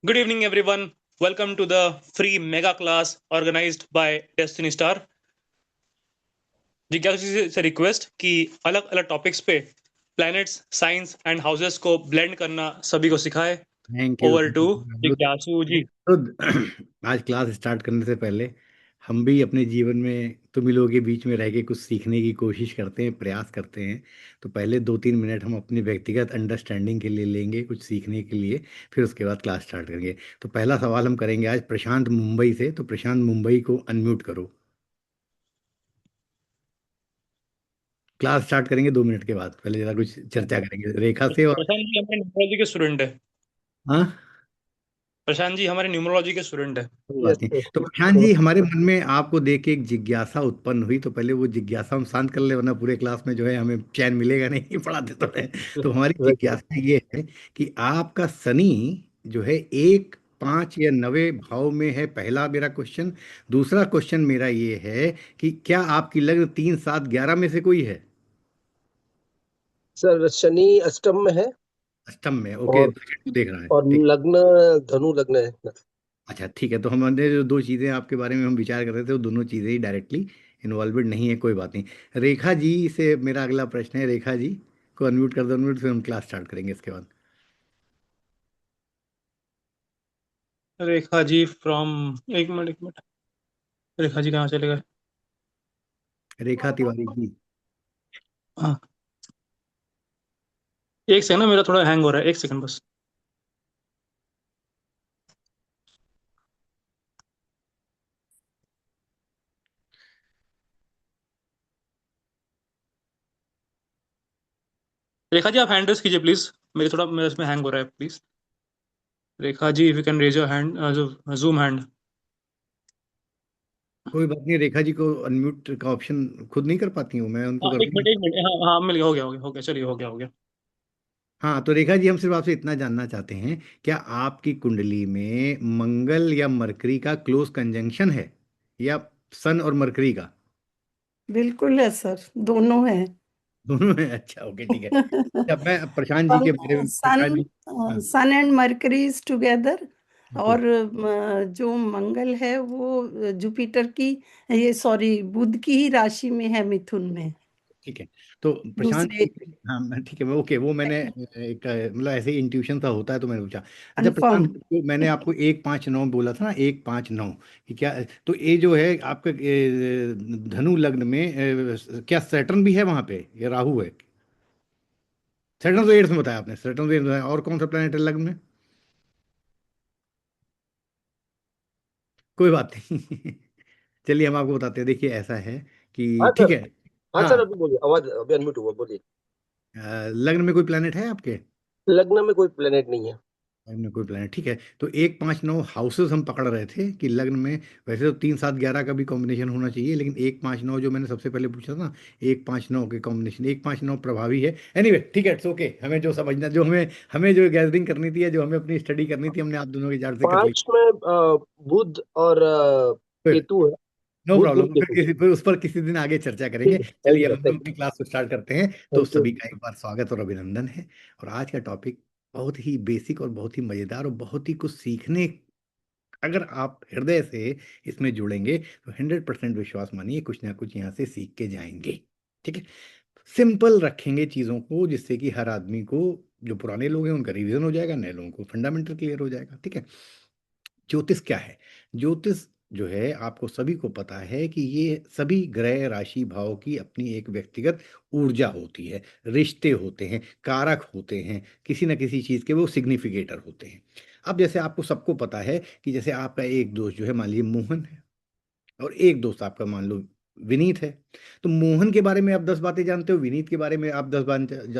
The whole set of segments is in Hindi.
Good evening, everyone. Welcome to the free mega class organized by Destiny Star. जिज्ञासु जी से रिक्वेस्ट कि अलग अलग टॉपिक्स पे प्लैनेट्स, साइंस एंड हाउसेस को ब्लेंड करना सभी को सिखाए। Thank you over thank to you Aniruddh. जिज्ञासु जी। अनिरुद्ध, आज क्लास स्टार्ट करने से पहले हम भी अपने जीवन में तुम ही लोगों के बीच में रह के कुछ सीखने की कोशिश करते हैं, प्रयास करते हैं। तो पहले 2-3 मिनट हम अपनी व्यक्तिगत अंडरस्टैंडिंग के लिए लेंगे, कुछ सीखने के लिए। फिर उसके बाद क्लास स्टार्ट करेंगे। तो पहला सवाल हम करेंगे आज प्रशांत मुंबई से। तो प्रशांत मुंबई को अनम्यूट करो। क्लास स्टार्ट करेंगे 2 मिनट के बाद। पहले जरा कुछ चर्चा करेंगे रेखा से। और प्रशांत जी हमारे न्यूमरोलॉजी के स्टूडेंट है। हाँ, प्रशांत जी हमारे न्यूमरोलॉजी के स्टूडेंट है। कोई यस बात नहीं। यस। तो प्रशांत जी, हमारे मन में आपको देख के एक जिज्ञासा उत्पन्न हुई, तो पहले वो जिज्ञासा हम शांत कर ले, वरना पूरे क्लास में जो है हमें चैन मिलेगा नहीं पढ़ाते तो है। तो हमारी जिज्ञासा ये है कि आपका शनि जो है 1, 5 या 9 भाव में है। पहला मेरा क्वेश्चन। दूसरा क्वेश्चन मेरा ये है कि क्या आपकी लग्न 3, 7, 11 में से कोई है? सर, शनि अष्टम में है। अष्टम में? ओके, और देख रहा है, और ठीक। लग्न धनु लग्न है। अच्छा ठीक है। तो हमने जो दो चीज़ें आपके बारे में हम विचार कर रहे थे, वो दोनों चीज़ें ही डायरेक्टली इन्वॉल्वड नहीं है। कोई बात नहीं। रेखा जी से मेरा अगला प्रश्न है। रेखा जी को अनम्यूट कर दो, अनम्यूट, फिर हम क्लास स्टार्ट करेंगे इसके बाद। रेखा जी फ्रॉम, एक मिनट, रेखा जी कहाँ चले गए? रेखा तिवारी जी। हाँ, एक सेकंड ना, मेरा थोड़ा हैंग हो रहा है, एक सेकंड बस। रेखा जी आप हैंड रेस कीजिए प्लीज। मेरे इसमें हैंग हो रहा है, please. Rekha ji, if you can raise your hand, जो जूम हैंड। कोई बात नहीं। रेखा जी को अनम्यूट का ऑप्शन खुद नहीं कर पाती हूँ, मैं उनको हाँ, कर एक मिनट दूंगा। एक मिनट, हाँ हाँ, मिल गया, हो गया, चलिए, हो गया। हाँ, तो रेखा जी, हम सिर्फ आपसे इतना जानना चाहते हैं, क्या आपकी कुंडली में मंगल या मरकरी का क्लोज कंजंक्शन है, या सन और मरकरी का? बिल्कुल है सर, दोनों है। दोनों है? अच्छा, ओके, ठीक है। जब मैं प्रशांत जी सन के बारे में, प्रशांत सन जी। हाँ, sun and Mercury is together. Okay, और जो मंगल है वो जुपिटर की, ये सॉरी, बुध की ही राशि में है, मिथुन में। ठीक है। तो प्रशांत दूसरे जी, हाँ ठीक है, ओके, वो मैंने एक मतलब ऐसे ही इंट्यूशन सा होता है, तो मैंने पूछा। अच्छा कंफर्म। प्रशांत जी, तो मैंने आपको 1, 5, 9 बोला था ना, 1, 5, 9, कि क्या? तो ये जो है आपका धनु लग्न में क्या सैटर्न भी है वहां पे, या राहु है? सैटर्न तो एट्थ में बताया आपने, सैटर्न तो 8th में बताया। और कौन सा प्लेनेट है लग्न में? कोई बात नहीं। चलिए हम आपको बताते हैं। देखिए ऐसा है हाँ कि ठीक सर। है। हाँ हाँ, सर, अभी बोलिए, आवाज अभी अनम्यूट हुआ, बोलिए। लग्न में कोई प्लेनेट है आपके? लग्न में कोई प्लेनेट नहीं है। लग्न में कोई प्लेनेट, ठीक है। तो 1, 5, 9 हाउसेस हम पकड़ रहे थे कि लग्न में। वैसे तो 3, 7, 11 का भी कॉम्बिनेशन होना चाहिए, लेकिन 1, 5, 9 जो मैंने सबसे पहले पूछा था ना, 1, 5, 9 के कॉम्बिनेशन, 1, 5, 9 प्रभावी है। एनीवे ठीक है, इट्स ओके। हमें जो समझना, जो हमें हमें जो गैदरिंग करनी थी, या जो हमें अपनी स्टडी करनी थी, हमने आप दोनों के जाट से कर ली। 5 में बुध और फिर केतु है। नो बुध गुरु प्रॉब्लम, केतु। फिर उस पर किसी दिन आगे चर्चा करेंगे। ठीक है, थैंक चलिए यू अब सर, हम लोग थैंक अपनी क्लास को स्टार्ट करते हैं। यू, तो थैंक सभी का एक बार स्वागत और अभिनंदन है। और आज का टॉपिक बहुत ही बेसिक और बहुत ही मजेदार और बहुत ही कुछ सीखने। अगर आप हृदय से इसमें जुड़ेंगे तो 100% विश्वास मानिए, कुछ ना कुछ यहाँ से सीख के जाएंगे। ठीक है। सिंपल रखेंगे चीज़ों को, जिससे कि हर आदमी को, जो पुराने लोग हैं उनका रिवीजन हो जाएगा, नए लोगों को फंडामेंटल क्लियर हो जाएगा। ठीक है। ज्योतिष क्या है? ज्योतिष जो है, आपको सभी को पता है कि ये सभी ग्रह राशि भाव की अपनी एक व्यक्तिगत ऊर्जा होती है, रिश्ते होते हैं, कारक होते हैं, किसी न किसी चीज़ के वो सिग्निफिकेटर होते हैं। अब जैसे आपको सबको पता है कि जैसे आपका एक दोस्त जो है, मान लीजिए मोहन है, और एक दोस्त आपका मान लो विनीत है। तो मोहन के बारे में आप 10 बातें जानते हो, विनीत के बारे में आप 10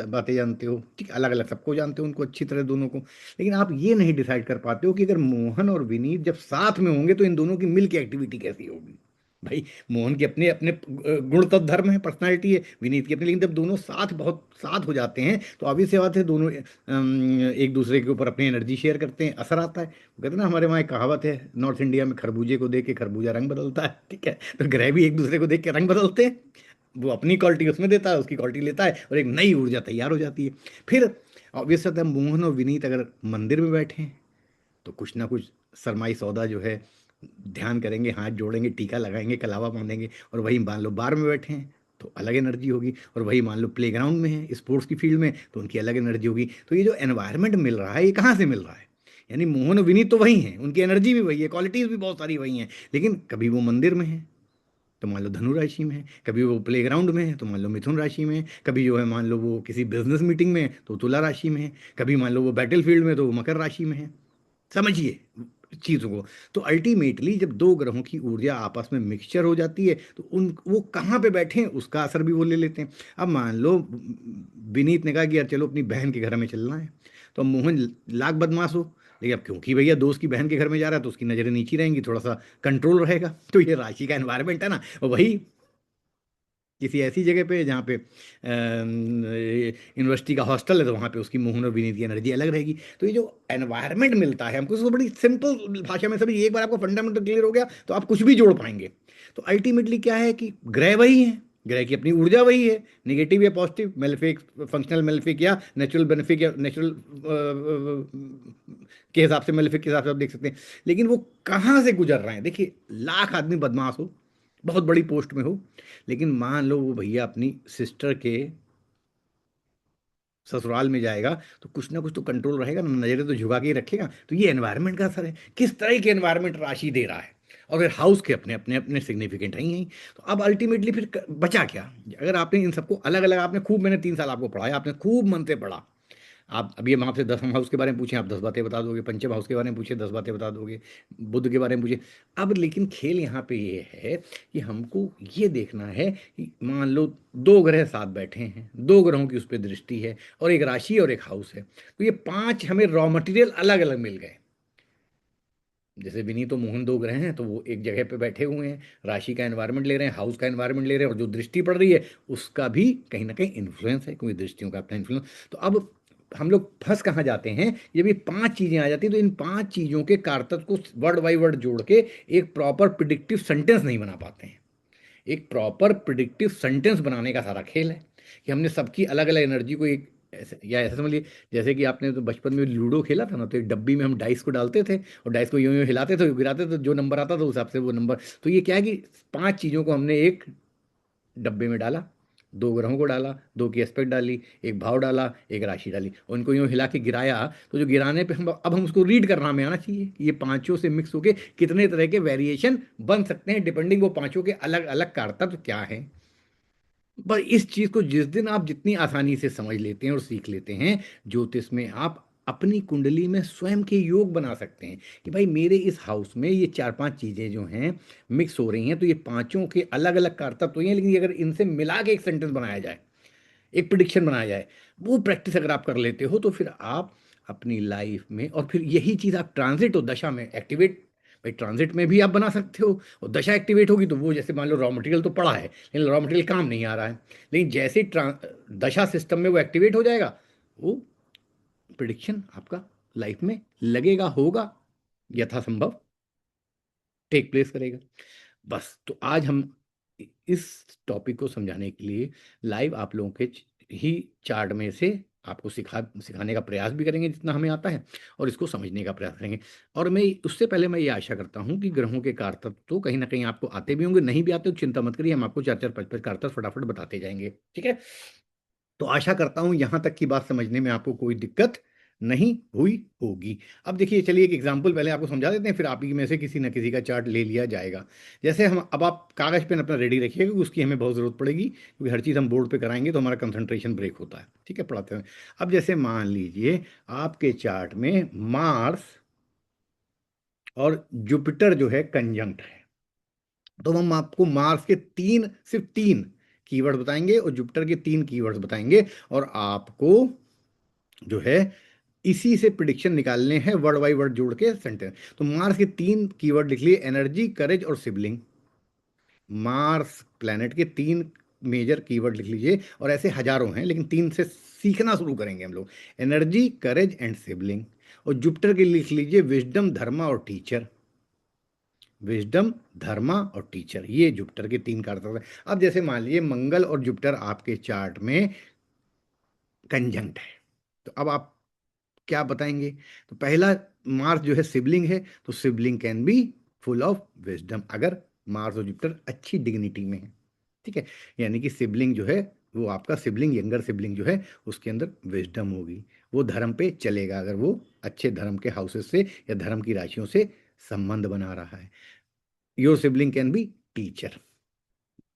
बातें जानते हो। ठीक, अलग अलग सबको जानते हो, उनको अच्छी तरह दोनों को। लेकिन आप ये नहीं डिसाइड कर पाते हो कि अगर मोहन और विनीत जब साथ में होंगे तो इन दोनों की मिल की एक्टिविटी कैसी होगी। भाई, मोहन के अपने अपने गुण तत्व धर्म है, पर्सनालिटी है, विनीत की अपनी। लेकिन जब दोनों साथ, बहुत साथ हो जाते हैं, तो ऑब्वियस सी बात है, दोनों एक दूसरे के ऊपर अपनी एनर्जी शेयर करते हैं, असर आता है। वो कहते हैं ना, हमारे वहाँ एक कहावत है नॉर्थ इंडिया में, खरबूजे को देख के खरबूजा रंग बदलता है। ठीक है। तो ग्रह भी एक दूसरे को देख के रंग बदलते हैं। वो अपनी क्वालिटी उसमें देता है, उसकी क्वालिटी लेता है, और एक नई ऊर्जा तैयार हो जाती है। फिर ऑब्वियस है, मोहन और विनीत अगर मंदिर में बैठे हैं, तो कुछ ना कुछ सरमाई सौदा जो है ध्यान करेंगे, हाथ जोड़ेंगे, टीका लगाएंगे, कलावा बांधेंगे, और वही मान लो बार में बैठे हैं तो अलग एनर्जी होगी, और वही मान लो प्लेग्राउंड में है, स्पोर्ट्स की फील्ड में, तो उनकी अलग एनर्जी होगी। तो ये जो एनवायरनमेंट मिल रहा है, ये कहाँ से मिल रहा है? यानी मोहन और विनीत तो वही हैं, उनकी एनर्जी भी वही है, क्वालिटीज भी बहुत सारी वही हैं, लेकिन कभी वो मंदिर में है तो मान लो धनु राशि में है, कभी वो प्लेग्राउंड में है तो मान लो मिथुन राशि में है, कभी जो है मान लो वो किसी बिजनेस मीटिंग में है तो तुला राशि में है, कभी मान लो वो बैटल फील्ड में तो वो मकर राशि में है। समझिए चीज़ों को। तो अल्टीमेटली जब दो ग्रहों की ऊर्जा आपस में मिक्सचर हो जाती है तो उन वो कहाँ पे बैठे हैं उसका असर भी वो ले लेते हैं। अब मान लो विनीत ने कहा कि यार चलो अपनी बहन के घर में चलना है, तो अब मोहन लाख बदमाश हो, लेकिन अब क्योंकि भैया दोस्त की बहन के घर में जा रहा है तो उसकी नज़रें नीची रहेंगी, थोड़ा सा कंट्रोल रहेगा। तो ये राशि का एनवायरनमेंट है ना, और वही किसी ऐसी जगह पे जहाँ पे यूनिवर्सिटी का हॉस्टल है तो वहाँ पे उसकी मोहन और विनीत की एनर्जी अलग रहेगी। तो ये जो एनवायरनमेंट मिलता है हमको, उसको बड़ी सिंपल भाषा में सभी, एक बार आपको फंडामेंटल क्लियर हो गया तो आप कुछ भी जोड़ पाएंगे। तो अल्टीमेटली क्या है कि ग्रह वही है, ग्रह की अपनी ऊर्जा वही है, निगेटिव या पॉजिटिव, मेलेफिक, फंक्शनल मेलेफिक या नेचुरल बेनिफिक या नेचुरल के हिसाब से, मेलेफिक के हिसाब से आप देख सकते हैं। लेकिन वो कहाँ से गुजर रहे हैं? देखिए, लाख आदमी बदमाश हो, बहुत बड़ी पोस्ट में हो, लेकिन मान लो वो भैया अपनी सिस्टर के ससुराल में जाएगा तो कुछ ना कुछ तो कंट्रोल रहेगा ना, नजरें तो झुका के ही रखेगा। तो ये एनवायरनमेंट का असर है, किस तरह के एनवायरनमेंट राशि दे रहा है, और फिर हाउस के अपने अपने अपने सिग्निफिकेंट है ही हैं। तो अब अल्टीमेटली फिर बचा क्या? अगर आपने इन सबको अलग अलग, आपने खूब, मैंने 3 साल आपको पढ़ाया, आपने खूब मन से पढ़ा, आप अभी हम आपसे 10 हाउस के बारे में पूछें आप 10 बातें बता दोगे, पंचम हाउस के बारे में पूछे 10 बातें बता दोगे, बुद्ध के बारे में पूछे। अब लेकिन खेल यहाँ पे ये है कि हमको ये देखना है कि मान लो दो ग्रह साथ बैठे हैं, दो ग्रहों की उस पर दृष्टि है, और एक राशि और एक हाउस है, तो ये 5 हमें रॉ मटेरियल अलग अलग मिल गए। जैसे विनीत तो मोहन दो ग्रह हैं तो वो एक जगह पे बैठे हुए हैं, राशि का एनवायरनमेंट ले रहे हैं, हाउस का एनवायरनमेंट ले रहे हैं, और जो दृष्टि पड़ रही है उसका भी कहीं ना कहीं इन्फ्लुएंस है, क्योंकि दृष्टियों का अपना इन्फ्लुएंस। तो अब हम लोग फंस कहाँ जाते हैं? जब ये 5 चीजें आ जाती हैं तो इन 5 चीजों के कारतत्व को वर्ड बाई वर्ड जोड़ के एक प्रॉपर प्रिडिक्टिव सेंटेंस नहीं बना पाते हैं। एक प्रॉपर प्रिडिक्टिव सेंटेंस बनाने का सारा खेल है कि हमने सबकी अलग अलग एनर्जी को एक ऐसे, या ऐसा समझिए जैसे कि आपने तो बचपन में लूडो खेला था ना, तो एक डब्बी में हम डाइस को डालते थे और डाइस को यूं यूं हिलाते थे, गिराते थे, तो जो नंबर आता था उस हिसाब से वो नंबर। तो ये क्या है कि 5 चीज़ों को हमने एक डब्बे में डाला, दो ग्रहों को डाला, दो की एस्पेक्ट डाली, एक भाव डाला, एक राशि डाली, और उनको यूं हिला के गिराया, तो जो गिराने पे हम अब हम उसको रीड करना हमें आना चाहिए कि ये पांचों से मिक्स होके कितने तरह के वेरिएशन बन सकते हैं, डिपेंडिंग वो पांचों के अलग अलग कारतत्व क्या है। पर इस चीज को जिस दिन आप जितनी आसानी से समझ लेते हैं और सीख लेते हैं, ज्योतिष में आप अपनी कुंडली में स्वयं के योग बना सकते हैं कि भाई मेरे इस हाउस में ये 4-5 चीजें जो हैं मिक्स हो रही हैं, तो ये पांचों के अलग अलग कारतत्व तो हैं, लेकिन अगर इनसे मिला के एक सेंटेंस बनाया जाए, एक प्रिडिक्शन बनाया जाए, वो प्रैक्टिस अगर आप कर लेते हो तो फिर आप अपनी लाइफ में, और फिर यही चीज़ आप ट्रांजिट और दशा में एक्टिवेट, भाई ट्रांजिट में भी आप बना सकते हो, और दशा एक्टिवेट होगी तो वो, जैसे मान लो रॉ मटेरियल तो पड़ा है लेकिन रॉ मटेरियल काम नहीं आ रहा है, लेकिन जैसे दशा सिस्टम में वो एक्टिवेट हो जाएगा, वो प्रिडिक्शन आपका लाइफ में लगेगा, होगा, यथासंभव टेक प्लेस करेगा। बस तो आज हम इस टॉपिक को समझाने के लिए लाइव आप लोगों के ही चार्ट में से आपको सिखाने का प्रयास भी करेंगे जितना हमें आता है, और इसको समझने का प्रयास करेंगे। और मैं उससे पहले मैं ये आशा करता हूँ कि ग्रहों के कारतत्व तो कहीं ना कहीं आपको आते भी होंगे, नहीं भी आते तो चिंता मत करिए, हम आपको 4-4 5-5 कारतत्व फटाफट बताते जाएंगे, ठीक है? तो आशा करता हूं यहां तक की बात समझने में आपको कोई दिक्कत नहीं हुई होगी। अब देखिए, चलिए एक एग्जांपल पहले आपको समझा देते हैं, फिर आप ही में से किसी न किसी का चार्ट ले लिया जाएगा। जैसे हम, अब आप कागज पेन अपना रेडी रखिएगा क्योंकि उसकी हमें बहुत ज़रूरत पड़ेगी, क्योंकि हर चीज़ हम बोर्ड पे कराएंगे तो हमारा कंसंट्रेशन ब्रेक होता है, ठीक है, पढ़ाते हैं। अब जैसे मान लीजिए आपके चार्ट में मार्स और जुपिटर जो है कंजंक्ट है, तो हम आपको मार्स के सिर्फ तीन कीवर्ड बताएंगे और जुपिटर के 3 कीवर्ड्स बताएंगे, और आपको जो है इसी से प्रिडिक्शन निकालने हैं, वर्ड बाई वर्ड जोड़ के सेंटेंस। तो मार्स के 3 कीवर्ड लिख लिए, एनर्जी, करेज और सिबलिंग। मार्स प्लैनेट के 3 मेजर कीवर्ड लिख लीजिए, और ऐसे हजारों हैं लेकिन 3 से सीखना शुरू करेंगे हम लोग, एनर्जी, करेज एंड सिबलिंग। और जुपिटर के लिख लीजिए विजडम, धर्मा और टीचर। विजडम, धर्मा और टीचर, ये जुपिटर के 3 कारक हैं। अब जैसे मान लीजिए मंगल और जुपिटर आपके चार्ट में कंजंक्ट है, तो अब आप क्या बताएंगे? तो पहला मार्स जो है सिबलिंग है, तो sibling can B full of wisdom, अगर मार्स और जुपिटर अच्छी डिग्निटी में है। ठीक है, यानी कि सिबलिंग जो है, वो आपका सिबलिंग, यंगर सिबलिंग जो है, उसके अंदर विजडम होगी, वो धर्म पे चलेगा अगर वो अच्छे धर्म के हाउसेस से या धर्म की राशियों से संबंध बना रहा है। Your sibling can be teacher,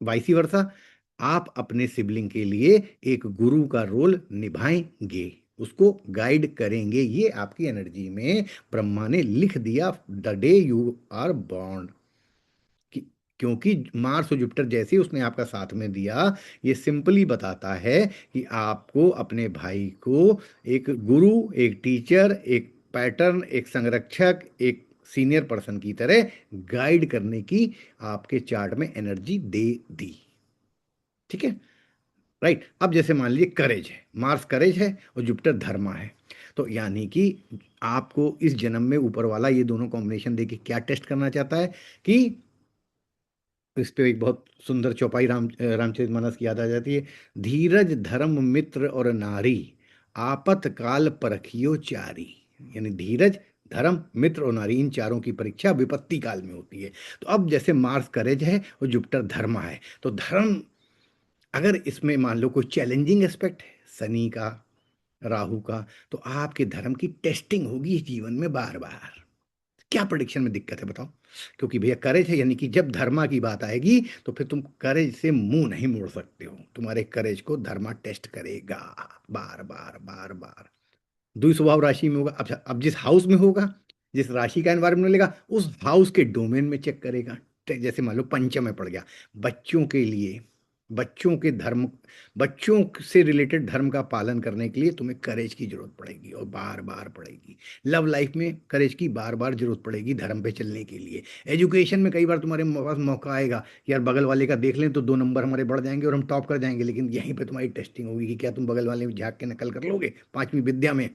vice versa, आप अपने सिबलिंग के लिए एक गुरु का रोल निभाएंगे, उसको गाइड करेंगे। ये आपकी एनर्जी में ब्रह्मा ने लिख दिया the day you are born, क्योंकि मार्स और जुपिटर जैसे ही उसने आपका साथ में दिया, ये सिंपली बताता है कि आपको अपने भाई को एक गुरु, एक टीचर, एक पैटर्न, एक संरक्षक, एक सीनियर पर्सन की तरह गाइड करने की आपके चार्ट में एनर्जी दे दी। ठीक है, राइट। अब जैसे मान लीजिए करेज है, मार्स करेज है और जुपिटर धर्मा है, तो यानी कि आपको इस जन्म में ऊपर वाला ये दोनों कॉम्बिनेशन देके क्या टेस्ट करना चाहता है कि इस पे एक बहुत सुंदर चौपाई रामचरितमानस की याद आ जाती है, धीरज धर्म मित्र और नारी आपतकाल परखियो चारी। यानी धीरज, धर्म, मित्र और नारी, इन चारों की परीक्षा विपत्ति काल में होती है। तो अब जैसे मार्स करेज है और जुपिटर धर्म है, तो धर्म अगर इसमें मान लो कोई चैलेंजिंग एस्पेक्ट है शनि का, राहु का, तो आपके धर्म की टेस्टिंग होगी इस जीवन में बार बार। क्या प्रोडिक्शन में दिक्कत है बताओ? क्योंकि भैया करेज है, यानी कि जब धर्मा की बात आएगी तो फिर तुम करेज से मुंह नहीं मोड़ सकते हो, तुम्हारे करेज को धर्मा टेस्ट करेगा बार बार बार बार। द्वि स्वभाव राशि में होगा, अब जिस हाउस में होगा, जिस राशि का एनवायरमेंट मिलेगा, उस हाउस के डोमेन में चेक करेगा। जैसे मान लो पंचम में पड़ गया, बच्चों के लिए, बच्चों के धर्म, बच्चों से रिलेटेड धर्म का पालन करने के लिए तुम्हें करेज की जरूरत पड़ेगी और बार बार पड़ेगी। लव लाइफ में करेज की बार बार जरूरत पड़ेगी धर्म पे चलने के लिए। एजुकेशन में कई बार तुम्हारे पास मौका आएगा, यार बगल वाले का देख लें तो 2 नंबर हमारे बढ़ जाएंगे और हम टॉप कर जाएंगे, लेकिन यहीं पे तुम्हारी टेस्टिंग होगी कि क्या तुम बगल वाले में झांक के नकल कर लोगे 5वीं विद्या में।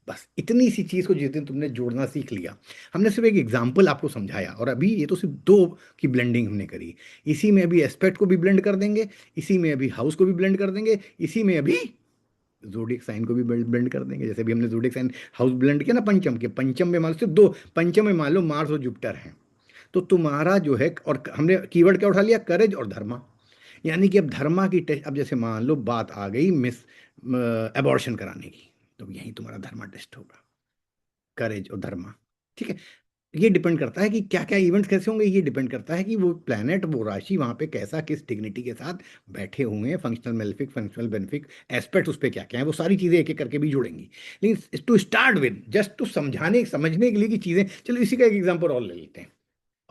बस इतनी सी चीज को जिस दिन तुमने जोड़ना सीख लिया, हमने सिर्फ एक एग्जाम्पल आपको समझाया, और अभी ये तो सिर्फ 2 की ब्लेंडिंग हमने करी, इसी में अभी एस्पेक्ट को भी ब्लेंड कर देंगे, इसी में अभी हाउस को भी ब्लेंड कर देंगे, इसी में अभी जोडिक साइन को भी ब्लेंड कर देंगे। जैसे भी हमने जोडिक साइन हाउस ब्लेंड किया ना पंचम के, पंचम में मान लो सिर्फ 2, पंचम में मान लो मार्स और जुपिटर हैं, तो तुम्हारा जो है, और हमने कीवर्ड क्या उठा लिया, करेज और धर्मा। यानी कि अब धर्मा की टेस्ट, अब जैसे मान लो बात आ गई मिस एबॉर्शन कराने की, तो यही तुम्हारा धर्मा टेस्ट होगा, करेज और धर्मा। ठीक है, ये डिपेंड करता है कि क्या क्या इवेंट्स कैसे होंगे, ये डिपेंड करता है कि वो प्लैनेट, वो राशि वहां पे कैसा, किस डिग्निटी के साथ बैठे हुए हैं, functional malefic, functional benefic aspect उस पर क्या क्या है, वो सारी चीजें एक एक करके भी जोड़ेंगी। लेकिन to start with, just to समझाने समझने के लिए कि चीजें, चलो इसी का एक एग्जाम्पल और ले लेते हैं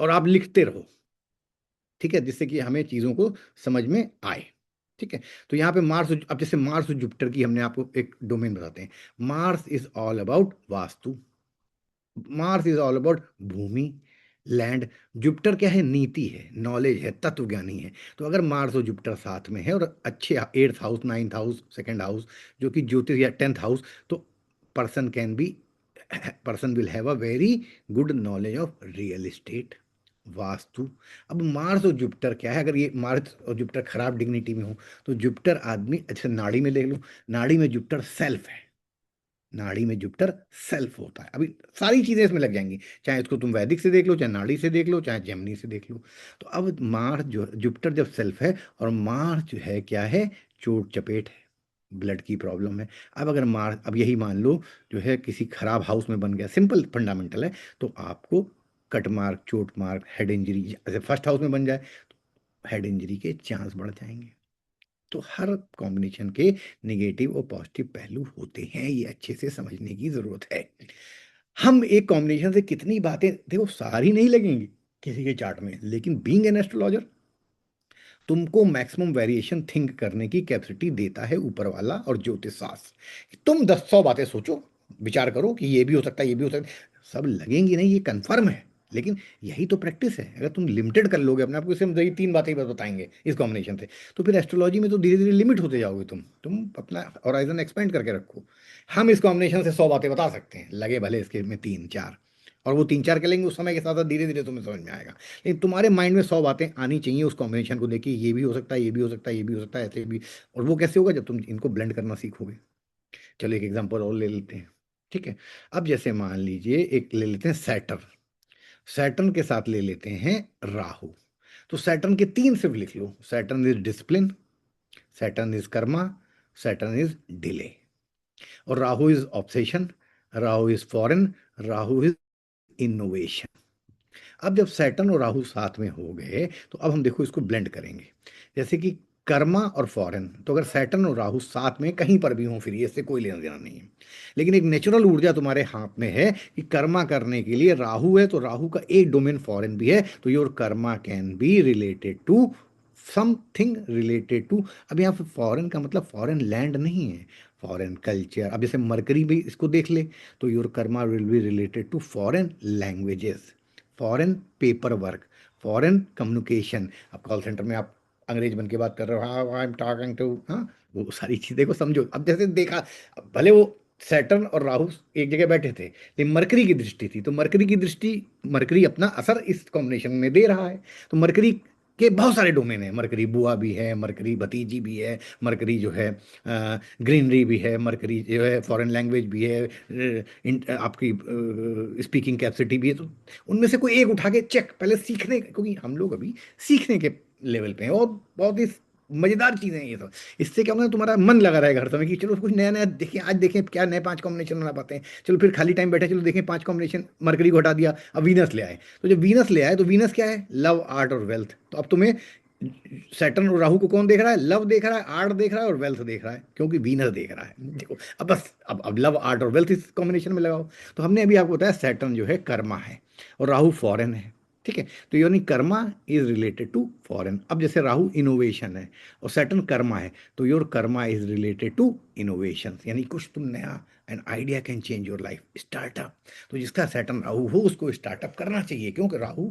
और आप लिखते रहो, ठीक है, जिससे कि हमें चीजों को समझ में आए। ठीक है, तो यहाँ पे मार्स, अब जैसे मार्स और जुपिटर की हमने आपको एक डोमेन बताते हैं। Mars is all about vastu, Mars is all about bhoomi, land. Jupiter क्या है, नीति है, नॉलेज है, तत्वज्ञानी है। तो अगर मार्स और जुपिटर साथ में है और अच्छे 8th house, 9th house, 2nd house जो कि ज्योतिष, या 10th हाउस, तो person can be, person will have a very good knowledge of real estate, vastu. अब मार्स और जुपिटर क्या है, अगर ये मार्स और जुपिटर खराब डिग्निटी में हो, तो जुपिटर आदमी, अच्छा नाड़ी में देख लो, नाड़ी में जुपिटर सेल्फ है, नाड़ी में जुपिटर सेल्फ होता है। अभी सारी चीजें इसमें लग जाएंगी, चाहे इसको तुम वैदिक से देख लो, चाहे नाड़ी से देख लो, चाहे जेमिनी से देख लो। तो अब मार्स जो, जुपिटर जब सेल्फ है, और मार्स जो है क्या है, चोट चपेट है, ब्लड की प्रॉब्लम है। अब अगर मार्स, अब यही मान लो जो है किसी खराब हाउस में बन गया, सिंपल फंडामेंटल है, तो आपको कट मार्क, चोट मार्क, हेड इंजरी, जैसे फर्स्ट हाउस में बन जाए तो हेड इंजरी के चांस बढ़ जाएंगे। तो हर कॉम्बिनेशन के नेगेटिव और पॉजिटिव पहलू होते हैं, ये अच्छे से समझने की जरूरत है। हम एक कॉम्बिनेशन से कितनी बातें, देखो सारी नहीं लगेंगी किसी के चार्ट में, लेकिन बीइंग एन एस्ट्रोलॉजर तुमको मैक्सिमम वेरिएशन थिंक करने की कैपेसिटी देता है ऊपर वाला और ज्योतिष शास्त्र। तुम 10-100 बातें सोचो, विचार करो कि ये भी हो सकता है, ये भी हो सकता है, सब लगेंगी नहीं, ये कंफर्म है, लेकिन यही तो प्रैक्टिस है। अगर तुम लिमिटेड कर लोगे अपने आप को, हम यही 3 बातें ही बस बताएंगे इस कॉम्बिनेशन से, तो फिर एस्ट्रोलॉजी में तो धीरे धीरे लिमिट होते जाओगे तुम अपना होराइजन एक्सपेंड करके रखो। हम इस कॉम्बिनेशन से 100 बातें बता सकते हैं, लगे भले इसके में 3-4, और वो 3-4 के लेंगे, उस समय के साथ साथ धीरे धीरे तुम्हें समझ में आएगा। लेकिन तुम्हारे माइंड में 100 बातें आनी चाहिए उस कॉम्बिनेशन को देखिए, ये भी हो सकता है, ये भी हो सकता है, ये भी हो सकता है, ऐसे भी। और वो कैसे होगा, जब तुम इनको ब्लेंड करना सीखोगे। चलो एक एग्जांपल और ले लेते हैं। ठीक है। अब जैसे मान लीजिए एक ले लेते हैं सैटर्न, सैटर्न के साथ ले लेते हैं राहु। तो सैटर्न के तीन सिर्फ लिख लो, Saturn is discipline, Saturn is karma, Saturn is delay, और Rahu is obsession, Rahu is foreign, Rahu is innovation. अब जब सैटर्न और राहु साथ में हो गए तो अब हम देखो इसको ब्लेंड करेंगे। जैसे कि कर्मा और फॉरेन, तो अगर सैटर्न और राहु साथ में कहीं पर भी हों फिर इससे कोई लेना देना नहीं है, लेकिन एक नेचुरल ऊर्जा तुम्हारे हाथ में है कि कर्मा करने के लिए राहु है, तो राहु का एक डोमेन फॉरेन भी है, तो your karma can be related to something related to. अब यहाँ पे फॉरेन का मतलब फॉरेन लैंड नहीं है, फॉरेन कल्चर। अब जैसे मरकरी भी इसको देख ले, तो your karma will be related to foreign languages, foreign paper work, foreign communication. अब कॉल सेंटर में आप अंग्रेज बन के बात कर रहे हो, हाँ आई एम टॉकिंग टू, हाँ वो सारी चीजें को समझो। अब जैसे देखा, भले वो सैटर्न और राहु एक जगह बैठे थे, लेकिन मरकरी की दृष्टि थी, तो मरकरी की दृष्टि, मरकरी अपना असर इस कॉम्बिनेशन में दे रहा है। तो मरकरी के बहुत सारे डोमेन है, मरकरी बुआ भी है, मरकरी भतीजी भी है, मरकरी जो है ग्रीनरी भी है, मरकरी जो है फॉरेन लैंग्वेज भी है, आपकी स्पीकिंग कैपेसिटी भी है। तो उनमें से कोई एक उठा के चेक पहले सीखने, क्योंकि हम लोग अभी सीखने के लेवल पे हैं, और बहुत ही मजेदार चीजें हैं ये सब। इससे क्या होगा, तुम्हारा मन लगा रहेगा हर समय कि चलो कुछ नया नया देखें, आज देखें क्या नए 5 कॉम्बिनेशन बना पाते हैं, चलो फिर खाली टाइम बैठे चलो देखें 5 कॉम्बिनेशन, मरकरी को हटा दिया अब वीनस ले आए। तो जब वीनस ले आए तो वीनस क्या है, लव आर्ट और वेल्थ। तो अब तुम्हें सैटर्न और राहु को कौन देख रहा है, लव देख रहा है, आर्ट देख रहा है और वेल्थ देख रहा है, क्योंकि वीनस देख रहा है। देखो अब बस अब लव आर्ट और वेल्थ इस कॉम्बिनेशन में लगाओ। तो हमने अभी आपको बताया सैटर्न जो है कर्मा है और राहु फॉरेन है, ठीक है। तो यानी karma is related to foreign. अब जैसे राहु इनोवेशन है और सैटर्न कर्मा है, तो your karma is related to innovation, यानी कुछ तुम नया, an idea can change your life, startup. तो जिसका सैटर्न राहु हो उसको स्टार्टअप करना चाहिए, क्योंकि राहु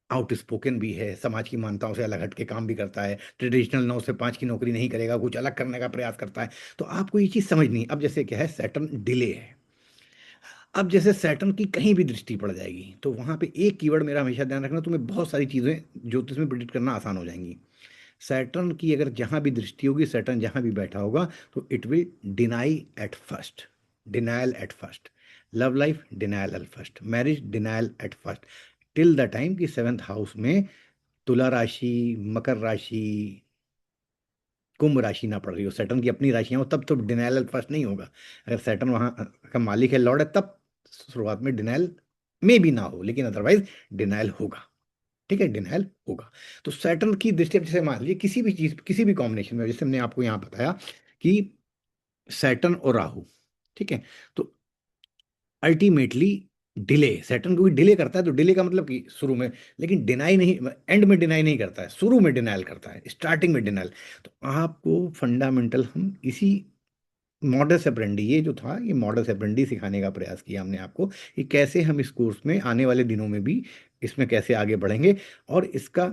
आउट स्पोकन भी है, समाज की मान्यताओं से अलग हट के काम भी करता है, ट्रेडिशनल 9 से 5 की नौकरी नहीं करेगा, कुछ अलग करने का प्रयास करता है। तो आपको ये चीज समझनी। अब जैसे क्या है, सैटर्न डिले है। अब जैसे सैटर्न की कहीं भी दृष्टि पड़ जाएगी तो वहां पे एक कीवर्ड मेरा हमेशा ध्यान रखना, तुम्हें बहुत सारी चीजें ज्योतिष में प्रिडिक्ट करना आसान हो जाएंगी। सैटर्न की अगर जहां भी दृष्टि होगी, सैटर्न जहां भी बैठा होगा, तो it will deny at first, denial at first, love life denial at first, marriage denial at first, till the time कि 7th हाउस में तुला राशि, मकर राशि, कुंभ राशि ना पड़ रही हो, सैटर्न की अपनी राशियां हो, तब तो डिनायल फर्स्ट नहीं होगा। अगर सैटर्न वहां का मालिक है, लॉर्ड है, तब शुरुआत में डिनायल में भी ना हो, लेकिन अदरवाइज डिनायल होगा, ठीक है, डिनायल होगा। तो सैटर्न की दृष्टि, अब जैसे मान लीजिए किसी भी चीज, किसी भी कॉम्बिनेशन में, जैसे हमने आपको यहाँ बताया कि सैटर्न और राहु, ठीक है, तो अल्टीमेटली डिले, सैटर्न को भी डिले करता है, तो डिले का मतलब कि शुरू में, लेकिन डिनाई नहीं, एंड में डिनाई नहीं करता है, शुरू में डिनाइल करता है, स्टार्टिंग में डिनाइल। तो आपको फंडामेंटल हम इसी मॉडस ऑपरेंडी, ये जो था ये मॉडस ऑपरेंडी सिखाने का प्रयास किया हमने आपको, कि कैसे हम इस कोर्स में आने वाले दिनों में भी इसमें कैसे आगे बढ़ेंगे। और इसका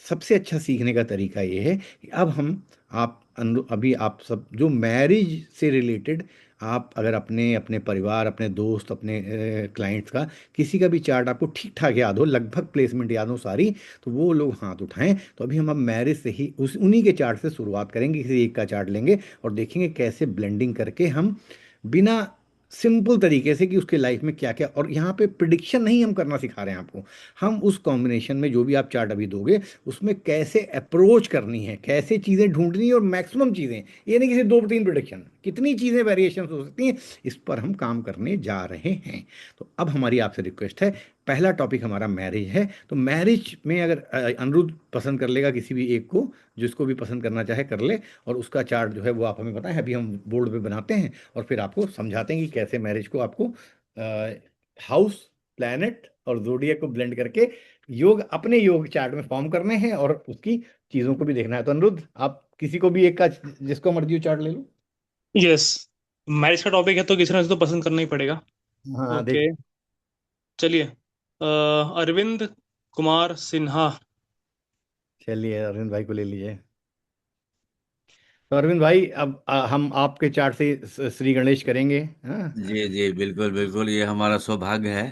सबसे अच्छा सीखने का तरीका ये है कि अब हम आप अभी आप सब जो मैरिज से रिलेटेड, आप अगर अपने अपने परिवार, अपने दोस्त, अपने क्लाइंट्स का किसी का भी चार्ट आपको ठीक ठाक याद हो, लगभग प्लेसमेंट याद हो सारी, तो वो लोग हाथ उठाएं। तो अभी हम अब मैरिज से ही उस उन्हीं के चार्ट से शुरुआत करेंगे, किसी एक का चार्ट लेंगे और देखेंगे कैसे ब्लेंडिंग करके हम बिना, सिंपल तरीके से कि उसके लाइफ में क्या क्या। और यहाँ पे प्रिडिक्शन नहीं हम करना सिखा रहे हैं आपको, हम उस कॉम्बिनेशन में जो भी आप चार्ट अभी दोगे उसमें कैसे अप्रोच करनी है, कैसे चीज़ें ढूंढनी है, और मैक्सिमम चीज़ें, ये नहीं कि सिर्फ 2-3 प्रिडिक्शन, कितनी चीज़ें वेरिएशन हो सकती हैं, इस पर हम काम करने जा रहे हैं। तो अब हमारी आपसे रिक्वेस्ट है, पहला टॉपिक हमारा मैरिज है। तो मैरिज में अगर अनिरुद्ध पसंद कर लेगा किसी भी एक को, जिसको भी पसंद करना चाहे कर ले, और उसका चार्ट जो है वो आप हमें बताएं, अभी हम बोर्ड पे बनाते हैं और फिर आपको समझाते हैं कि कैसे मैरिज को आपको हाउस, प्लैनेट और जोडियक को ब्लेंड करके योग, अपने योग चार्ट में फॉर्म करने हैं, और उसकी चीजों को भी देखना है। तो अनिरुद्ध आप किसी को भी एक का, जिसको मर्जी हो चार्ट ले लो। यस, मैरिज का टॉपिक है तो किसी ना किसी तो पसंद करना ही पड़ेगा। हाँ देख। ओके, चलिए। अरविंद कुमार सिन्हा। चलिए अरविंद भाई को ले लीजिए। तो अरविंद भाई अब हम आपके चार्ट से श्री गणेश करेंगे, हाँ। जी जी, बिल्कुल बिल्कुल, ये हमारा सौभाग्य है।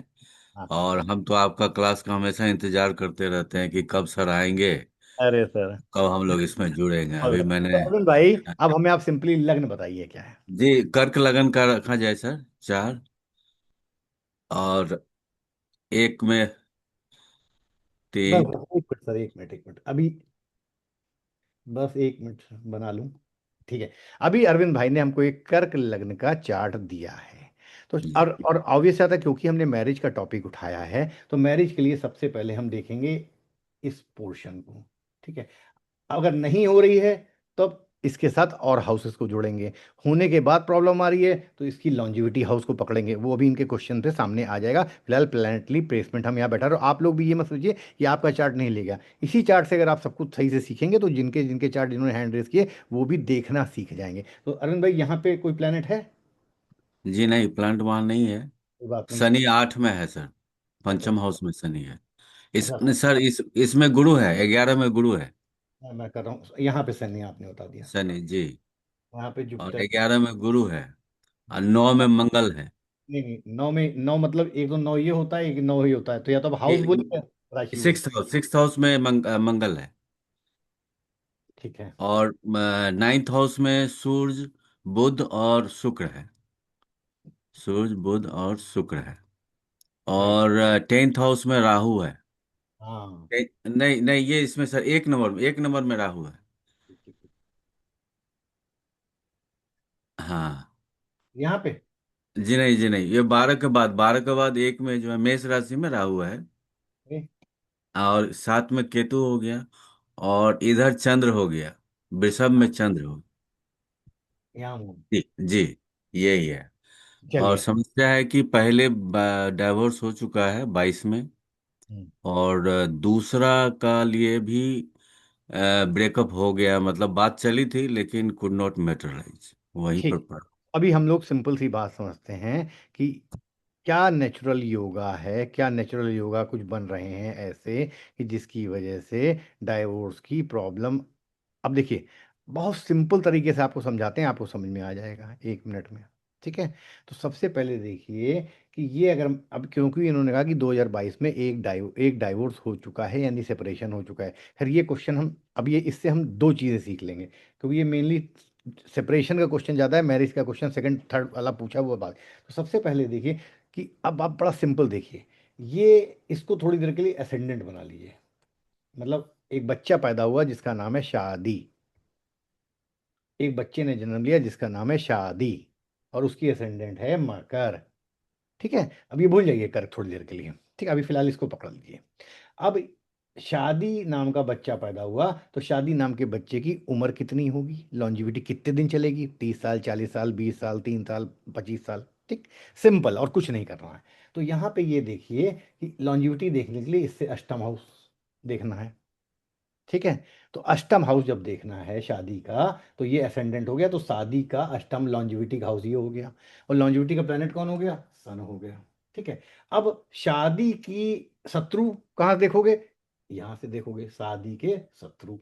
हाँ। और हम तो आपका क्लास का हमेशा इंतजार करते रहते हैं कि कब सर आएंगे अरे सर, कब हम लोग इसमें जुड़ेंगे, और अभी तो मैंने। अरुण भाई, अब हमें आप सिंपली लग्न बताइए क्या है। जी, कर्क लगन का रखा जाए सर, 4। और एक में बस 3। 1 मिनट सर, 1 मिनट 1 मिनट अभी, बस 1 मिनट बना लूं। ठीक है। अभी अरविंद भाई ने हमको एक कर्क लग्न का चार्ट दिया है। तो जी और ऑब्वियस था, क्योंकि हमने मैरिज का टॉपिक उठाया है, तो मैरिज के लिए सबसे पहले हम देखेंगे इस पोर्शन को। ठीक है। अगर नहीं हो रही है तो अब इसके साथ और हाउसेस को जोड़ेंगे। होने के बाद प्रॉब्लम आ रही है तो इसकी लॉन्जिविटी हाउस को पकड़ेंगे, वो अभी इनके क्वेश्चन से सामने आ जाएगा। फिलहाल प्लानिटरी प्लेसमेंट हम यहाँ बैठा रहो, आप लोग भी ये मत सोचिए कि आपका चार्ट नहीं लेगा। इसी चार्ट से अगर आप सब कुछ सही से सीखेंगे तो जिनके जिनके चार्ट जिन्होंने हैंड रेस किए वो भी देखना सीख जाएंगे। तो अरविंद भाई, यहाँ पे कोई प्लानट है? जी नहीं, प्लांट वहां नहीं है। कोई बात नहीं। शनि 8 में है सर, अच्छा। पंचम हाउस में शनि है। इस अच्छा, सर, इसमें गुरु है, 11 में गुरु है। मैं कर रहा हूँ यहाँ पे सनी, आपने बता दिया। शनि जी। यहाँ पे और जुपिटर। 11 में गुरु है, और 9 में मंगल है। नहीं नहीं, 9 में 9 मतलब एक तो 9 ये होता है, एक 9 ही होता है, तो या तो अब हाउस बोलिए, राशि बोलिए। सिक्स हाउस में मंगल है। ठीक है। और 9th हाउस में सूर्य, बुध और शुक्र है। सूर्य, बुध और शुक्र है। राइट। और 10th हाउस में राहु है। हाँ। नहीं नहीं, ये इसमें सर एक नंबर में राहु है। ठीक, ठीक, ठीक। हाँ। यहाँ पे। जी नहीं, जी नहीं, ये 12 के बाद एक में जो है मेष राशि में राहु है। ए, और साथ में केतु हो गया। और इधर चंद्र हो गया, वृषभ में चंद्र हो। यहाँ हूँ। जी जी, यही है। और चलिए। समस्या है कि पहले डाइवोर्स हो चुका है 22 में। हम्म, और दूसरा का लिए भी ब्रेकअप हो गया, मतलब बात चली थी लेकिन कुड नॉट मैटराइज, वहीं पर ठीक। पड़ा। अभी हम लोग सिंपल सी बात समझते हैं कि क्या नेचुरल योगा है, क्या नेचुरल योगा कुछ बन रहे हैं ऐसे कि जिसकी वजह से डाइवोर्स की प्रॉब्लम। अब देखिए, बहुत सिंपल तरीके से आपको समझाते हैं, आपको समझ में आ जाएगा 1 मिनट में। ठीक है। तो सबसे पहले देखिए कि ये अगर अब, क्योंकि इन्होंने कहा कि 2022 में एक डाइवोर्स हो चुका है, यानी सेपरेशन हो चुका है। फिर ये क्वेश्चन हम, अब ये इससे हम दो चीज़ें सीख लेंगे, क्योंकि ये मेनली सेपरेशन का क्वेश्चन ज़्यादा है, मैरिज का क्वेश्चन सेकंड थर्ड वाला पूछा हुआ बात। तो सबसे पहले देखिए कि अब आप बड़ा सिंपल देखिए, ये इसको थोड़ी देर के लिए असेंडेंट बना लीजिए। मतलब एक बच्चा पैदा हुआ जिसका नाम है शादी, एक बच्चे ने जन्म लिया जिसका नाम है शादी, और उसकी असेंडेंट है मकर। ठीक है। अब ये भूल जाइए कर थोड़ी देर के लिए। ठीक है, अभी फिलहाल इसको पकड़ लीजिए। अब शादी नाम का बच्चा पैदा हुआ, तो शादी नाम के बच्चे की उम्र कितनी होगी, लॉन्जिविटी कितने दिन चलेगी, 30 साल, 40 साल, 20 साल, 3 साल, 25 साल। ठीक। सिंपल, और कुछ नहीं करना है। तो यहाँ पे ये देखिए कि लॉन्जिविटी देखने के लिए इससे अष्टम हाउस देखना है। ठीक है। तो अष्टम हाउस जब देखना है शादी का, तो ये असेंडेंट हो गया, तो शादी का अष्टम लॉन्जिविटी का हाउस ये हो गया। और लॉन्जिविटी का प्लेनेट कौन हो गया, सन हो गया। ठीक है। अब शादी की शत्रु कहाँ देखोगे, यहां से देखोगे, शादी के शत्रु,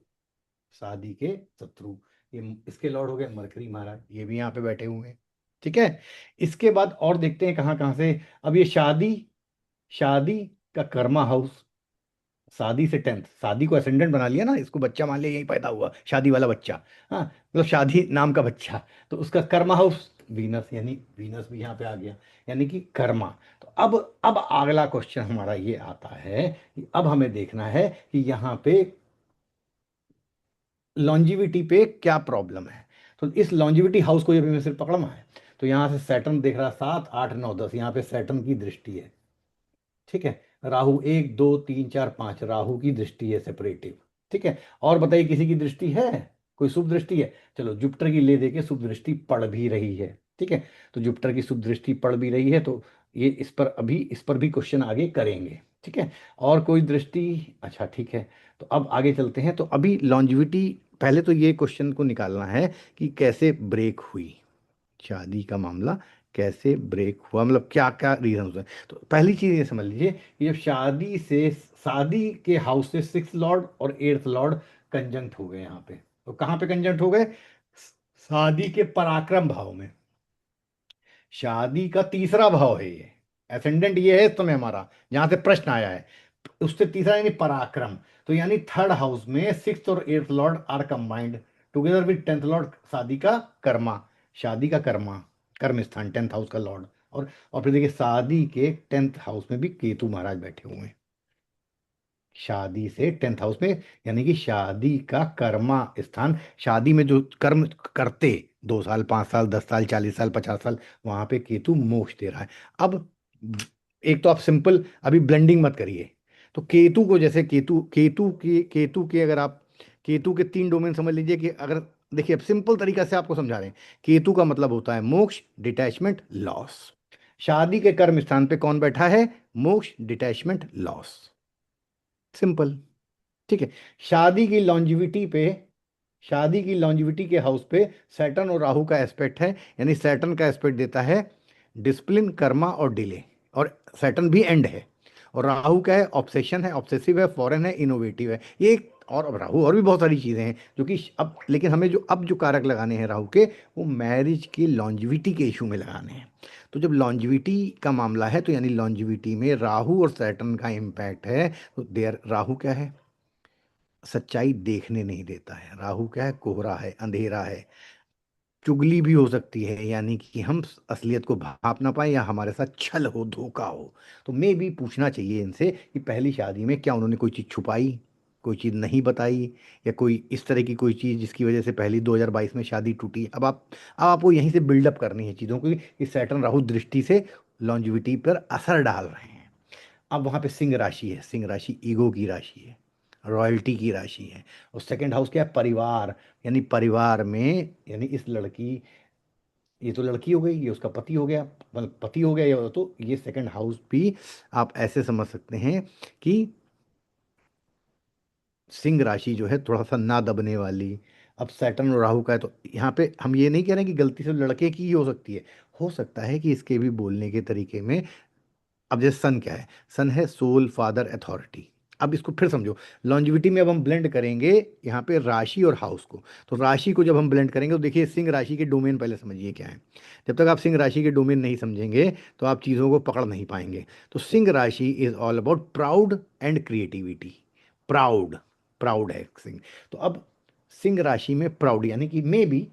शादी के शत्रु, ये इसके लॉर्ड हो गए मरकरी महाराज, ये भी यहाँ पे बैठे हुए हैं। ठीक है। इसके बाद और देखते हैं कहाँ कहाँ से। अब ये शादी, शादी का कर्मा हाउस, शादी से 10th, शादी को असेंडेंट बना लिया ना, इसको बच्चा मान लिया, यही पैदा हुआ शादी वाला बच्चा। हाँ, मतलब शादी नाम का बच्चा, तो उसका कर्मा हाउस वीनस, यानी वीनस भी यहाँ पे आ गया, यानी कि कर्मा। तो अब अगला क्वेश्चन हमारा ये आता है कि अब हमें देखना है कि यहाँ पे लॉन्जिविटी पे क्या प्रॉब्लम है। तो इस लॉन्जिविटी हाउस को ये भी मैं सिर्फ पकड़ना है। तो यहाँ से सैटर्न देख रहा 7 8 9 10, यहाँ पे सैटर्न की दृष्टि है। ठीक है। राहु 1 2 3 4 5, राहु की दृष्टि है सेपरेटिव। ठीक है। और बताइए किसी की दृष्टि है, कोई शुभ दृष्टि है? चलो, जुपिटर की ले देके शुभ दृष्टि पड़ भी रही है। ठीक है। तो जुपिटर की शुभ दृष्टि पड़ भी रही है, तो ये इस पर भी क्वेश्चन आगे करेंगे। ठीक है। और कोई दृष्टि? अच्छा, ठीक है। तो अब आगे चलते हैं। तो अभी लॉन्जिविटी, पहले तो ये क्वेश्चन को निकालना है कि कैसे ब्रेक हुई शादी का मामला, कैसे ब्रेक हुआ, मतलब क्या क्या रीजन होते हैं। तो पहली चीज ये समझ लीजिए कि जब शादी के हाउस से 6th लॉर्ड और 8th लॉर्ड कंजंक्ट हो गए यहाँ पे, तो कहाँ पे कंजंक्ट हो गए, शादी के पराक्रम भाव में। शादी का तीसरा भाव है ये, असेंडेंट ये है इस समय हमारा, जहां से प्रश्न आया है। उससे तीसरा यानी पराक्रम। तो यानी थर्ड हाउस में सिक्स्थ और eighth lord are combined together with tenth lord, शादी का कर्मा, शादी का कर्मा, कर्म स्थान, टेंथ हाउस का लॉर्ड। और फिर देखिए शादी के टेंथ हाउस में भी केतु महाराज बैठे हुए हैं, शादी से टेंथ हाउस में, यानी कि शादी का कर्मा स्थान, शादी में जो कर्म करते 2 साल 5 साल 10 साल 40 साल 50 साल, वहां पे केतु मोक्ष दे रहा है। अब एक तो आप सिंपल अभी ब्लेंडिंग मत करिए। तो केतु को जैसे केतु के अगर आप केतु के 3 डोमेन समझ लीजिए कि अगर देखिए अब सिंपल तरीका से आपको समझा रहे हैं। केतु का मतलब होता है मोक्ष, डिटैचमेंट, लॉस। शादी के कर्म स्थान पे कौन बैठा है? मोक्ष, डिटैचमेंट, लॉस। सिंपल, ठीक है। शादी की लॉन्जिविटी पे, शादी की लॉन्जिविटी के हाउस पे सैटर्न और राहु का एस्पेक्ट है, यानी सैटर्न का एस्पेक्ट देता है डिसिप्लिन, कर्मा और डिले, और सैटर्न भी एंड है। और राहु क्या है? ऑब्सेशन है, ऑब्सेसिव है, फॉरेन है, इनोवेटिव है। ये एक और, अब राहु और भी बहुत सारी चीजें हैं जो कि अब, लेकिन हमें जो कारक लगाने हैं राहु के, वो मैरिज की लॉन्जिविटी के इशू में लगाने हैं। तो जब लॉन्जिविटी का मामला है तो यानी लॉन्जिविटी में राहु और सैटर्न का इम्पैक्ट है। तो देयर राहु क्या है? सच्चाई देखने नहीं देता है। राहु क्या है? कोहरा है, अंधेरा है, चुगली भी हो सकती है, यानी कि हम असलियत को भाप ना पाए, या हमारे साथ छल हो, धोखा हो। तो मैं भी पूछना चाहिए इनसे कि पहली शादी में क्या उन्होंने कोई चीज़ छुपाई, कोई चीज़ नहीं बताई, या कोई इस तरह की कोई चीज़ जिसकी वजह से पहली 2022 में शादी टूटी। अब आपको यहीं से बिल्डअप करनी है चीज़ों को कि सैटर्न राहु दृष्टि से लॉन्जिविटी पर असर डाल रहे हैं। अब वहां पे सिंह राशि है, सिंह राशि ईगो की राशि है, रॉयल्टी की राशि है। और सेकंड हाउस क्या है? परिवार, यानी परिवार में, यानी इस लड़की, ये तो लड़की हो गई, ये उसका पति हो गया, मतलब पति हो गया ये, तो ये सेकंड हाउस भी आप ऐसे समझ सकते हैं कि सिंह राशि जो है थोड़ा सा ना दबने वाली। अब सैटर्न और राहु का है, तो यहाँ पे हम ये नहीं कह रहे हैं कि गलती से लड़के की ही हो सकती है, हो सकता है कि इसके भी बोलने के तरीके में। अब जैसे सन क्या है? सन है सोल, फादर, अथॉरिटी। अब इसको फिर समझो, लॉन्जिविटी में अब हम ब्लेंड करेंगे यहाँ पे राशि और हाउस को। तो राशि को जब हम ब्लेंड करेंगे तो देखिए सिंह राशि के डोमेन पहले समझिए क्या है। जब तक आप सिंह राशि के डोमेन नहीं समझेंगे तो आप चीज़ों को पकड़ नहीं पाएंगे। तो सिंह राशि is all about proud and creativity. Proud, proud है सिंह। तो अब सिंह राशि में प्राउड, यानी कि मे भी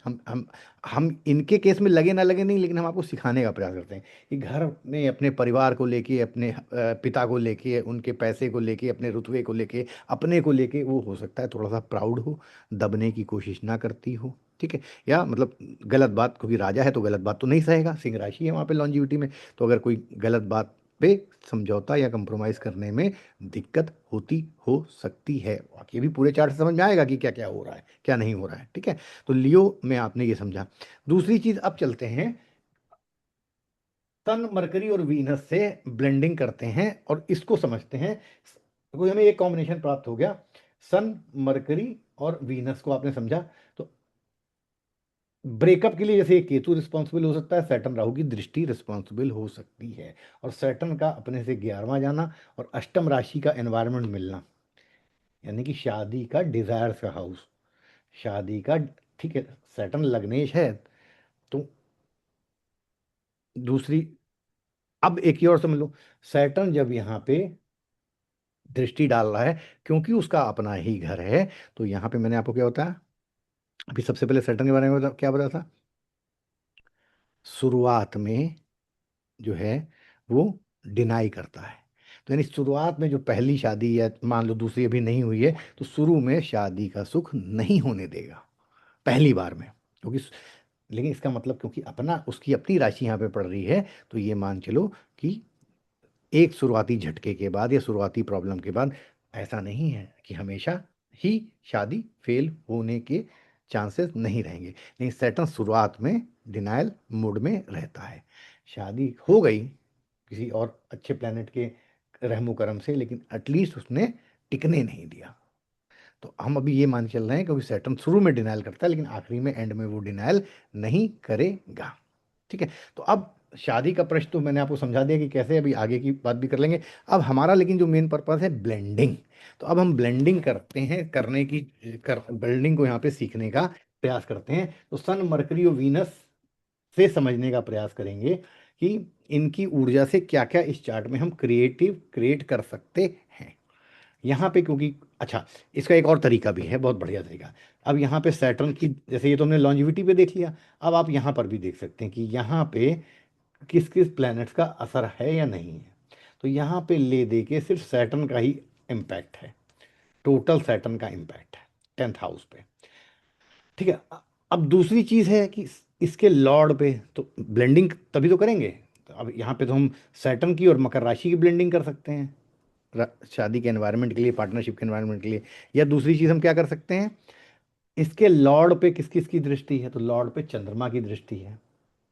हम इनके केस में लगे ना लगे नहीं, लेकिन हम आपको सिखाने का प्रयास करते हैं कि घर में अपने परिवार को लेके, अपने पिता को लेके, उनके पैसे को लेके, अपने रुतबे को लेके, अपने को लेके, वो हो सकता है थोड़ा सा प्राउड हो, दबने की कोशिश ना करती हो, ठीक है। या मतलब गलत बात, क्योंकि राजा है तो गलत बात तो नहीं सहेगा, सिंह राशि है वहाँ पे लॉन्जिविटी में। तो अगर कोई गलत बात पे समझौता या कंप्रोमाइज करने में दिक्कत होती हो सकती है। ये भी पूरे चार्ट से समझ में आएगा कि क्या क्या हो रहा है, क्या नहीं हो रहा है, ठीक है। तो लियो में आपने ये समझा। दूसरी चीज, अब चलते हैं सन, मरकरी और वीनस से ब्लेंडिंग करते हैं और इसको समझते हैं। कोई हमें एक कॉम्बिनेशन प्राप्त हो गया, सन, मरकरी और वीनस को आपने समझा। तो ब्रेकअप के लिए जैसे केतु रिस्पॉन्सिबल हो सकता है, सैटर्न राहु की दृष्टि रिस्पॉन्सिबल हो सकती है, और सैटर्न का अपने से 11वां जाना और अष्टम राशि का एनवायरनमेंट मिलना, यानी कि शादी का डिजायर्स का हाउस, शादी का, ठीक है। सैटर्न लग्नेश है। तो दूसरी, अब एक ही और समझ लो, सैटर्न जब यहाँ पे दृष्टि डाल रहा है, क्योंकि उसका अपना ही घर है, तो यहाँ पे मैंने आपको क्या बताया, अभी सबसे पहले सैटर्न के बारे में क्या बताया था? शुरुआत में जो है वो डिनाई करता है। तो यानी शुरुआत में जो पहली शादी, या मान लो दूसरी अभी नहीं हुई है, तो शुरू में शादी का सुख नहीं होने देगा पहली बार में, क्योंकि, लेकिन इसका मतलब क्योंकि अपना, उसकी अपनी राशि यहाँ पे पड़ रही है, तो ये मान चलो कि एक शुरुआती झटके के बाद या शुरुआती प्रॉब्लम के बाद ऐसा नहीं है कि हमेशा ही शादी फेल होने के चांसेस नहीं रहेंगे। लेकिन सैटर्न शुरुआत में डिनायल मोड में रहता है। शादी हो गई किसी और अच्छे प्लेनेट के रहमो करम से, लेकिन एटलीस्ट उसने टिकने नहीं दिया। तो हम अभी ये मान के चल रहे हैं क्योंकि सैटर्न शुरू में डिनायल करता है, लेकिन आखिरी में, एंड में वो डिनायल नहीं करेगा, ठीक है। तो अब शादी का प्रश्न तो मैंने आपको समझा दिया कि कैसे, अभी आगे की बात भी कर लेंगे। अब हमारा लेकिन जो मेन पर्पस है ब्लेंडिंग, तो अब हम ब्लेंडिंग करते हैं, करने की, ब्लेंडिंग को यहाँ पे सीखने का प्रयास करते हैं। तो सन, मरकरी और वीनस से समझने का प्रयास करेंगे कि इनकी ऊर्जा से क्या क्या इस चार्ट में हम क्रिएट कर सकते हैं। यहाँ पे क्योंकि अच्छा, इसका एक और तरीका भी है, बहुत बढ़िया तरीका। अब यहाँ पे सैटर्न की, जैसे ये तो हमने लॉन्जिविटी पे देख लिया, अब आप यहाँ पर भी देख सकते हैं कि यहाँ पे किस किस प्लैनेट्स का असर है या नहीं है। तो यहाँ पे ले दे के सिर्फ सैटर्न का ही इम्पैक्ट है, टोटल सैटर्न का इम्पैक्ट है 10th हाउस पे। ठीक है, अब दूसरी चीज है कि इसके लॉर्ड पे तो ब्लेंडिंग तभी तो करेंगे। तो अब यहाँ पे तो हम सैटर्न की और मकर राशि की ब्लेंडिंग कर सकते हैं शादी के एनवायरनमेंट के लिए, पार्टनरशिप के एनवायरनमेंट के लिए। या दूसरी चीज हम क्या कर सकते हैं, इसके लॉर्ड पे किस किस की दृष्टि है, तो लॉर्ड पे चंद्रमा की दृष्टि है।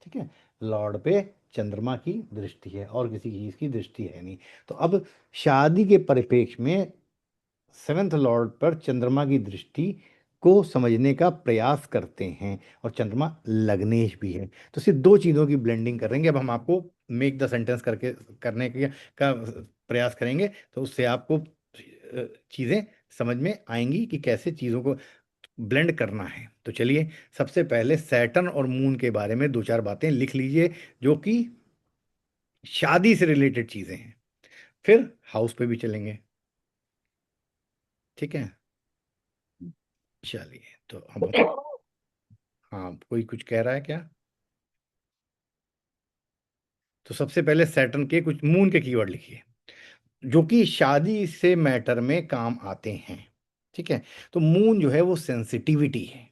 ठीक है, लॉर्ड पे चंद्रमा की दृष्टि है और किसी चीज की दृष्टि है नहीं। तो अब शादी के परिप्रेक्ष्य में 7th लॉर्ड पर चंद्रमा की दृष्टि को समझने का प्रयास करते हैं, और चंद्रमा लग्नेश भी है। तो सिर्फ दो चीजों की ब्लेंडिंग करेंगे। अब हम आपको मेक द सेंटेंस करके करने का प्रयास करेंगे, तो उससे आपको चीजें समझ में आएंगी कि कैसे चीजों को ब्लेंड करना है। तो चलिए, सबसे पहले सैटर्न और मून के बारे में दो चार बातें लिख लीजिए, जो कि शादी से रिलेटेड चीजें हैं। फिर हाउस पे भी चलेंगे। ठीक है, चलिए तो अब हाँ, कोई कुछ कह रहा है क्या? तो सबसे पहले सैटर्न के कुछ मून के कीवर्ड लिखिए, जो कि शादी से मैटर में काम आते हैं। ठीक है, तो मून जो है वो सेंसिटिविटी है।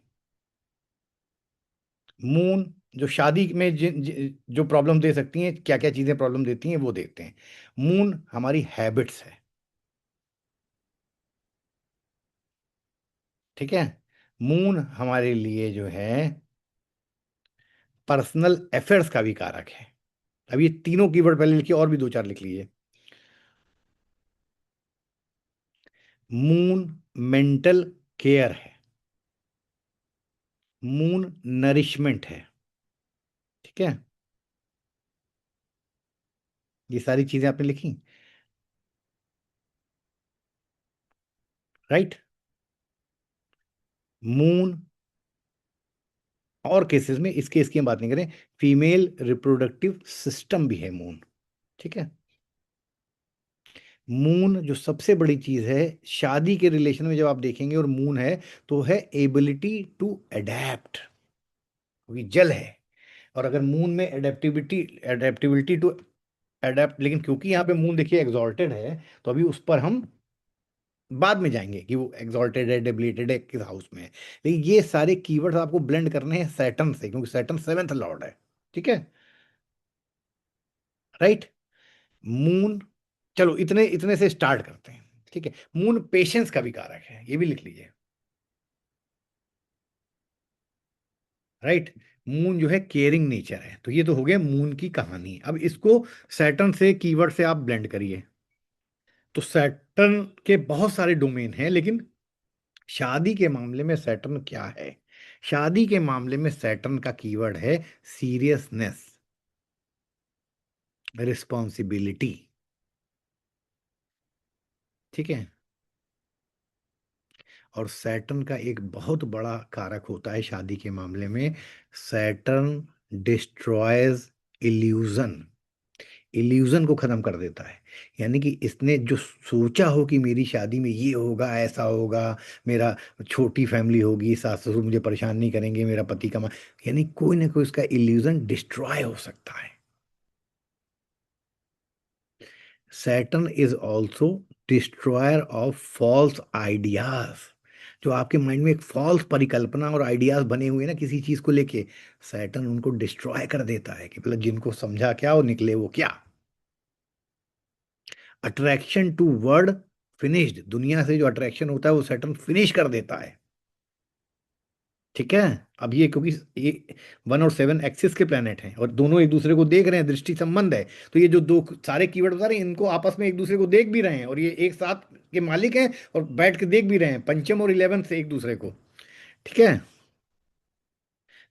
मून जो शादी में जो प्रॉब्लम दे सकती हैं, क्या क्या चीजें प्रॉब्लम देती हैं वो देखते हैं। मून हमारी हैबिट्स है। ठीक है, मून हमारे लिए जो है पर्सनल अफेयर्स का भी कारक है। अब ये तीनों कीवर्ड पहले लिखिए, और भी दो चार लिख लीजिए। मून मेंटल केयर है, मून नरिशमेंट है। ठीक है, ये सारी चीजें आपने लिखी, राइट। मून और केसेस में, इस केस की हम बात नहीं करें, फीमेल रिप्रोडक्टिव सिस्टम भी है मून। ठीक है, मून जो सबसे बड़ी चीज है शादी के रिलेशन में जब आप देखेंगे और मून है, तो है एबिलिटी टू अडेप्ट, क्योंकि जल है। और अगर मून में एडेप्टिबिलिटी टू अडेप्ट, लेकिन क्योंकि यहाँ पे मून देखिए एग्जॉल्टेड है, तो अभी उस पर हम बाद में जाएंगे कि वो एग्जॉल्टेड है, डेबिलिटेड है, किस हाउस में है। लेकिन ये सारे कीवर्ड्स आपको ब्लेंड करने हैं सैटर्न से, क्योंकि सैटर्न 7th लॉर्ड है। ठीक है, राइट। मून, चलो इतने इतने से स्टार्ट करते हैं। ठीक है, मून पेशेंस का भी कारक है, ये भी लिख लीजिए, राइट। मून जो है केयरिंग नेचर है। तो ये तो हो गया मून की कहानी। अब इसको सैटर्न से कीवर्ड से आप ब्लेंड करिए। तो सैटर्न के बहुत सारे डोमेन हैं, लेकिन शादी के मामले में सैटर्न क्या है? शादी के मामले में सैटर्न का कीवर्ड है सीरियसनेस, रिस्पॉन्सिबिलिटी। ठीक है, और सैटर्न का एक बहुत बड़ा कारक होता है शादी के मामले में, सैटर्न डिस्ट्रॉयज इल्यूजन। इल्यूजन को खत्म कर देता है। यानी कि इसने जो सोचा हो कि मेरी शादी में ये होगा, ऐसा होगा, मेरा छोटी फैमिली होगी, सास ससुर मुझे परेशान नहीं करेंगे, मेरा पति कमा, यानी कोई ना कोई उसका इल्यूजन डिस्ट्रॉय हो सकता है। Saturn is also destroyer of false ideas. जो आपके माइंड में एक फॉल्स परिकल्पना और आइडियाज बने हुए हैं ना किसी चीज को लेके, सैटर्न उनको डिस्ट्रॉय कर देता है कि मतलब जिनको समझा क्या और निकले वो क्या। अट्रैक्शन टू वर्ड फिनिश्ड, दुनिया से जो अट्रैक्शन होता है वो सैटर्न फिनिश कर देता है। ठीक है, अब ये क्योंकि ये 1 और 7 एक्सिस के प्लेनेट हैं और दोनों एक दूसरे को देख रहे हैं, दृष्टि संबंध है, तो ये जो दो सारे कीवर्ड बता रहे हैं इनको आपस में एक दूसरे को देख भी रहे हैं, और ये एक साथ के मालिक हैं और बैठ के देख भी रहे हैं, पंचम और 11 से एक दूसरे को। ठीक है,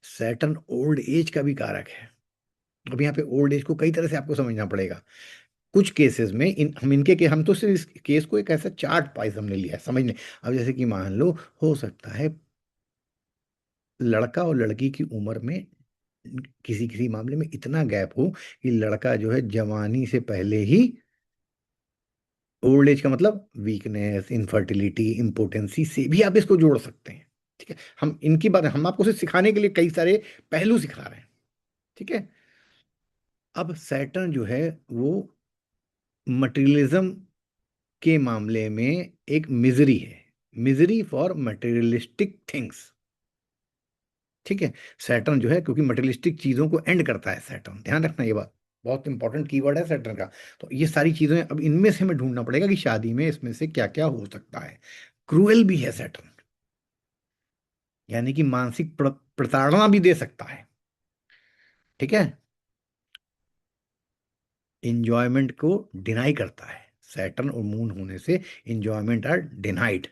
सैटर्न ओल्ड एज का भी कारक है। अब यहाँ पे ओल्ड एज को कई तरह से आपको समझना पड़ेगा। कुछ केसेस में हम तो सिर्फ इस केस को एक ऐसा चार्ट वाइज हमने लिया है समझने। अब जैसे कि मान लो, हो सकता है लड़का और लड़की की उम्र में किसी किसी मामले में इतना गैप हो कि लड़का जो है जवानी से पहले ही ओल्ड एज का मतलब वीकनेस, इनफर्टिलिटी, इम्पोटेंसी से भी आप इसको जोड़ सकते हैं। ठीक है, हम इनकी बात, हम आपको सिर्फ सिखाने के लिए कई सारे पहलू सिखा रहे हैं। ठीक है, अब सैटर्न जो है वो मटेरियलिज्म के मामले में एक मिजरी है, मिजरी फॉर मटेरियलिस्टिक थिंग्स। ठीक है, सैटर्न जो है, क्योंकि मटेरियलिस्टिक चीजों को एंड करता है सैटर्न, ध्यान रखना ये बात, बहुत इंपॉर्टेंट कीवर्ड है सैटर्न का। तो ये सारी चीजें अब इनमें से हमें ढूंढना पड़ेगा कि शादी में इसमें से क्या क्या हो सकता है। क्रूएल भी है सैटर्न, यानी कि मानसिक प्रताड़ना भी दे सकता है। ठीक है, इंजॉयमेंट को डिनाई करता है, सैटर्न और मून होने से इंजॉयमेंट आर डिनाइड।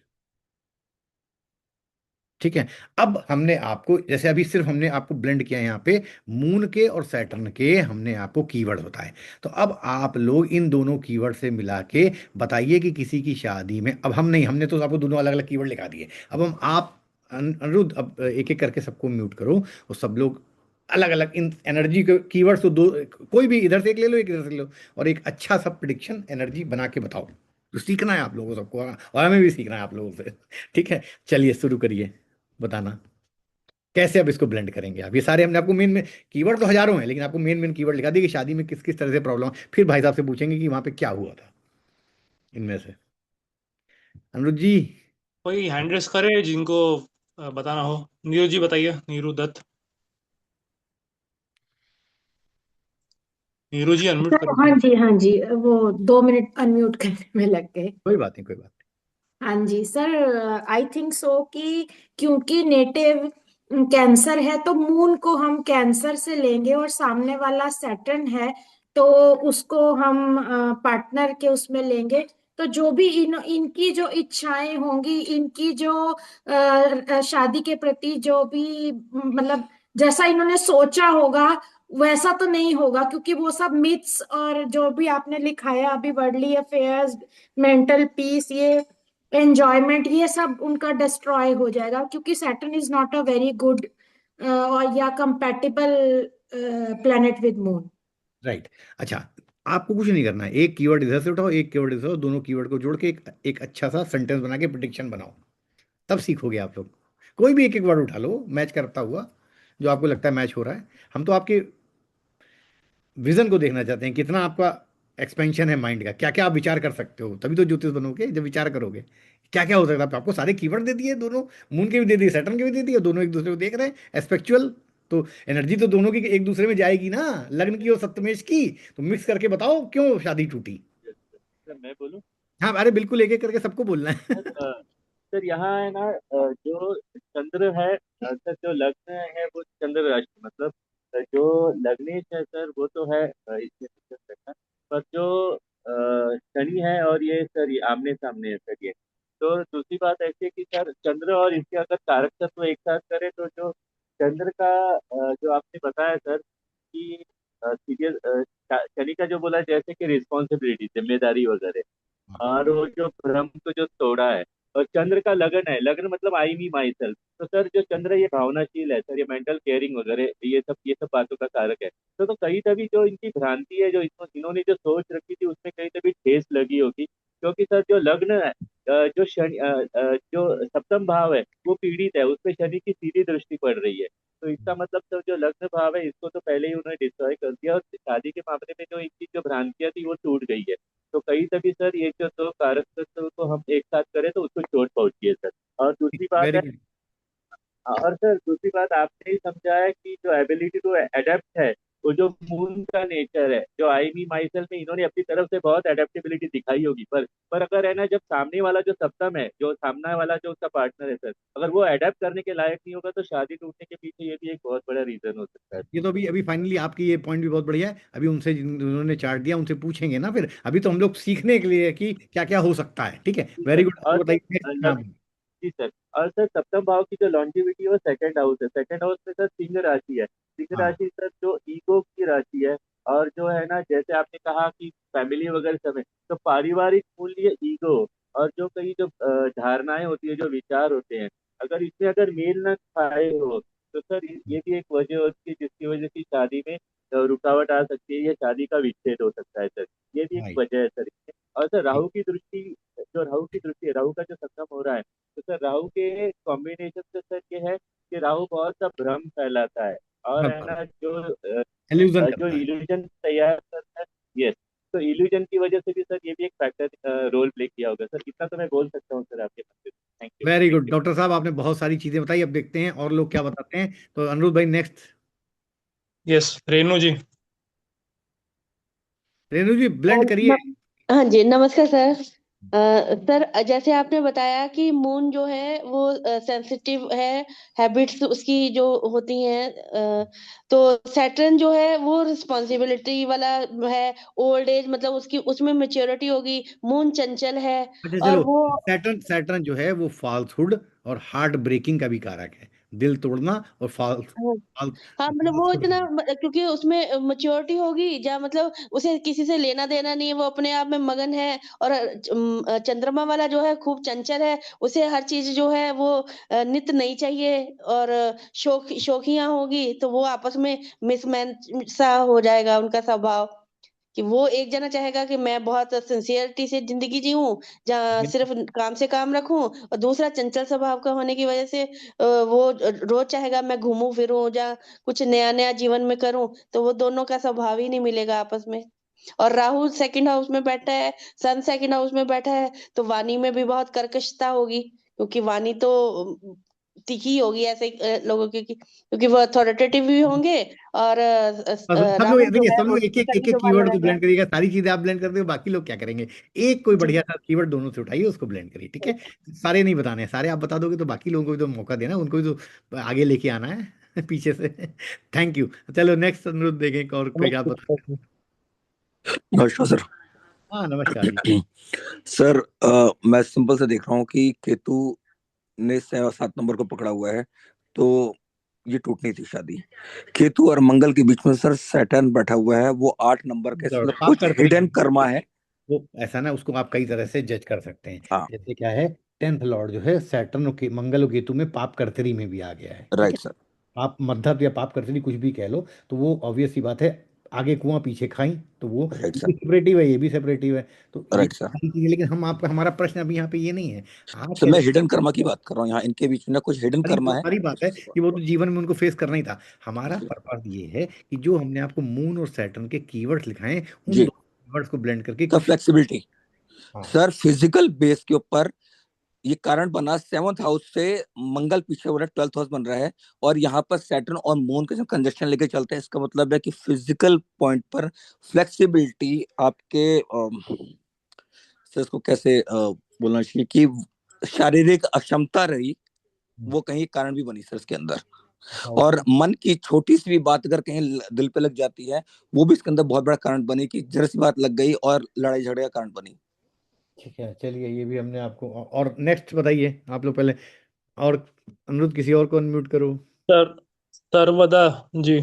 ठीक है, अब हमने आपको, जैसे अभी सिर्फ हमने आपको ब्लेंड किया यहाँ पे मून के और सैटर्न के, हमने आपको कीवर्ड बताए। तो अब आप लोग इन दोनों कीवर्ड से मिला के बताइए कि किसी की शादी में, अब हम नहीं, हमने तो आपको दोनों अलग अलग कीवर्ड लिखा दिए, अब हम आप अनिरुद्ध, अब एक एक करके सबको म्यूट करो और सब लोग अलग अलग इन एनर्जी के कीवर्ड्स, तो दो, कोई भी इधर से एक ले लो, एक इधर से ले लो, और एक अच्छा सा प्रिडिक्शन एनर्जी बना के बताओ। तो सीखना है आप लोगों सबको, और हमें भी सीखना है आप लोगों से। ठीक है, चलिए शुरू करिए बताना कैसे अब इसको ब्लेंड करेंगे। आप ये सारे हमने आपको मेन में, कीवर्ड तो हजारों हैं, लेकिन आपको मेन मेन कीवर्ड लिखा दिए कि शादी में किस किस तरह से प्रॉब्लम, फिर भाई साहब से पूछेंगे कि वहां पे क्या हुआ था इनमें से। अनुरुद्ध जी। कोई हैंड रेस करे जिनको बताना हो। नीरू जी बताइए, नीरू दत्त। नीरू जी अनम्यूट सर हाँ करिए। जी हाँ जी, वो 2 मिनट अनम्यूट करने में लग गए। कोई बात नहीं, कोई बात हाँ जी सर, आई थिंक सो कि क्योंकि नेटिव कैंसर है तो मून को हम कैंसर से लेंगे और सामने वाला सैटर्न है तो उसको हम पार्टनर के उसमें लेंगे। तो जो भी इनकी जो इच्छाएं होंगी, इनकी जो शादी के प्रति जो भी मतलब जैसा इन्होंने सोचा होगा वैसा तो नहीं होगा, क्योंकि वो सब मिथ्स और जो भी आपने लिखाया अभी, वर्ल्डली अफेयर्स, मेंटल पीस, ये एंजॉयमेंट, ये सब उनका डिस्ट्रॉय हो जाएगा, क्योंकि Saturn is not a very good और या compatible planet with moon. Right. अच्छा, आपको कुछ नहीं करना है, एक कीवर्ड इधर से उठाओ, एक कीवर्ड इधर से उठाओ, दोनों कीवर्ड को जोड़ के एक अच्छा सा सेंटेंस बना के प्रिडिक्शन बनाओ, तब सीखोगे आप लोग। कोई भी एक एक वर्ड उठा लो मैच करता हुआ, जो आपको लगता है मैच हो रहा है। हम तो आपके विजन को देखना चाहते हैं, कितना आपका एक्सपेंशन है माइंड का, क्या क्या आप विचार कर सकते हो, तभी तो ज्योतिष बनोगे जब विचार करोगे। क्या क्या हो सकता है, तो आपको सारे कीवर्ड दे दिए, दोनों मून के भी दे दिए, सैटर्न के भी दे दिए, दोनों एक दूसरे को देख रहे हैं एस्पेक्चुअल। तो एनर्जी तो दोनों की एक दूसरे में जाएगी ना, लग्न की और सप्तमेश की। तो मिक्स करके बताओ क्यों शादी टूटी। सर मैं बोलूं। हाँ, अरे बिल्कुल, एक एक करके सबको बोलना है। सर यहाँ है ना, जो चंद्र है, सर जो लग्न है वो चंद्र राशि, मतलब जो लग्नेश है सर वो तो है इसमें दिक्कत करना। पर जो शनि है और ये सर ये आमने सामने है सर ये। तो दूसरी बात ऐसी है कि सर चंद्र और इसके अगर कारक तत्व एक साथ करें तो जो चंद्र का जो आपने बताया सर कि सीरियस, शनि का जो बोला जैसे कि रिस्पॉन्सिबिलिटी, जिम्मेदारी वगैरह, और वो जो भ्रम को जो तोड़ा है। और चंद्र का लगन है, लगन मतलब आई मी माई सेल्फ। तो सर जो चंद्र है ये भावनाशील है सर, ये मेंटल केयरिंग वगैरह ये सब बातों का कारक है। तो कहीं तभी जो इनकी भ्रांति है, जो इन्होंने जो सोच रखी थी उसमें कहीं तभी ठेस लगी होगी, क्योंकि सर जो लग्न है, जो शनि जो सप्तम भाव है वो पीड़ित है, उसपे शनि की सीधी दृष्टि पड़ रही है। तो इसका मतलब सर जो लग्न भाव है इसको तो पहले ही उन्होंने डिस्ट्रॉय कर दिया, और शादी के मामले में जो इनकी जो भ्रांतियां थी वो टूट गई है। तो कहीं तभी सर ये जो दो कारक तत्व को हम एक साथ करें तो उसको चोट पहुंची है सर। और दूसरी बात वेरी है, गुड। और सर दूसरी बात आपने ही समझा है कि जो एबिलिटी टू अडेप्ट है, वो जो मून का नेचर है, जो आई मी माई सेल्फ में इन्होंने अपनी तरफ से बहुत एडेप्टेबिलिटी दिखाई होगी। पर अगर है ना, जब सामने वाला जो सप्तम है, जो सामने वाला जो उसका पार्टनर है सर, अगर वो अडेप्ट करने के लायक नहीं होगा तो शादी टूटने के पीछे ये भी एक बहुत बड़ा रीजन हो सकता है। ये तो अभी अभी फाइनली आपकी ये पॉइंट भी बहुत बढ़िया है, अभी उनसे जिन्होंने चार्ट दिया उनसे पूछेंगे ना, फिर अभी तो हम लोग सीखने के लिए कि क्या क्या हो सकता है। ठीक है, जी वेरी सर। गुड, और आपको बताइए सर हाँ। जी सर। और सर सप्तम भाव की जो लॉन्जिविटी है वो सेकंड हाउस है, सेकंड हाउस में सर सिंह राशि है। सिंह हाँ, राशि सर जो ईगो की राशि है। और जो है ना, जैसे आपने कहा कि फैमिली वगैरह सब है, तो पारिवारिक मूल्य, ईगो, और जो कई जो धारणाएं होती है, जो विचार होते हैं, अगर इसमें अगर मेल न खाए हो तो सर ये भी एक वजह होती है जिसकी वजह से शादी में रुकावट आ सकती है, या शादी का विच्छेद हो सकता है सर। ये भी एक राइट। वजह है सर इसमें। और सर राहु की दृष्टि, जो राहु की दृष्टि है, राहु का जो संगम हो रहा है, तो सर राहु के कॉम्बिनेशन से सर ये है कि राहु बहुत सा भ्रम फैलाता है और है ना एल्यूजन जो करता है। इल्यूजन तैयार करता है। यस, तो इल्यूजन की वजह से भी सर ये भी एक फैक्टर रोल प्ले किया होगा सर। इतना तो मैं बोल सकता हूँ सर आपके पास। Thank you very thank good you. Doctor साहब, आपने बहुत सारी चीजें बताई। अब देखते हैं और लोग क्या बताते हैं। तो अनिरुद्ध भाई नेक्स्ट। यस, रेनू जी। रेणु जी ब्लेंड करिए। हाँ जी, नमस्कार सर। सर, जैसे आपने बताया कि मून जो है वो सेंसिटिव है, हैबिट्स उसकी जो होती हैं, तो सैटर्न जो है वो रिस्पॉन्सिबिलिटी वाला है, ओल्ड एज मतलब उसकी उसमें मेच्योरिटी होगी। मून चंचल है अच्छा और चलो, वो सैटर्न सैटर्न जो है वो फॉल्सहुड और हार्ट ब्रेकिंग का भी कारक है, दिल तोड़ना और हाँ मतलब वो इतना क्योंकि उसमें मैच्योरिटी होगी जहाँ मतलब उसे किसी से लेना देना नहीं है, वो अपने आप में मगन है। और चंद्रमा वाला जो है खूब चंचल है, उसे हर चीज जो है वो नित नहीं चाहिए। और शौकियां होगी तो वो आपस में मिसमैच सा हो जाएगा उनका स्वभाव, कि वो एक जना चाहेगा कि मैं बहुत सिंसियरिटी से जिंदगी जीऊं, जहाँ सिर्फ काम से काम रखूं, और दूसरा चंचल स्वभाव का होने की वजह से वो रोज चाहेगा मैं घूमूं फिरूं, जहाँ कुछ नया नया जीवन में करूं। तो वो दोनों का स्वभाव ही नहीं मिलेगा आपस में। और राहु सेकंड हाउस में बैठा है, सन सेकंड हाउस में बैठा है, तो वाणी में भी बहुत कर्कशता होगी, क्योंकि वाणी तो तीखी होगी ऐसे लोगों की, क्योंकि वो अथॉरिटेटिव भी होंगे। और सब लोग राहु जो देखिए, है सब वो लोग एक एक कभी एक एक जो मान कीवर्ड को रहेगा। ब्लेंड करिएगा। सारी चीजें आप ब्लेंड करते हो, बाकी लोग क्या करेंगे? एक कोई जी। बढ़िया सा कीवर्ड दोनों से उठाइए, उसको ब्लेंड करिए, ठीक है? सारे नहीं बताने हैं, सारे आप बता दोगे तो बाकी लोगों को भी तो मौका देना, उनको भी तो आगे लेके आना है पीछे से। Thank you. चलो नेक्स्ट अनुरोध देखें और कोई आप बता। नमस्कार सर। हाँ नमस्कार जी। सर मैं सिंपल से देख रहा हूँ कि केतु ने 7 नंबर को पकड़ा हुआ है, तो ये टूटनी थी शादी। केतु और मंगल के बीच में सर सैटर्न बैठा हुआ है, वो 8 नंबर के, लॉर्ड मतलब पाप कुछ करते हिडन कर्मा है। वो ऐसा ना, उसको आप कई तरह से जज कर सकते हैं। हाँ जैसे क्या है, 10th लॉर्ड जो है सैटर्न के मंगल और केतु में पाप कर्तरी में भी आ गया है, ठीक है? Right sir. पाप मध्यम या पाप कर्तरी कुछ भी कह लो, तो वो ऑब्वियस सी बात है, आगे कुआं पीछे खाई, तो वो राइट सर। सेपरेटिव है, ये भी सेपरेटिव है। तो ये राइट सर। सारी चीजें, लेकिन हम आपका हमारा प्रश्न अभी यहाँ पे ये नहीं है। आप सर क्या मैं हिडन कर्मा की बात कर रहा हूँ, यहाँ इनके बीच में ना कुछ हिडन सारी कर्मा है। सारी बात है कि वो तो जीवन में उनको फेस करना ही था। हमारा पर्पस ये है कि जो हमने आपको मून और सैटर्न के कीवर्ड्स लिखाए हैं, उन जी दो कीवर्ड्स को ब्लेंड करके सर, कुछ। फ्लेक्सिबिलिटी। हाँ सर फिजिकल बेस के ऊपर ये कारण बना, 7th हाउस से मंगल पीछे हो रहा है, 12th हाउस बन रहा है, और यहाँ पर सैटर्न और मून के कंजक्शन लेके चलते हैं। इसका मतलब है कि फिजिकल पॉइंट पर फ्लेक्सिबिलिटी आपके सर इसको कैसे बोलना चाहिए कि शारीरिक अक्षमता रही, वो कहीं कारण भी बनी सर इसके अंदर। और मन की छोटी सी भी बात अगर कहीं दिल पे लग जाती है, वो भी इसके अंदर बहुत बड़ा कारण बनी, कि जरा सी बात लग गई और लड़ाई झगड़े का कारण बनी। ठीक है, चलिए ये भी हमने आपको। और नेक्स्ट बताइए आप लोग पहले। और अनिरुद्ध किसी और को अनम्यूट करो। सर, सर्वदा जी।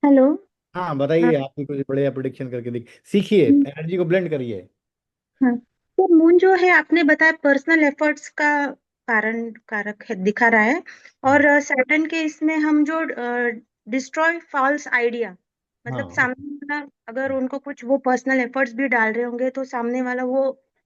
हेलो। हाँ हाँ। बताइए, आप भी कुछ बढ़िया प्रोडिक्शन करके देख सीखिए, एनर्जी को ब्लेंड करिए। हाँ। तो मून जो है आपने बताया पर्सनल एफर्ट्स का कारण कारक है दिखा रहा है। और सैटर्न के इसमें हम जो डिस्ट्रॉय फॉल्स आइडिया, मतलब हाँ सामने वाला अगर उनको कुछ वो पर्सनल एफर्ट्स भी डाल रहे होंगे तो सामने वाला वो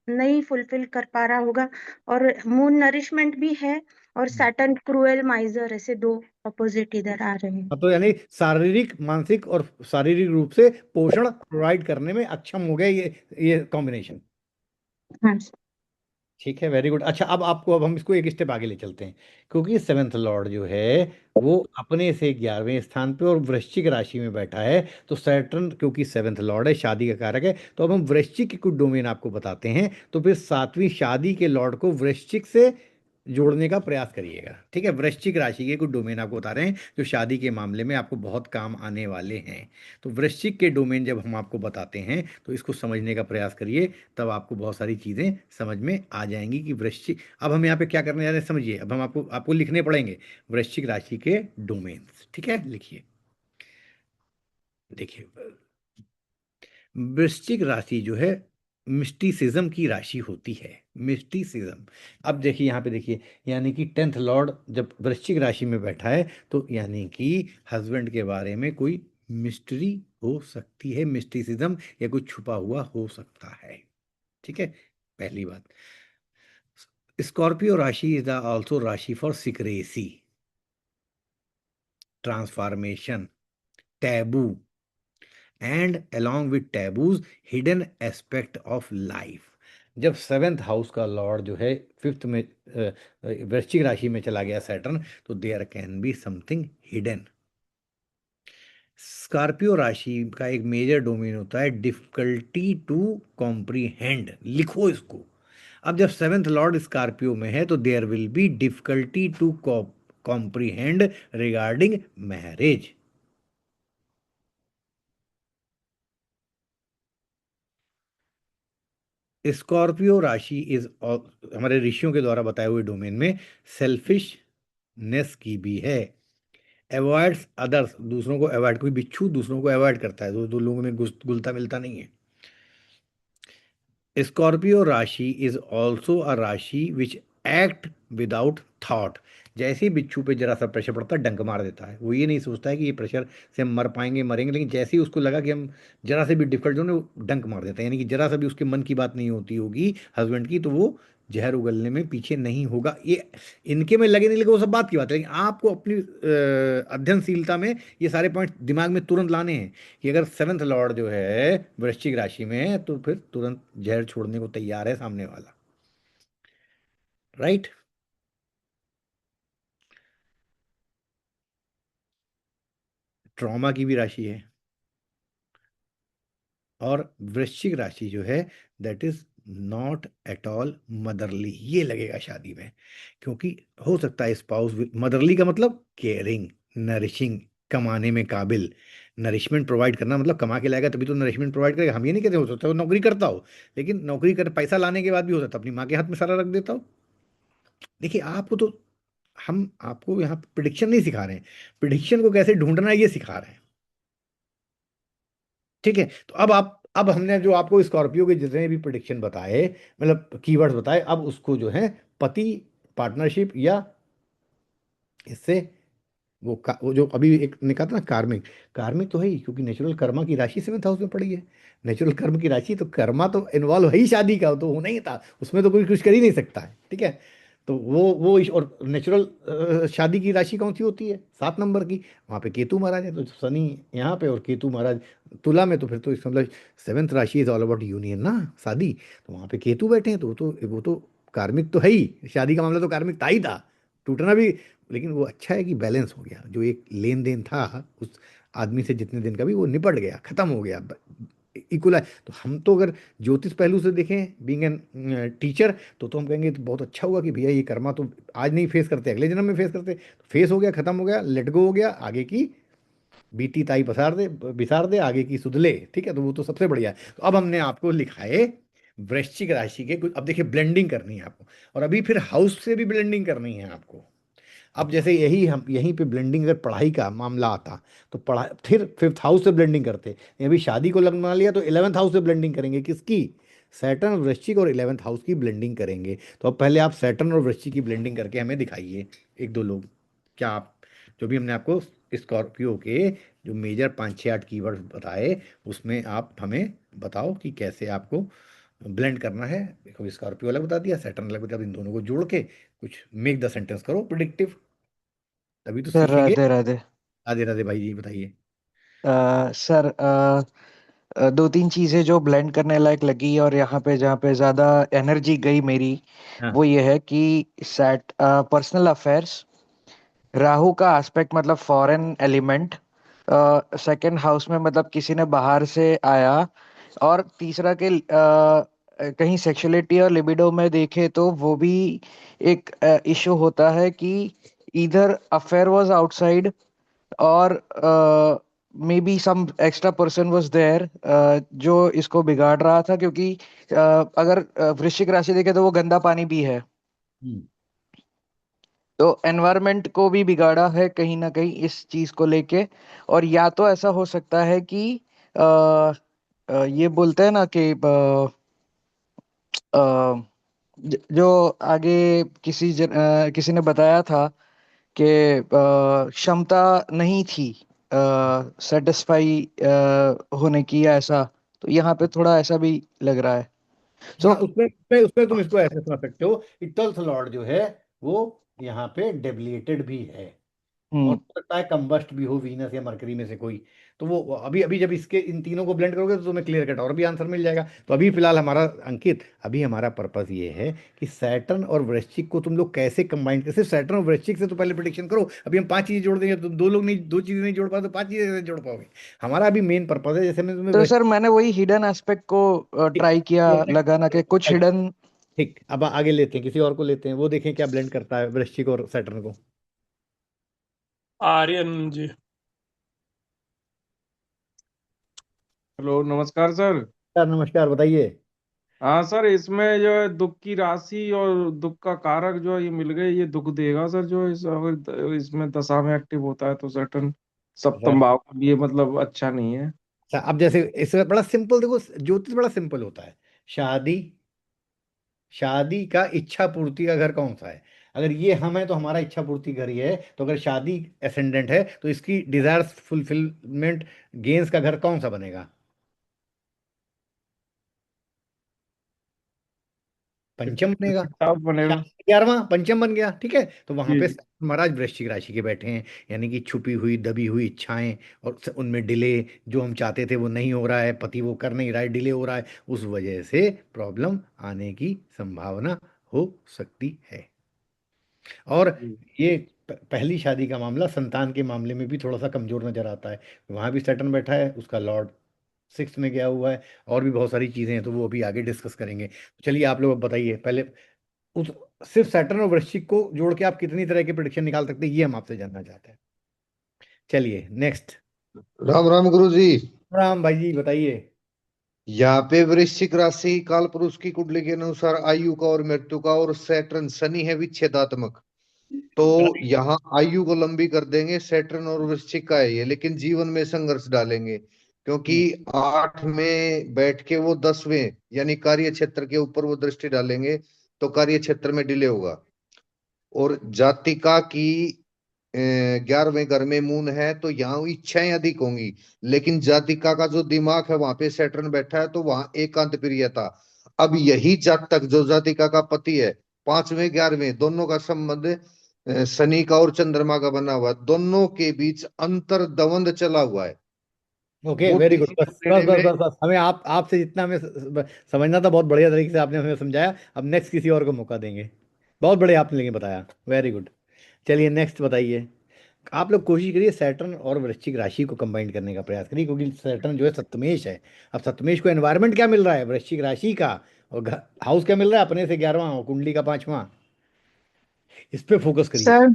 नहीं फुलफिल कर पा रहा होगा। और मून नरिशमेंट भी है और सैटर्न क्रूएल माइजर, ऐसे दो अपोजिट इधर आ रहे हैं। हाँ, तो यानी शारीरिक मानसिक और शारीरिक रूप से पोषण प्रोवाइड करने में अक्षम हो गए ये कॉम्बिनेशन। हाँ। ठीक है, वेरी गुड। अच्छा, अब हम इसको एक स्टेप आगे ले चलते हैं, क्योंकि 7th लॉर्ड जो है वो अपने से 11वें स्थान पे और वृश्चिक राशि में बैठा है। तो सैटर्न क्योंकि 7th लॉर्ड है, शादी का कारक है, तो अब हम वृश्चिक की कुछ डोमेन आपको बताते हैं। तो फिर 7वीं शादी के लॉर्ड को वृश्चिक से जोड़ने का प्रयास करिएगा, ठीक है? वृश्चिक राशि के कुछ डोमेन आपको बता रहे हैं जो शादी के मामले में आपको बहुत काम आने वाले हैं। तो वृश्चिक के डोमेन जब हम आपको बताते हैं तो इसको समझने का प्रयास करिए, तब आपको बहुत सारी चीज़ें समझ में आ जाएंगी कि वृश्चिक। अब हम यहाँ पे क्या करने जा रहे हैं समझिए। अब हम आपको लिखने पड़ेंगे वृश्चिक राशि के डोमेन्स, ठीक है? लिखिए, देखिए, वृश्चिक राशि जो है मिस्टिसिज्म की राशि होती है, मिस्टिसिज्म। अब देखिए यहाँ पे देखिए, यानी कि 10th लॉर्ड जब वृश्चिक राशि में बैठा है, तो यानी कि हस्बैंड के बारे में कोई मिस्ट्री हो सकती है, मिस्टिसिज्म या कुछ छुपा हुआ हो सकता है। ठीक है, पहली बात। स्कॉर्पियो राशि इज ऑल्सो राशि for secrecy, transformation, taboo, and along with taboos hidden aspect of life। जब सेवेंथ हाउस का लॉर्ड जो है फिफ्थ में वृश्चिक राशि में चला गया सैटर्न, तो there can be something hidden. Scorpio राशि का एक मेजर डोमेन होता है डिफिकल्टी टू कॉम्प्रीहेंड, लिखो इसको। अब जब सेवेंथ लॉर्ड स्कॉर्पियो में है तो there will be difficulty to comprehend regarding marriage. Scorpio राशि इज हमारे ऋषियों के द्वारा बताए हुए डोमेन में सेल्फिशनेस की भी है। अवॉइड्स अदर्स, दूसरों को अवॉइड, कोई बिच्छू दूसरों को अवॉइड करता है, दो लोगों में घुलता मिलता नहीं है। स्कॉर्पियो राशि इज ऑल्सो अ राशि विच एक्ट विदाउट थॉट। जैसे ही बिच्छू पे जरा सा प्रेशर पड़ता है डंक मार देता है। वो ये नहीं सोचता है कि ये प्रेशर से हम मर पाएंगे, मरेंगे, लेकिन जैसे ही उसको लगा कि हम जरा से भी डिफिकल्ट हो ना, वो डंक मार देता है। यानी कि जरा सा भी उसके मन की बात नहीं होती होगी हस्बैंड की, तो वो जहर उगलने में पीछे नहीं होगा। ये इनके में लगे नहीं लगे वो सब बात की बात है, लेकिन आपको अपनी अध्ययनशीलता में ये सारे पॉइंट दिमाग में तुरंत लाने हैं कि अगर सेवंथ लॉर्ड जो है वृश्चिक राशि में है तो फिर तुरंत जहर छोड़ने को तैयार है सामने वाला। राइट। ट्रॉमा की भी राशि है, और वृश्चिक राशि जो है that is not at all motherly. ये लगेगा शादी में, क्योंकि हो सकता है स्पाउस मदरली का मतलब केयरिंग, नरिशिंग, कमाने में काबिल। नरिशमेंट प्रोवाइड करना मतलब कमा के लाएगा तभी तो नरिशमेंट प्रोवाइड करेगा। हम ये नहीं कहते, हो सकता है वो नौकरी करता हो, लेकिन नौकरी कर पैसा लाने के बाद भी हो सकता है अपनी माँ के हाथ में सारा रख देता हो। देखिए आपको तो, हम आपको यहाँ प्रिडिक्शन नहीं सिखा रहे हैं, प्रिडिक्शन को कैसे ढूंढना है ये सिखा रहे हैं। ठीक है, तो अब हमने जो आपको स्कॉर्पियो के जितने भी प्रिडिक्शन बताए, मतलब कीवर्ड्स बताए, अब उसको जो है पति, पार्टनरशिप, या इससे वो जो अभी एक ने कहा था ना कार्मिक, कार्मिक तो है ही, क्योंकि नेचुरल कर्मा की राशि सेवंथ हाउस में पड़ी है। नेचुरल कर्म की राशि तो कर्मा तो इन्वॉल्व है ही, शादी का तो होना ही था, उसमें तो कोई कुछ कर ही नहीं सकता है। ठीक है, तो और नेचुरल शादी की राशि कौन सी होती है? 7 नंबर की। वहाँ पे केतु महाराज है, तो शनि यहाँ पे और केतु महाराज तुला में, तो फिर तो इसका मतलब सेवंथ राशि इज ऑल अबाउट यूनियन ना, शादी। तो वहाँ पे केतु बैठे हैं, तो वो तो कार्मिक तो है ही, शादी का मामला तो कार्मिक था ही था, टूटना भी। लेकिन वो अच्छा है कि बैलेंस हो गया, जो एक लेन देन था उस आदमी से जितने दिन का भी, वो निपट गया, खत्म हो गया, इक्वल है। तो हम तो अगर ज्योतिष पहलू से देखें, बीइंग एन टीचर, तो हम कहेंगे तो बहुत अच्छा हुआ कि भैया ये कर्मा तो आज नहीं फेस करते, अगले जन्म में फेस करते। तो फेस हो गया, खत्म हो गया, लेट गो हो गया, आगे की बीती ताई बिसार दे, आगे की सुध ले। ठीक है, तो वो तो सबसे बढ़िया है। तो अब हमने आपको लिखा है वृश्चिक राशि के कुछ, अब देखिए ब्लेंडिंग करनी है आपको, और अभी फिर हाउस से भी ब्लेंडिंग करनी है आपको। अब जैसे यही हम यहीं पे ब्लेंडिंग, अगर पढ़ाई का मामला आता तो पढ़ा फिर फिफ्थ हाउस से ब्लेंडिंग करते। अभी शादी को लग्न बना लिया तो 11th हाउस से ब्लेंडिंग करेंगे, किसकी? सैटर्न, वृश्चिक और 11th हाउस की ब्लेंडिंग करेंगे। तो अब पहले आप सैटर्न और वृश्चिक की ब्लेंडिंग करके हमें दिखाइए, एक दो लोग। क्या आप जो भी हमने आपको स्कॉर्पियो के जो मेजर 5 6 8 कीवर्ड बताए, उसमें आप हमें बताओ कि कैसे आपको ब्लेंड करना है। देखो स्कॉर्पियो अलग बता दिया, सैटर्न अलग बता दिया, इन दोनों को जोड़ के कुछ मेक द सेंटेंस करो प्रिडिक्टिव, तभी तो सर सीखेंगे। राधे राधे। राधे राधे भाई जी, बताइए। सर दो तीन चीजें जो ब्लेंड करने लायक लगी और यहाँ पे जहाँ पे ज्यादा एनर्जी गई मेरी, हाँ। वो ये है कि सेट पर्सनल अफेयर्स, राहु का एस्पेक्ट मतलब फॉरेन एलिमेंट, सेकंड हाउस में मतलब किसी ने बाहर से आया, और तीसरा के कहीं सेक्सुअलिटी और लिबिडो में देखे तो वो भी एक इशू होता है कि इधर अफेयर वाज आउटसाइड, और may be some extra person was there जो इसको बिगाड़ रहा था, क्योंकि अगर वृश्चिक राशि देखे तो वो गंदा पानी भी है, हम्म। तो एनवायरनमेंट को भी बिगाड़ा है कहीं ना कहीं इस चीज को लेके। और या तो ऐसा हो सकता है कि अ, ये बोलते हैं ना कि जो आगे किसी ने बताया था कि क्षमता नहीं थी सेटिस्फाई होने की या ऐसा, तो यहाँ पे थोड़ा ऐसा भी लग रहा है। सो हाँ, उसमें तुम इसको ऐसे समझ सकते हो कि 12th लॉर्ड जो है वो यहाँ पे डेबिलिएटेड भी है, और हो सकता है कंबस्ट भी हो वीनस या मरकरी में से कोई। तो वो अभी अभी जब इसके इन तीनों को ब्लेंड करोगे तो तुम्हें क्लियर कट और भी आंसर मिल जाएगा। तो अभी फिलहाल हमारा अंकित, अभी हमारा पर्पस ये है कि सैटर्न और वृश्चिक को तुम लोग कैसे कंबाइन कर, सिर्फ सैटर्न और वृश्चिक से तो पहले प्रिडिक्शन करो। अभी हम 5 चीजें जोड़ देंगे, तुम दो चीजें नहीं जोड़ पाओ तो 5 चीजें कैसे जोड़ पाओगे। हमारा अभी मेन पर्पस है, जैसे मैं तुम्हें तो सर मैंने वही हिडन एस्पेक्ट को ट्राई किया लगाना के कुछ हिडन। ठीक, अब आगे लेते हैं, किसी और को लेते हैं, वो देखें क्या ब्लेंड करता है वृश्चिक और सैटर्न को। आर्यन जी। हेलो, नमस्कार सर। सर नमस्कार, बताइए। हाँ सर, इसमें जो है दुख की राशि और दुख का कारक जो है ये मिल गए, ये दुख देगा सर जो अगर इसमें दशा में एक्टिव होता है तो सैटर्न सप्तम भाव के लिए मतलब अच्छा नहीं है। अच्छा, अब जैसे इसमें बड़ा सिंपल देखो, ज्योतिष बड़ा सिंपल होता है। शादी शादी का इच्छा पूर्ति का घर कौन सा है? अगर ये हम है तो हमारा इच्छा पूर्ति घर ही है। तो अगर शादी एसेंडेंट है तो इसकी डिजायर्स फुलफिलमेंट गेन्स का घर कौन सा बनेगा? पंचम बनेगा। बनेगा। 11वां पंचम बन गया, ठीक है। तो वहां जी पे जी। महाराज वृश्चिक राशि के बैठे हैं, यानी कि छुपी हुई दबी हुई इच्छाएं और उनमें डिले, जो हम चाहते थे वो नहीं हो रहा है, पति वो कर नहीं रहा है, डिले हो रहा है, उस वजह से प्रॉब्लम आने की संभावना हो सकती है। और ये पहली शादी का मामला संतान के मामले में भी थोड़ा सा कमजोर नजर आता है। वहां भी सैटर्न बैठा है, उसका लॉर्ड 6th में गया हुआ है, और भी बहुत सारी चीजें हैं, तो वो अभी आगे डिस्कस करेंगे। चलिए आप लोग अब बताइए पहले, उस सिर्फ सैटर्न और वृश्चिक को जोड़ के आप कितनी तरह की प्रिडिक्शन निकाल सकते हैं, ये हम आपसे जानना चाहते हैं। चलिए नेक्स्ट। राम राम गुरु जी। राम भाई जी बताइए। यहाँ पे वृश्चिक राशि काल पुरुष की कुंडली के अनुसार आयु का और मृत्यु का, और सैटर्न शनि है विच्छेदात्मक, तो यहाँ आयु को लंबी कर देंगे। सैटर्न और वृश्चिक का है ये, लेकिन जीवन में संघर्ष डालेंगे, क्योंकि 8 में बैठ के वो 10वें यानी कार्य क्षेत्र के ऊपर वो दृष्टि डालेंगे, तो कार्य क्षेत्र में डिले होगा। और जातिका की 11वें घर में मून है, तो यहाँ इच्छाएं अधिक होंगी, लेकिन जातिका का जो दिमाग है वहां पे सैटर्न बैठा है, तो वहां एकांत प्रियता। अब यही जातक जो जातिका का पति है, 5वें 11वें दोनों का संबंध शनि का और चंद्रमा का बना हुआ है, दोनों के बीच अंतर द्वंद चला हुआ है। Okay, very good. बस बस बस बस बस हमें आपसे जितना हमें समझना था, बहुत बढ़िया तरीके से आपने हमें समझाया। अब नेक्स्ट किसी और को मौका देंगे। बहुत बढ़िया आपने लेकिन बताया, वेरी गुड। चलिए नेक्स्ट बताइए। आप लोग कोशिश करिए सैटर्न और वृश्चिक राशि को कंबाइन करने का प्रयास करिए, क्योंकि सैटर्न जो है सप्तमेश है। अब सप्तमेश को एनवायरनमेंट क्या मिल रहा है? वृश्चिक राशि का। और हाउस क्या मिल रहा है? अपने से 11वां और कुंडली का 5वां। इस पे फोकस करिए। सर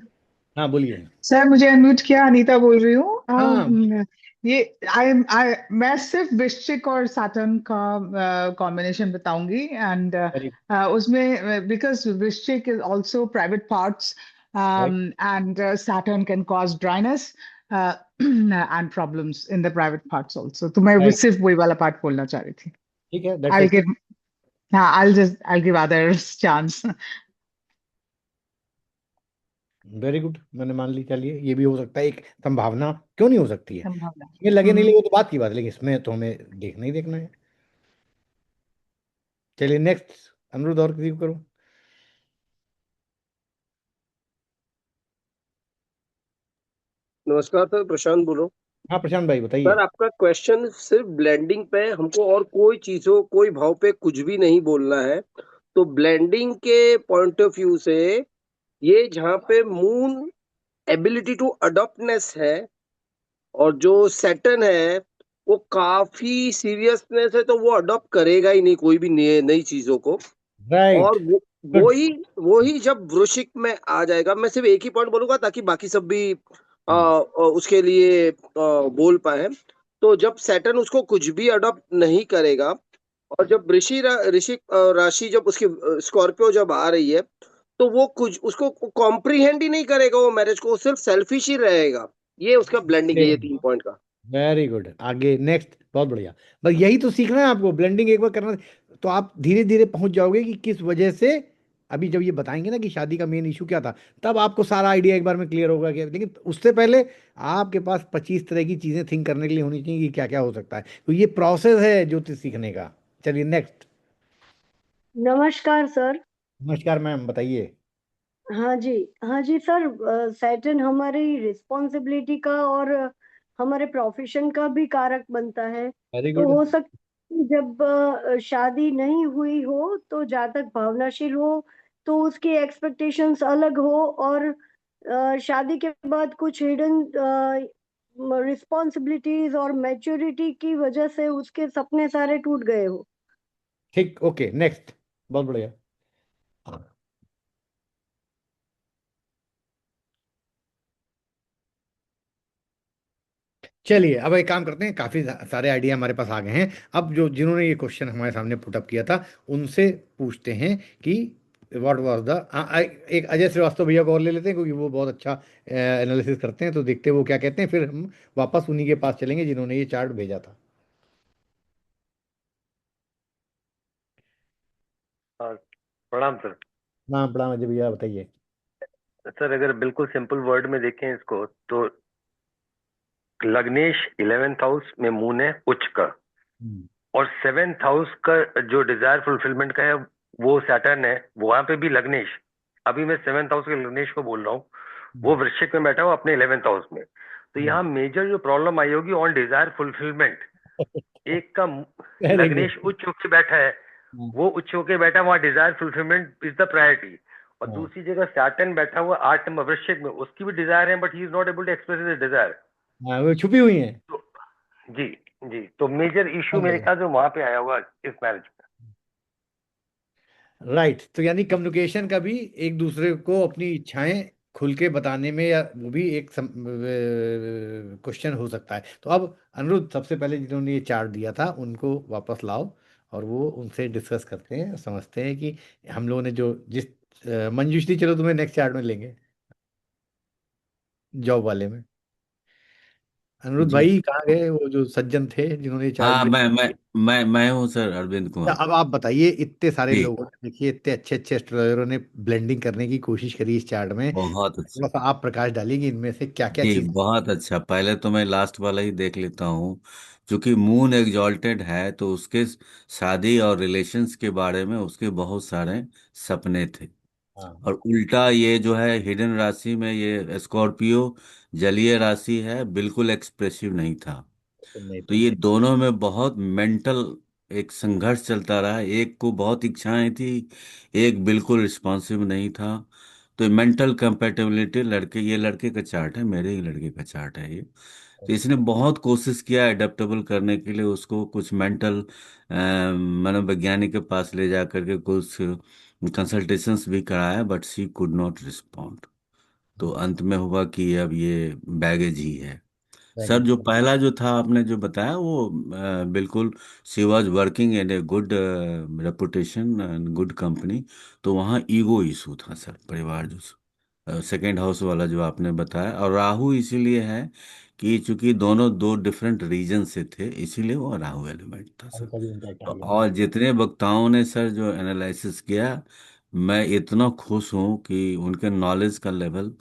हाँ बोलिए। सर मुझे अनम्यूट किया, अनीता बोल रही हूँ। हाँ ये मैं सिर्फ वृश्चिक और सैटर्न का कॉम्बिनेशन बताऊंगी, एंड वेरी उसमें बिकॉज वृश्चिक is also private parts, and Saturn can cause dryness and problems in the private parts also. तो मैं Right. सिर्फ वही वाला पार्ट बोलना चाह रही थी। ठीक है, that's I'll okay. give I'll give others chance. Very good, मैंने मान ली। चलिए ये भी हो सकता है, एक संभावना क्यों नहीं हो सकती है। संभावना। ये लगे नहीं लगे तो बात की बात है, लेकिन इसमें तो हमें देखना ही देखना है। चलिए नेक्स्ट, अनुरुद्ध और किसी को करो। नमस्कार सर, प्रशांत बोल रहा हूँ। हाँ प्रशांत भाई बताइए। सर आपका क्वेश्चन सिर्फ ब्लेंडिंग पे, हमको और कोई चीजों कोई भाव पे कुछ भी नहीं बोलना है। तो ब्लेंडिंग के पॉइंट ऑफ व्यू से ये जहाँ पे मून एबिलिटी टू अडॉप्टनेस है, और जो सैटर्न है वो काफी सीरियसनेस है, तो वो अडॉप्ट करेगा ही नहीं कोई भी नई चीजों को। राइट। और वो ही जब वृश्चिक में आ जाएगा। मैं सिर्फ एक ही पॉइंट बोलूंगा ताकि बाकी सब भी उसके लिए बोल पाए। तो जब सैटर्न उसको कुछ भी अडॉप्ट नहीं करेगा, और जब ऋषिक राशि जब उसकी स्कॉर्पियो जब आ रही है, तो वो कुछ उसको कॉम्प्रिहेंड ही नहीं करेगा वो मैरिज को, वो सिर्फ सेल्फिश ही रहेगा। ये उसका ब्लेंडिंग है, ये 3 पॉइंट का। वेरी गुड, आगे नेक्स्ट। बहुत बढ़िया, बस यही तो सीखना है आपको, ब्लेंडिंग एक बार करना तो आप धीरे धीरे पहुंच जाओगे कि किस वजह से अभी जब ये बताएंगे ना कि शादी का मेन इशू क्या था, तब आपको सारा आइडिया एक बार में क्लियर होगा कि, लेकिन उससे पहले आपके पास 25 तरह की चीजें थिंक करने के लिए होनी चाहिए कि क्या क्या हो सकता है। तो ये प्रोसेस है ज्योतिष सीखने का। चलिए नेक्स्ट। नमस्कार सर। नमस्कार मैम, बताइए। हाँ जी। हाँ जी सर, सैटर्न हमारी रिस्पॉन्सिबिलिटी का और हमारे प्रोफेशन का भी कारक बनता है। वेरी तो गुड। हो सकता है जब शादी नहीं हुई हो तो जातक भावनाशील हो, तो उसकी एक्सपेक्टेशंस अलग हो, और शादी के बाद कुछ हिडन रिस्पॉन्सिबिलिटीज और मैच्योरिटी की वजह से उसके सपने सारे टूट गए हो। ठीक, ओके नेक्स्ट। बहुत बढ़िया। चलिए अब एक काम करते हैं, काफी सारे आइडिया हमारे पास आ गए हैं। अब जो जिन्होंने ये क्वेश्चन हमारे सामने पुटअप किया था उनसे पूछते हैं कि व्हाट वाज द, एक अजय श्रीवास्तव भैया को और ले लेते हैं क्योंकि वो बहुत अच्छा एनालिसिस करते हैं, तो देखते हैं वो क्या कहते हैं, फिर हम वापस उन्हीं के पास चलेंगे जिन्होंने ये चार्ट भेजा था। हाँ, प्रणाम सर। नाम प्रणाम अजय भैया, बताइए। सर अगर बिल्कुल सिंपल वर्ड में देखें इसको तो लग्नेश 11th हाउस में मून है उच्च का, हम्म, और 7th हाउस का जो डिजायर फुलफिलमेंट का है वो सैटर्न है, वहां पे भी लग्नेश। अभी मैं 7th हाउस के लग्नेश को बोल रहा हूँ, वो वृश्चिक में बैठा हुआ अपने 11th हाउस में। तो यहाँ मेजर जो प्रॉब्लम आई होगी ऑन डिजायर फुलफिलमेंट, एक का वेरी लग्नेश गुड। उच्च होके बैठा है, वो उच्च होके बैठा, वहां desire fulfilment is the priority. और हाँ दूसरी जगह सैटर्न बैठा हुआ 8 नंबर वृश्चिक में, उसकी भी डिजायर है but he is not able to express his desire. हाँ, वो छुपी हुई है। तो जी, जी तो मेजर इशू बहुत मेरे बढ़िया। ख्याल से वहां पे आया होगा इस मैरिज में। राइट, तो यानी कम्युनिकेशन का भी, एक दूसरे को अपनी इच्छाएं खुल के बताने में, या वो भी एक क्वेश्चन हो सकता है। तो अब अनिरुद्ध, सबसे पहले जिन्होंने ये चार्ट दिया था उनको वापस लाओ और वो उनसे डिस्कस करते हैं, समझते हैं कि हम लोगों ने जो जिस मंजूश्री, चलो तुम्हें नेक्स्ट चार्ट में लेंगे, जॉब वाले में। अनिरुद्ध जी। भाई कहाँ गए, वो जो सज्जन थे जिन्होंने ये चार्ट हाँ, भेजा? मैं हूँ सर, अरविंद अच्छा, कुमार। अब आप बताइए, इतने सारे जी। लोगों ने देखिए, इतने अच्छे अच्छे एस्ट्रोलॉजरों ने ब्लेंडिंग करने की कोशिश करी इस चार्ट में, बहुत अच्छा। थोड़ा सा आप प्रकाश डालिए कि इनमें से क्या क्या जी, चीज। बहुत अच्छा। पहले तो मैं लास्ट वाला ही देख लेता हूँ। क्योंकि मून एग्जॉल्टेड है तो उसके शादी और रिलेशंस के बारे में उसके बहुत सारे सपने थे। हाँ, और उल्टा ये जो है हिडन राशि में, ये स्कॉर्पियो जलीय राशि है, बिल्कुल एक्सप्रेसिव नहीं था। तो नहीं तो था। ये दोनों में बहुत मेंटल एक संघर्ष चलता रहा। एक को बहुत इच्छाएं थी, एक बिल्कुल रिस्पॉन्सिव नहीं था। तो मेंटल कंपेटेबिलिटी, लड़के, ये लड़के का चार्ट है, मेरे ही लड़के का चार्ट है ये। तो इसने बहुत कोशिश किया एडेप्टेबल करने के लिए, उसको कुछ मेंटल मनोवैज्ञानिक के पास ले जा करके कुछ कंसल्टेशंस भी कराया, but she could not respond. तो अंत में हुआ कि अब ये बैगेज ही है। सर जो पहला जो था आपने जो बताया वो बिल्कुल, she was working in a good reputation and good company. तो वहाँ ईगो इशू था सर, परिवार जो सेकेंड हाउस वाला जो आपने बताया। और राहु इसीलिए है कि चूंकि दोनों दो डिफरेंट रीजन से थे, इसीलिए वो राहु एलिमेंट था अभी सर। तभी इम्पैक्ट आ तो गया। और जितने वक्ताओं ने सर जो एनालिसिस किया, मैं इतना खुश हूँ कि उनके नॉलेज का लेवल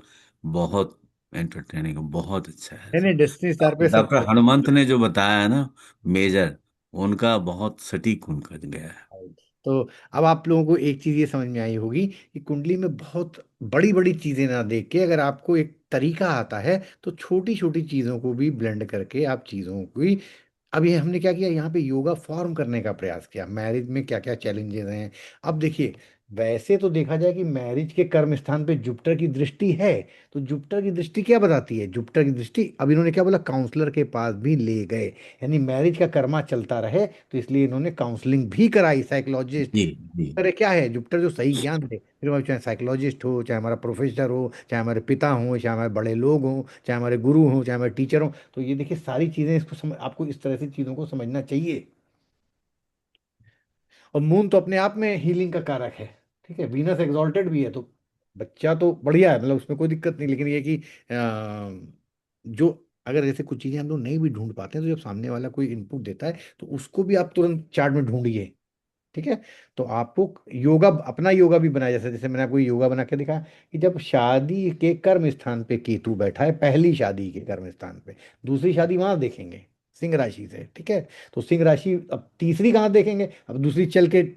बहुत एंटरटेनिंग, बहुत अच्छा है नहीं सर। नहीं, डेस्टिनी स्टार पे सब। डॉक्टर हनुमंत ने जो बताया है ना, मेजर, उनका बहुत सटीक उनका गया है। तो अब आप लोगों को एक चीज ये समझ में आई होगी कि कुंडली में बहुत बड़ी बड़ी चीजें ना देख के, अगर आपको एक तरीका आता है तो छोटी छोटी चीजों को भी ब्लेंड करके आप चीजों की, अब ये हमने क्या किया, यहाँ पे योगा फॉर्म करने का प्रयास किया, मैरिज में क्या क्या चैलेंजेस हैं। अब देखिए, वैसे तो देखा जाए कि मैरिज के कर्म स्थान पे जुपिटर की दृष्टि है, तो जुपिटर की दृष्टि क्या बताती है, जुपिटर की दृष्टि, अब इन्होंने क्या बोला, काउंसलर के पास भी ले गए, यानी मैरिज का कर्मा चलता रहे, तो इसलिए इन्होंने काउंसलिंग भी कराई, साइकोलॉजिस्ट। जी। जी। अरे क्या है, जुपिटर जो सही ज्ञान दे, फिर वो चाहे साइकोलॉजिस्ट हो, चाहे हमारा प्रोफेसर हो, चाहे हमारे पिता हो, चाहे हमारे बड़े लोग हों, चाहे हमारे गुरु हों, चाहे हमारे टीचर हों, तो ये देखिए सारी चीजें, इसको आपको इस तरह से चीजों को समझना चाहिए। और मून तो अपने आप में हीलिंग का कारक है, ठीक है, वीनस एग्जॉल्टेड भी है, तो बच्चा तो बढ़िया है, मतलब उसमें कोई दिक्कत नहीं, लेकिन ये कि जो, अगर जैसे कुछ चीजें हम लोग नहीं भी ढूंढ पाते हैं, तो जब सामने वाला कोई इनपुट देता है तो उसको भी आप तुरंत चार्ट में ढूंढिए। ठीक है। तो आपको योगा, अपना योगा भी बनाया, जैसे जैसे मैंने आपको योगा बना के दिखाया कि जब शादी के कर्म स्थान पे केतु बैठा है, पहली शादी के कर्म स्थान पे, दूसरी शादी वहां देखेंगे सिंह राशि से, ठीक है। तो सिंह राशि, अब तीसरी कहाँ देखेंगे, अब दूसरी चल के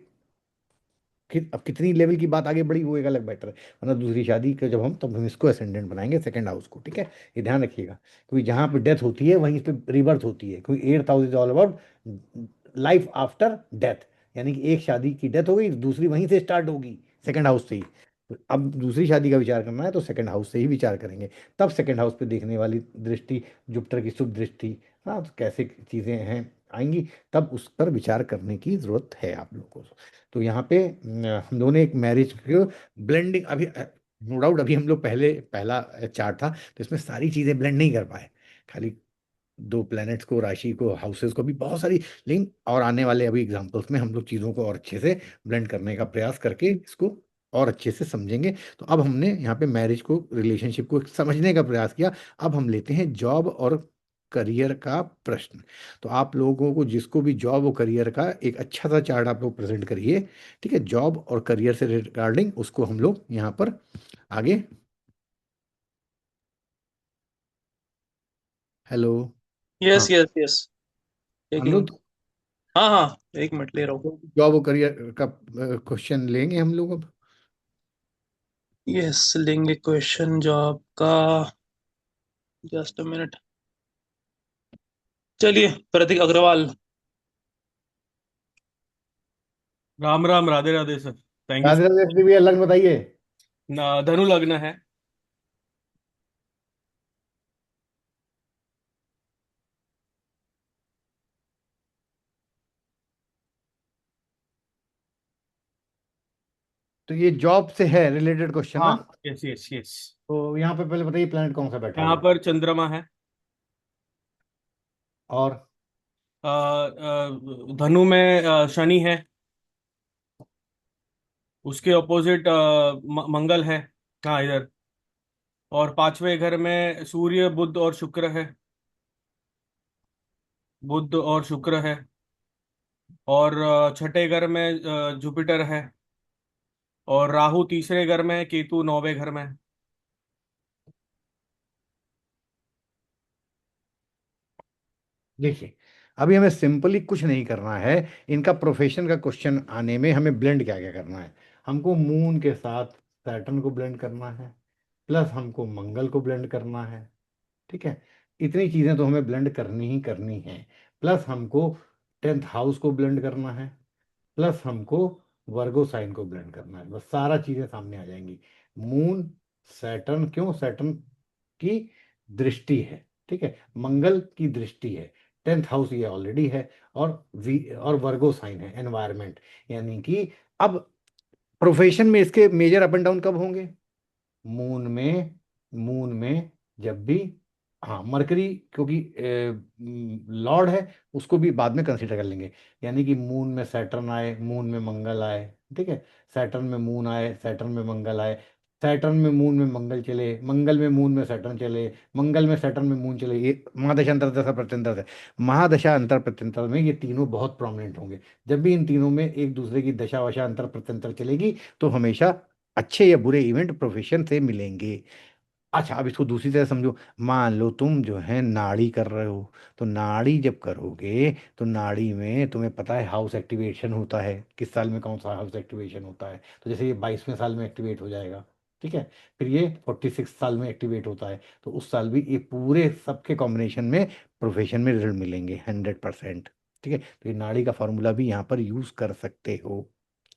अब कितनी लेवल की बात आगे बढ़ी वो एक अलग मैटर है, वरना दूसरी शादी का जब हम, तब हम इसको असेंडेंट बनाएंगे, सेकंड हाउस को, ठीक है। ये ध्यान रखिएगा, क्योंकि जहाँ पे डेथ होती है वहीं पे रिबर्थ होती है, क्योंकि 8th house is all about life after death, यानी कि एक शादी की डेथ हो गई, दूसरी वहीं से स्टार्ट होगी, सेकंड हाउस से ही। तो अब दूसरी शादी का विचार करना है तो सेकंड हाउस से ही विचार करेंगे, तब सेकंड हाउस पे देखने वाली दृष्टि, जुपिटर की शुभ दृष्टि, हाँ, तो कैसे चीज़ें हैं आएंगी, तब उस पर विचार करने की जरूरत है आप लोगों को। तो यहाँ पे हम लोगों ने एक मैरिज को ब्लेंडिंग, अभी नो डाउट अभी हम लोग पहला चार्ट था तो इसमें सारी चीज़ें ब्लेंड नहीं कर पाए, खाली दो प्लैनेट्स को, राशि को, हाउसेस को भी बहुत सारी, लेकिन और आने वाले अभी एग्जांपल्स में हम लोग चीज़ों को और अच्छे से ब्लेंड करने का प्रयास करके इसको और अच्छे से समझेंगे। तो अब हमने यहाँ पे मैरिज को, रिलेशनशिप को समझने का प्रयास किया। अब हम लेते हैं जॉब और करियर का प्रश्न। तो आप लोगों को जिसको भी जॉब और करियर का एक अच्छा सा चार्ट आप लोग प्रेजेंट करिए, ठीक है, जॉब और करियर से रिगार्डिंग, उसको हम लोग यहाँ पर आगे। हेलो। हाँ यस यस यस, टेकिंग। अनुज, हाँ हाँ, एक मिनट ले रहा हूँ। जॉब और करियर का क्वेश्चन लेंगे हम लोग अब। यस, लेंगे क्वेश्चन जॉब का। Just a minute. चलिए, Pratik Agarwal. Ram Ram, Radhe Radhe sir. Thank you Radhe sir. Radhe भैया, लग्न बताइए। धनु लग्न है। तो ये जॉब से है रिलेटेड क्वेश्चन ना। हाँ, यस यस यस। तो यहाँ पे पहले बताइए प्लेनेट कौन सा बैठा यहाँ हुआ है। पर चंद्रमा है। और धनु में शनि है। उसके ऑपोजिट मंगल है। हाँ, इधर। और पांचवें घर में सूर्य, बुध और शुक्र है। बुध और शुक्र है। और छठे घर में जुपिटर है। और राहु तीसरे घर में, केतु नौवें घर में। देखिए, अभी हमें सिंपली कुछ नहीं करना है, इनका प्रोफेशन का क्वेश्चन आने में हमें ब्लेंड क्या क्या करना है। हमको मून के साथ सैटर्न को ब्लेंड करना है, प्लस हमको मंगल को ब्लेंड करना है, ठीक है। इतनी चीजें तो हमें ब्लेंड करनी ही करनी है। प्लस हमको 10th हाउस को ब्लेंड करना है, प्लस हमको वर्गो साइन को ब्लेंड करना है, बस सारा चीजें सामने आ जाएंगी। मून, सैटर्न, क्यों, सैटर्न की दृष्टि है, ठीक है, मंगल की दृष्टि है, 10th हाउस ये ऑलरेडी है, और वर्गो साइन है, एनवायरमेंट, यानी कि अब प्रोफेशन में इसके मेजर अप एंड डाउन कब होंगे, मून में जब भी, हाँ, मरकरी, क्योंकि लॉर्ड है, उसको भी बाद में कंसीडर कर लेंगे, यानी कि मून में सैटर्न आए, मून में मंगल आए, ठीक है, सैटर्न में मून आए, सैटर्न में मंगल आए, सैटर्न में मून में मंगल चले, मंगल में मून में सैटर्न चले, मंगल में सैटर्न में मून चले, ये महादशा अंतर दशा प्रत्यंतर है। महादशा अंतर प्रत्यंतर में ये तीनों बहुत प्रोमिनेंट होंगे। जब भी इन तीनों में एक दूसरे की दशा वशा अंतर प्रत्यंतर चलेगी तो हमेशा अच्छे या बुरे इवेंट प्रोफेशन से मिलेंगे। अच्छा, अब इसको दूसरी तरह समझो। मान लो तुम जो है नाड़ी कर रहे हो, तो नाड़ी जब करोगे तो नाड़ी में तुम्हें पता है हाउस एक्टिवेशन होता है, किस साल में कौन सा हाउस एक्टिवेशन होता है, तो जैसे ये 22वें साल में एक्टिवेट हो जाएगा, ठीक है। फिर ये 46 साल में एक्टिवेट होता है, तो उस साल भी ये पूरे सबके कॉम्बिनेशन में प्रोफेशन में रिजल्ट मिलेंगे 100%, ठीक है। तो ये नाड़ी का फॉर्मूला भी यहाँ पर यूज कर सकते हो,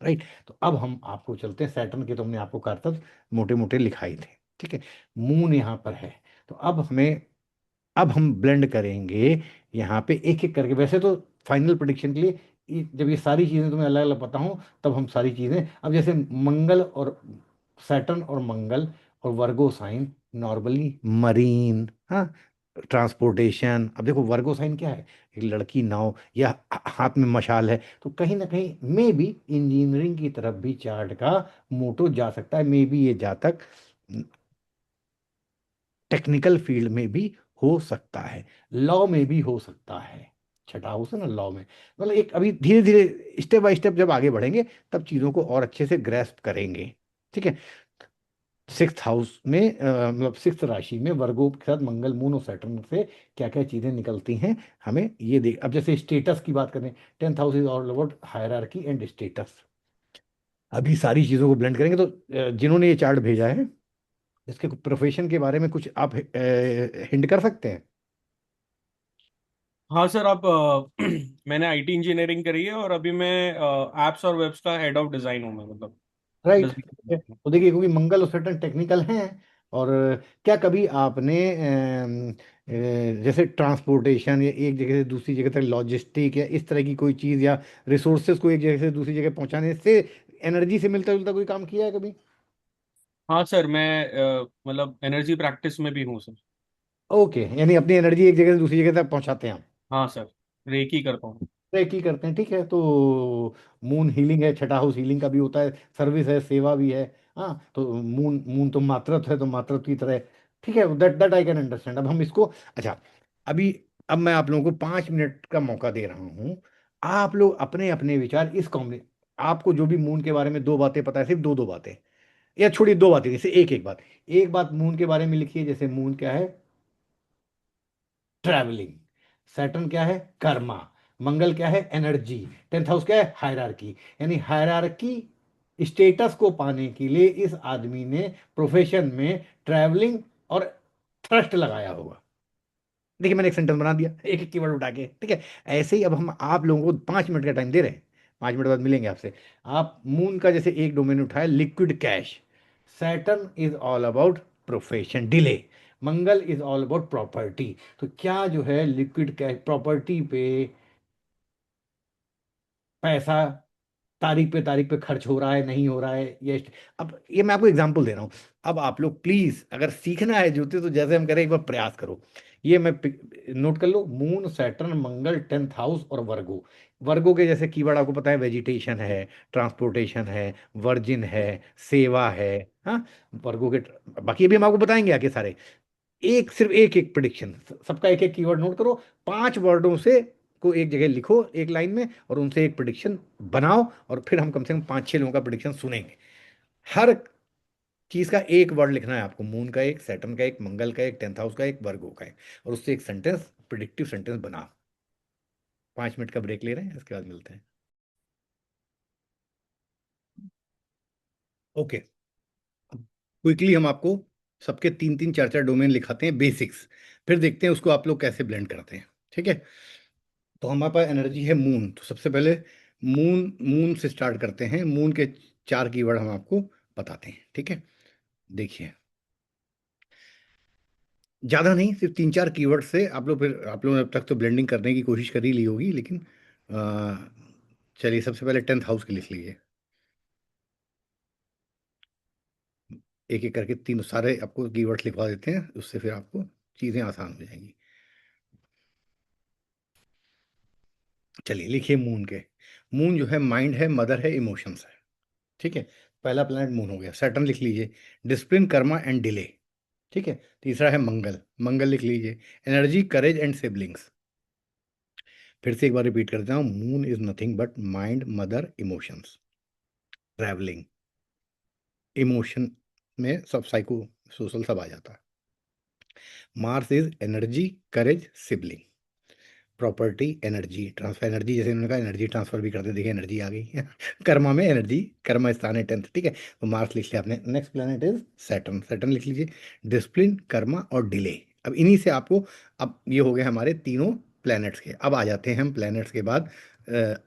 राइट। तो अब हम आपको चलते हैं सैटर्न के, तो हमने आपको कारतब मोटे मोटे लिखाई थे, ठीक है। मून यहाँ पर है, तो अब हम ब्लेंड करेंगे यहाँ पे एक एक करके। वैसे तो फाइनल प्रिडिक्शन के लिए जब ये सारी चीज़ें तुम्हें अलग अलग पता हो तब हम सारी चीज़ें, अब जैसे मंगल और सैटर्न और मंगल और वर्गो साइन नॉर्मली मरीन, हाँ, ट्रांसपोर्टेशन। अब देखो वर्गो साइन क्या है, एक लड़की नाव या हाथ में मशाल है, तो कहीं ना कहीं मे बी इंजीनियरिंग की तरफ भी चार्ट का मोटो जा सकता है, मे बी ये जातक टेक्निकल फील्ड में भी हो सकता है, लॉ में भी हो सकता है, छठा हाउस है ना लॉ में, मतलब एक अभी धीरे धीरे स्टेप बाय स्टेप जब आगे बढ़ेंगे तब चीजों को और अच्छे से ग्रेस्प करेंगे। ठीक है। सिक्स्थ हाउस में मतलब सिक्स्थ राशि में वर्गो के साथ मंगल मून और सैटर्न से क्या क्या चीजें निकलती हैं हमें ये देख। अब जैसे स्टेटस की बात करें, tenth house is all about hierarchy and status. अभी सारी चीजों को ब्लेंड करेंगे तो जिन्होंने ये चार्ट भेजा है इसके प्रोफेशन के बारे में कुछ आप हिंट कर सकते हैं? हाँ सर, आप मैंने आईटी इंजीनियरिंग करी है और अभी मैं एप्स और वेब्स का हेड ऑफ डिजाइन हूँ मैं, मतलब राइट। डिजाइन। तो देखिए क्योंकि मंगल और सैटर्न टेक्निकल हैं। और क्या कभी आपने जैसे ट्रांसपोर्टेशन या एक जगह से दूसरी जगह तक लॉजिस्टिक या इस तरह की कोई चीज़ या रिसोर्सेज को एक जगह से दूसरी जगह पहुंचाने से एनर्जी से मिलता जुलता कोई काम किया है कभी? हाँ सर, मैं मतलब एनर्जी प्रैक्टिस में भी हूँ सर। ओके, यानी अपनी एनर्जी एक जगह से दूसरी जगह तक पहुंचाते हैं हम। हाँ सर, रेकी करता हूँ। एक ही करते हैं, ठीक है। तो मून हीलिंग है, छठा हाउस हीलिंग का भी होता है, सर्विस है, सेवा भी है। हाँ, तो मून मून तो मातृत्व है, तो मातृत्व की तरह ठीक है। That that I can understand. अब हम इसको अच्छा, अभी अब मैं आप लोगों को 5 मिनट का मौका दे रहा हूँ। आप लोग अपने अपने विचार इस कॉम्बिने, आपको जो भी मून के बारे में दो बातें पता है, सिर्फ दो दो बातें, या छोड़िए दो बातें, जैसे एक एक बात, एक बात मून के बारे में लिखिए। जैसे मून क्या है? ट्रैवलिंग। सैटर्न क्या है? कर्मा। मंगल क्या है? एनर्जी। टेंथ हाउस क्या है? हायरार्की। यानी हायरार्की स्टेटस को पाने के लिए इस आदमी ने प्रोफेशन में ट्रैवलिंग और थ्रस्ट लगाया होगा। देखिए मैंने एक सेंटेंस बना दिया एक एक कीवर्ड उठा के, ठीक है। ऐसे ही अब हम आप लोगों को 5 मिनट का टाइम दे रहे हैं, 5 मिनट बाद मिलेंगे आपसे। आप मून का जैसे एक डोमेन उठाया, liquid cash. Saturn is all about profession delay. Mangal is all about property. तो क्या जो है लिक्विड कैश प्रॉपर्टी पे पैसा तारीख पे खर्च हो रहा है, नहीं हो रहा है, ये अब ये मैं आपको एग्जांपल दे रहा हूँ। अब आप लोग प्लीज अगर सीखना है ज्योतिष तो जैसे हम करें एक बार प्रयास करो। ये मैं नोट कर लो, मून सैटर्न मंगल टेंथ हाउस और वर्गो। वर्गो के जैसे कीवर्ड आपको पता है, वेजिटेशन है, ट्रांसपोर्टेशन है, वर्जिन है, सेवा है। हाँ, वर्गो के बाकी अभी हम आपको बताएंगे आके सारे। एक सिर्फ एक एक प्रिडिक्शन, सबका एक एक कीवर्ड नोट करो, 5 वर्डों से को एक जगह लिखो एक लाइन में और उनसे एक प्रिडिक्शन बनाओ। और फिर हम कम से कम 5-6 लोगों का प्रिडिक्शन सुनेंगे। हर चीज का एक वर्ड लिखना है आपको, मून का एक, सैटर्न का एक, मंगल का एक, टेंथ हाउस का एक, वर्गो का एक, और उससे एक सेंटेंस, प्रिडिक्टिव सेंटेंस बनाओ। 5 मिनट का ब्रेक ले रहे हैं, इसके बाद मिलते हैं। ओके, क्विकली हम आपको सबके 3-3 4-4 डोमेन लिखाते हैं, बेसिक्स, फिर देखते हैं उसको आप लोग कैसे ब्लेंड करते हैं, ठीक है। तो हमारे पास एनर्जी है मून, तो सबसे पहले मून मून से स्टार्ट करते हैं। मून के 4 कीवर्ड हम आपको बताते हैं, ठीक है। देखिए ज़्यादा नहीं, सिर्फ 3-4 कीवर्ड से आप लोग, फिर आप लोगों ने अब तक तो ब्लेंडिंग करने की कोशिश कर ही ली होगी, लेकिन चलिए सबसे पहले टेंथ हाउस के लिख लीजिए। एक एक करके तीन सारे आपको कीवर्ड्स लिखवा देते हैं, उससे फिर आपको चीज़ें आसान हो जाएंगी। चलिए लिखिए मून के। मून जो है माइंड है, मदर है, इमोशंस है, ठीक है। पहला प्लैनेट मून हो गया। सैटर्न लिख लीजिए, डिसिप्लिन, कर्मा एंड डिले, ठीक है। तीसरा है मंगल, मंगल लिख लीजिए, एनर्जी, करेज एंड सिबलिंग्स। फिर से एक बार रिपीट करता हूँ, moon is nothing but mind, mother, emotions, travelling. Emotion में सब साइको सोशल सब आ जाता है। Mars is energy, courage, sibling, property, energy transfer. Energy जैसे उन्होंने कहा एनर्जी ट्रांसफर भी करते, देखिए एनर्जी आ गई कर्मा में एनर्जी, कर्मा स्थान है टेंथ, ठीक है। तो मार्स लिख लिया आपने। Next planet is Saturn, Saturn लिख लीजिए, डिसिप्लिन, कर्मा और डिले। अब इन्हीं से आपको, अब ये हो गए हमारे तीनों प्लैनेट्स के। अब आ जाते हैं हम प्लैनेट्स के बाद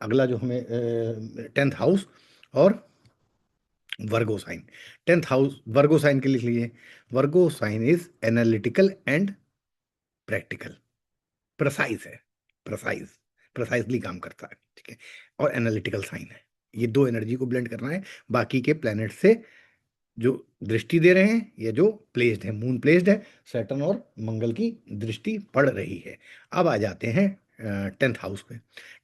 अगला जो हमें टेंथ हाउस और Virgo sign. Tenth house Virgo sign के लिख लीजिए। Virgo sign is analytical and practical, precise है, प्recise, प्रिसाइजली काम करता है, ठीक है। और एनालिटिकल साइन है। ये दो एनर्जी को ब्लेंड करना है बाकी के प्लैनेट से जो दृष्टि दे रहे हैं या जो प्लेस्ड है। मून प्लेस्ड है, सैटर्न और मंगल की दृष्टि पड़ रही है। अब आ जाते हैं टेंथ हाउस पे।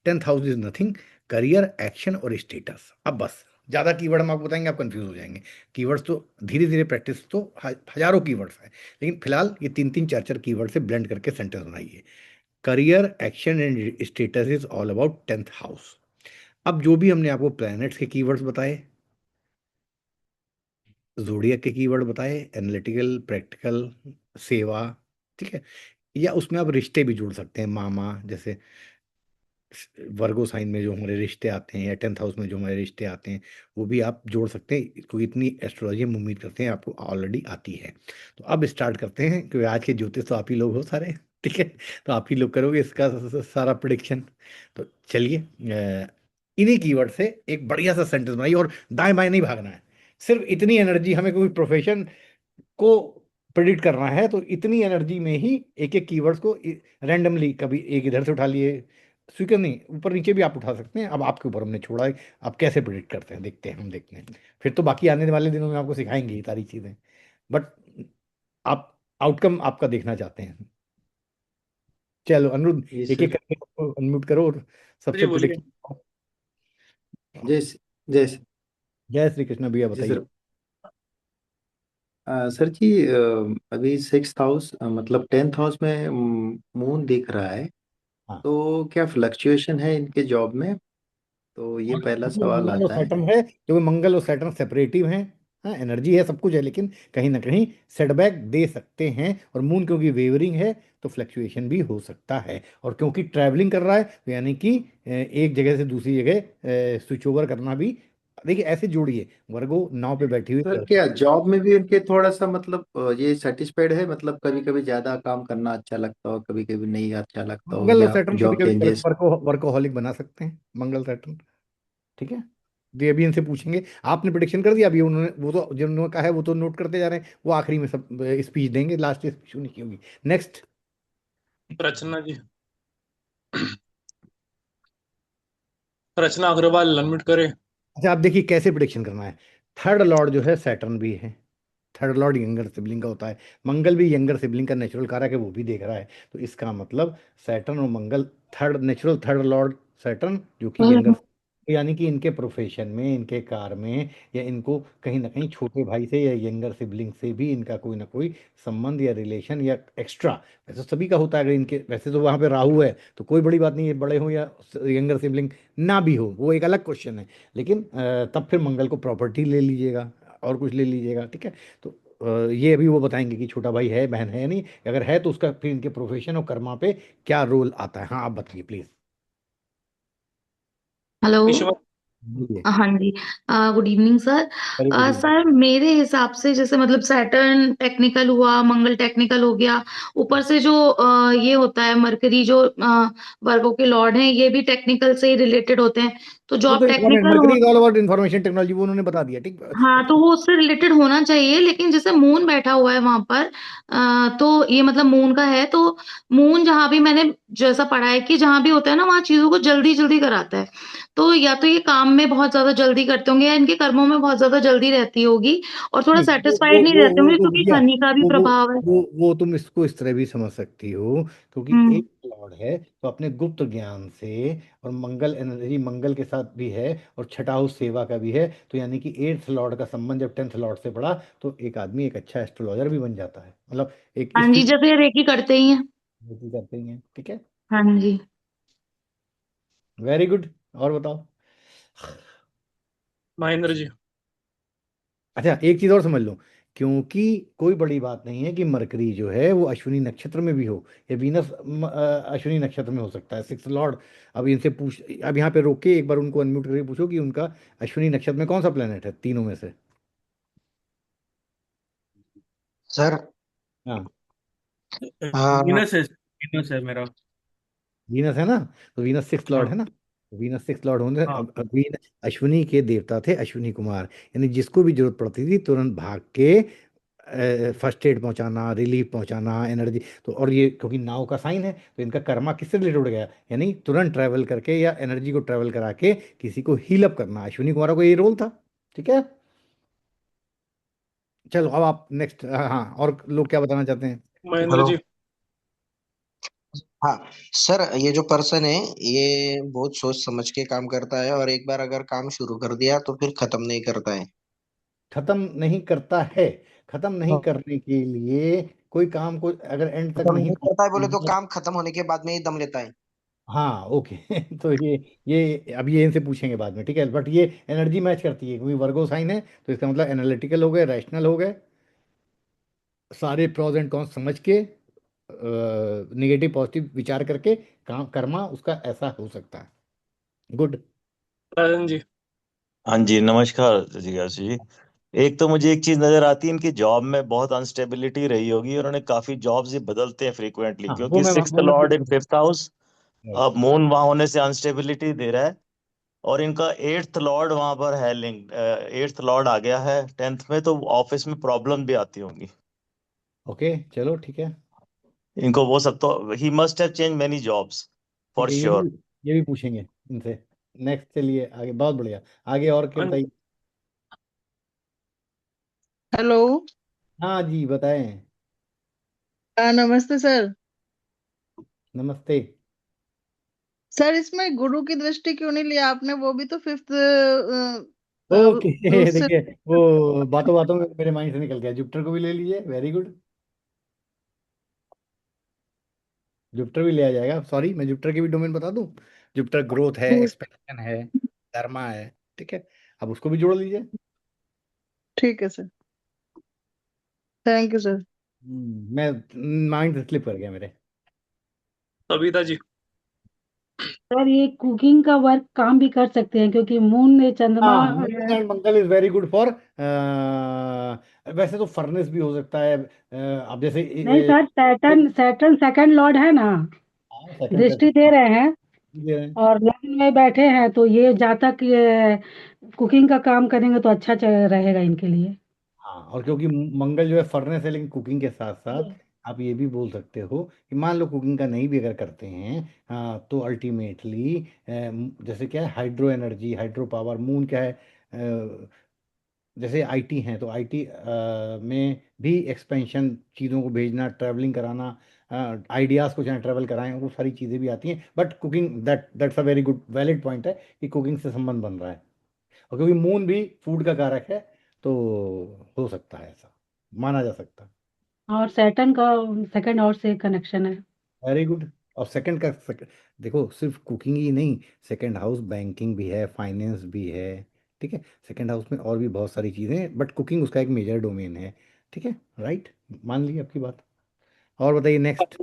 Tenth house is nothing, career, action और स्टेटस। अब बस ज़्यादा कीवर्ड हम आपको बताएंगे, आप कंफ्यूज हो जाएंगे। कीवर्ड्स तो धीरे धीरे प्रैक्टिस, तो हजारों कीवर्ड्स हैं, लेकिन फिलहाल ये 3-3 4-4 कीवर्ड से ब्लेंड करके सेंटेंस बनाइए। Career, action and status is all about 10th house. अब जो भी हमने आपको प्लैनेट्स के कीवर्ड्स बताए, ज़ोडिएक के कीवर्ड बताए, एनालिटिकल, प्रैक्टिकल, सेवा, ठीक है, या उसमें आप रिश्ते भी जोड़ सकते हैं, मामा, जैसे वर्गो साइन में जो हमारे रिश्ते आते हैं या 10th हाउस में जो हमारे रिश्ते आते हैं, वो भी आप जोड़ सकते हैं, क्योंकि इतनी एस्ट्रोलॉजी हम उम्मीद करते हैं आपको ऑलरेडी आती है। तो अब स्टार्ट करते हैं, क्योंकि आज के ज्योतिष तो आप ही लोग हो सारे, ठीक है, तो आप ही लोग करोगे इसका सारा प्रिडिक्शन। तो चलिए, इन्हीं कीवर्ड से एक बढ़िया सा सेंटेंस बनाइए, और दाएं बाएं नहीं भागना है, सिर्फ इतनी एनर्जी हमें, कोई प्रोफेशन को प्रिडिक्ट करना है तो इतनी एनर्जी में ही एक एक कीवर्ड्स को रैंडमली, कभी एक इधर से उठा लिए, स्वीकर नहीं, ऊपर नीचे भी आप उठा सकते हैं, अब आपके ऊपर हमने छोड़ा है, आप कैसे प्रिडिक्ट करते हैं, देखते हैं, हम देखते हैं, फिर तो बाकी आने वाले दिनों में आपको सिखाएंगे ये सारी चीजें, बट आप आउटकम आपका देखना चाहते हैं। चलो अनिरुद्ध, जी एक एक सर। करके अनम्यूट करो और जी सबसे बोलिए। प्रिडिक्ट। जय जय जय श्री कृष्ण भैया, जी बताइए। सर। सर जी, अभी 6th हाउस मतलब 10th हाउस में मून दिख रहा है, हाँ, तो क्या फ्लक्चुएशन है इनके जॉब में? तो ये पहला क्योंकि सवाल मंगल और आता है। सैटर्न है, क्योंकि मंगल और सैटर्न सेपरेटिव हैं, हाँ, एनर्जी है, सब कुछ है, लेकिन कहीं ना कहीं सेटबैक दे सकते हैं, और मून क्योंकि वेवरिंग है तो फ्लक्चुएशन भी हो सकता है, और क्योंकि ट्रैवलिंग कर रहा है तो यानी कि एक जगह से दूसरी जगह स्विच ओवर करना भी। देखिए ऐसे जोड़िए, वर्गो नाव पे बैठी हुई सर गर्ल, क्या जॉब में भी उनके थोड़ा सा मतलब ये सेटिस्फाइड है, मतलब कभी कभी ज्यादा काम करना अच्छा लगता हो, कभी कभी नहीं अच्छा लगता हो, मंगल और या सैटर्न कभी जॉब कभी चेंजेस? वर्कोहॉलिक बना सकते हैं, मंगल सैटर्न, ठीक है। ये अभी इनसे पूछेंगे, आपने प्रिडिक्शन कर दिया, अभी उन्होंने, वो तो जिन्होंने कहा है वो तो नोट करते जा रहे हैं, वो आखिरी में सब स्पीच देंगे, लास्ट स्पीच उनकी होगी। नेक्स्ट। रचना जी, रचना अग्रवाल अनम्यूट करे। अच्छा, आप देखिए कैसे प्रिडिक्शन करना है। थर्ड लॉर्ड जो है सैटर्न भी है, थर्ड लॉर्ड यंगर सिबलिंग का होता है, मंगल भी यंगर सिबलिंग का नेचुरल कारक है, वो भी देख रहा है, तो इसका मतलब सैटर्न और मंगल, third natural third lord Saturn जो कि यंगर, यानी कि इनके प्रोफेशन में, इनके कार में, या इनको कहीं ना कहीं छोटे भाई से या यंगर सिबलिंग से भी इनका कोई ना कोई संबंध या रिलेशन या एक्स्ट्रा, वैसे सभी का होता है, अगर इनके, वैसे तो वहां पे राहु है तो कोई बड़ी बात नहीं है, बड़े हो या यंगर सिबलिंग ना भी हो, वो एक अलग क्वेश्चन है, लेकिन तब फिर मंगल को प्रॉपर्टी ले लीजिएगा और कुछ ले लीजिएगा, ठीक है। तो ये अभी वो बताएंगे कि छोटा भाई है, बहन है या नहीं, अगर है तो उसका फिर इनके प्रोफेशन और कर्मा पे क्या रोल आता है। हाँ, आप बताइए प्लीज। हेलो। ईश्वर। बोलिए। हाँ जी। Good evening sir. Very good evening. Sir मेरे हिसाब से जैसे मतलब सैटर्न टेक्निकल हुआ, मंगल टेक्निकल हो गया, ऊपर से जो ये होता है मरकरी जो वर्गों के लॉर्ड हैं, ये भी टेक्निकल से ही रिलेटेड होते हैं, तो वो जॉब तो इन्फॉर्मेशन, टेक्निकल मरकरी हो। Is all about information technology, वो उन्होंने बता दिया, ठीक। हाँ, तो वो उससे रिलेटेड होना चाहिए, लेकिन जैसे मून बैठा हुआ है वहां पर, तो ये मतलब मून का है, तो मून जहां भी मैंने जैसा पढ़ा है कि जहां भी होता है ना, वहां चीजों को जल्दी जल्दी कराता है, तो या तो ये काम में बहुत ज्यादा जल्दी करते होंगे, या इनके कर्मों में बहुत ज्यादा जल्दी रहती होगी, और थोड़ा नहीं, सेटिस्फाइड नहीं रहते होंगे, वो क्योंकि भैया, शनि का भी वो वो प्रभाव है। वो तुम इसको इस तरह भी समझ सकती हो, क्योंकि हम्म। एक लॉर्ड है तो अपने गुप्त ज्ञान से, और मंगल एनर्जी मंगल के साथ भी है, और छठा हाउस सेवा का भी है, तो यानी कि 8th लॉर्ड का संबंध जब 10th लॉर्ड से पड़ा तो एक आदमी एक अच्छा एस्ट्रोलॉजर भी बन जाता है, मतलब एक हाँ इस जी, फील्ड जैसे ये रेकी करते ही हैं। में करते ही हैं, ठीक है। हाँ जी। वेरी गुड, और बताओ। महेंद्र जी। अच्छा, एक चीज और समझ लो, क्योंकि कोई बड़ी बात नहीं है कि मरकरी जो है वो अश्विनी नक्षत्र में भी हो, या वीनस अश्विनी नक्षत्र में हो सकता है, 6th लॉर्ड। अब इनसे पूछ, अब यहाँ पे रोक के एक बार उनको अनम्यूट करके पूछो कि उनका अश्विनी नक्षत्र में कौन सा प्लेनेट है तीनों में से। सर हाँ, वीनस है मेरा। वीनस है ना, तो वीनस 6th लॉर्ड है हाँ ना, वीनस 6th लॉर्ड होने, हाँ। अब अश्विनी के देवता थे अश्विनी कुमार, यानी जिसको भी जरूरत पड़ती थी तुरंत भाग के फर्स्ट एड पहुंचाना, रिलीफ पहुंचाना, एनर्जी, तो और ये क्योंकि नाव का साइन है तो इनका कर्मा किससे रिलेटेड उड़ गया, यानी तुरंत ट्रैवल करके या एनर्जी को ट्रैवल करा के किसी को हील अप करना, अश्विनी कुमार को ये रोल था, ठीक है। चलो अब आप नेक्स्ट। हाँ, और लोग क्या बताना चाहते हैं। महेंद्र हेलो। जी। हाँ सर, ये जो पर्सन है ये बहुत सोच समझ के काम करता है, और एक बार अगर काम शुरू कर दिया तो फिर खत्म नहीं करता है। खत्म नहीं करता है, खत्म नहीं हाँ। करने के लिए कोई काम को अगर एंड तक मतलब नहीं नहीं करता है बोले तो पहुंचा। काम खत्म होने के बाद में ही दम लेता है। हाँ ओके तो ये अभी ये इनसे पूछेंगे बाद में, ठीक है, बट ये एनर्जी मैच करती है क्योंकि वर्गो साइन है, तो इसका मतलब एनालिटिकल हो गए, रैशनल हो गए, सारे प्रोज एंड कॉन्स समझ के, निगेटिव पॉजिटिव विचार करके काम कर्मा उसका ऐसा हो सकता है। गुड। राजन जी। हाँ जी, नमस्कार जिज्ञासु जी। एक तो मुझे एक चीज नजर आती है, इनकी जॉब में बहुत अनस्टेबिलिटी रही होगी, और उन्होंने काफी जॉब्स ये बदलते हैं फ्रीक्वेंटली, हाँ क्योंकि सिक्स्थ वो मैं लॉर्ड इन पूछूंगा। Fifth house, right. अब मून वहां होने से अनस्टेबिलिटी दे रहा है, और इनका एट्थ लॉर्ड वहां पर है, लिंक एट्थ लॉर्ड आ गया है 10th में, तो ऑफिस में प्रॉब्लम भी आती होंगी ओके चलो ठीक है। इनको, वो सब तो he must have change many jobs ठीक फॉर है, श्योर। ये भी पूछेंगे इनसे। नेक्स्ट चलिए आगे, बहुत बढ़िया। आगे और क्या हाँ बताइए। हेलो। हाँ जी बताएं। नमस्ते सर। नमस्ते। सर इसमें गुरु की दृष्टि क्यों नहीं लिया आपने? वो भी तो फिफ्थ ओके उससे। देखिए, वो बातों बातों में मेरे माइंड से निकल गया, जुपिटर को भी ले लीजिए, वेरी गुड, जुपिटर भी लिया जाएगा। सॉरी, मैं जुपिटर की भी डोमेन बता दूं। जुपिटर ग्रोथ है, एक्सपेंशन है, धर्मा है, ठीक है, अब उसको भी जोड़ लीजिए। ठीक है सर। Thank you sir. मैं माइंड से स्लिप कर गया मेरे। सविता जी। सर ये कुकिंग का वर्क काम भी कर सकते हैं क्योंकि मून चंद्रमा हाँ, moon and Mangal is very good for, वैसे तो फर्नेस भी हो सकता है, अब जैसे नहीं sir, Saturn Saturn second Lord है ना, सेकंड दृष्टि दे रहे हैं सेकंड। और लग्न में बैठे हैं, तो ये जातक ये कुकिंग का काम करेंगे तो अच्छा रहेगा इनके लिए। हाँ, और क्योंकि मंगल जो है फर्नेस है, लेकिन कुकिंग के साथ साथ आप ये भी बोल सकते हो कि मान लो कुकिंग का नहीं भी अगर करते हैं, तो अल्टीमेटली जैसे क्या है, hydro energy, hydro power, moon क्या है, जैसे आईटी हैं तो आईटी में भी एक्सपेंशन, चीज़ों को भेजना, ट्रैवलिंग कराना, आइडियाज़ को चाहे ट्रैवल कराएं, वो सारी चीज़ें भी आती हैं, but cooking that's a very good valid point है कि कुकिंग से संबंध बन रहा है, और क्योंकि मून भी फूड का कारक है, तो हो सकता है, ऐसा माना जा सकता है। और सैटर्न का सेकंड हाउस से कनेक्शन है। Very good. और देखो, सिर्फ कुकिंग ही नहीं, सेकंड हाउस बैंकिंग भी है, फाइनेंस भी है, ठीक है, सेकंड हाउस में और भी बहुत सारी चीज़ें हैं, बट कुकिंग उसका एक मेजर डोमेन है, ठीक है, राइट, मान ली आपकी बात। और बताइए नेक्स्ट।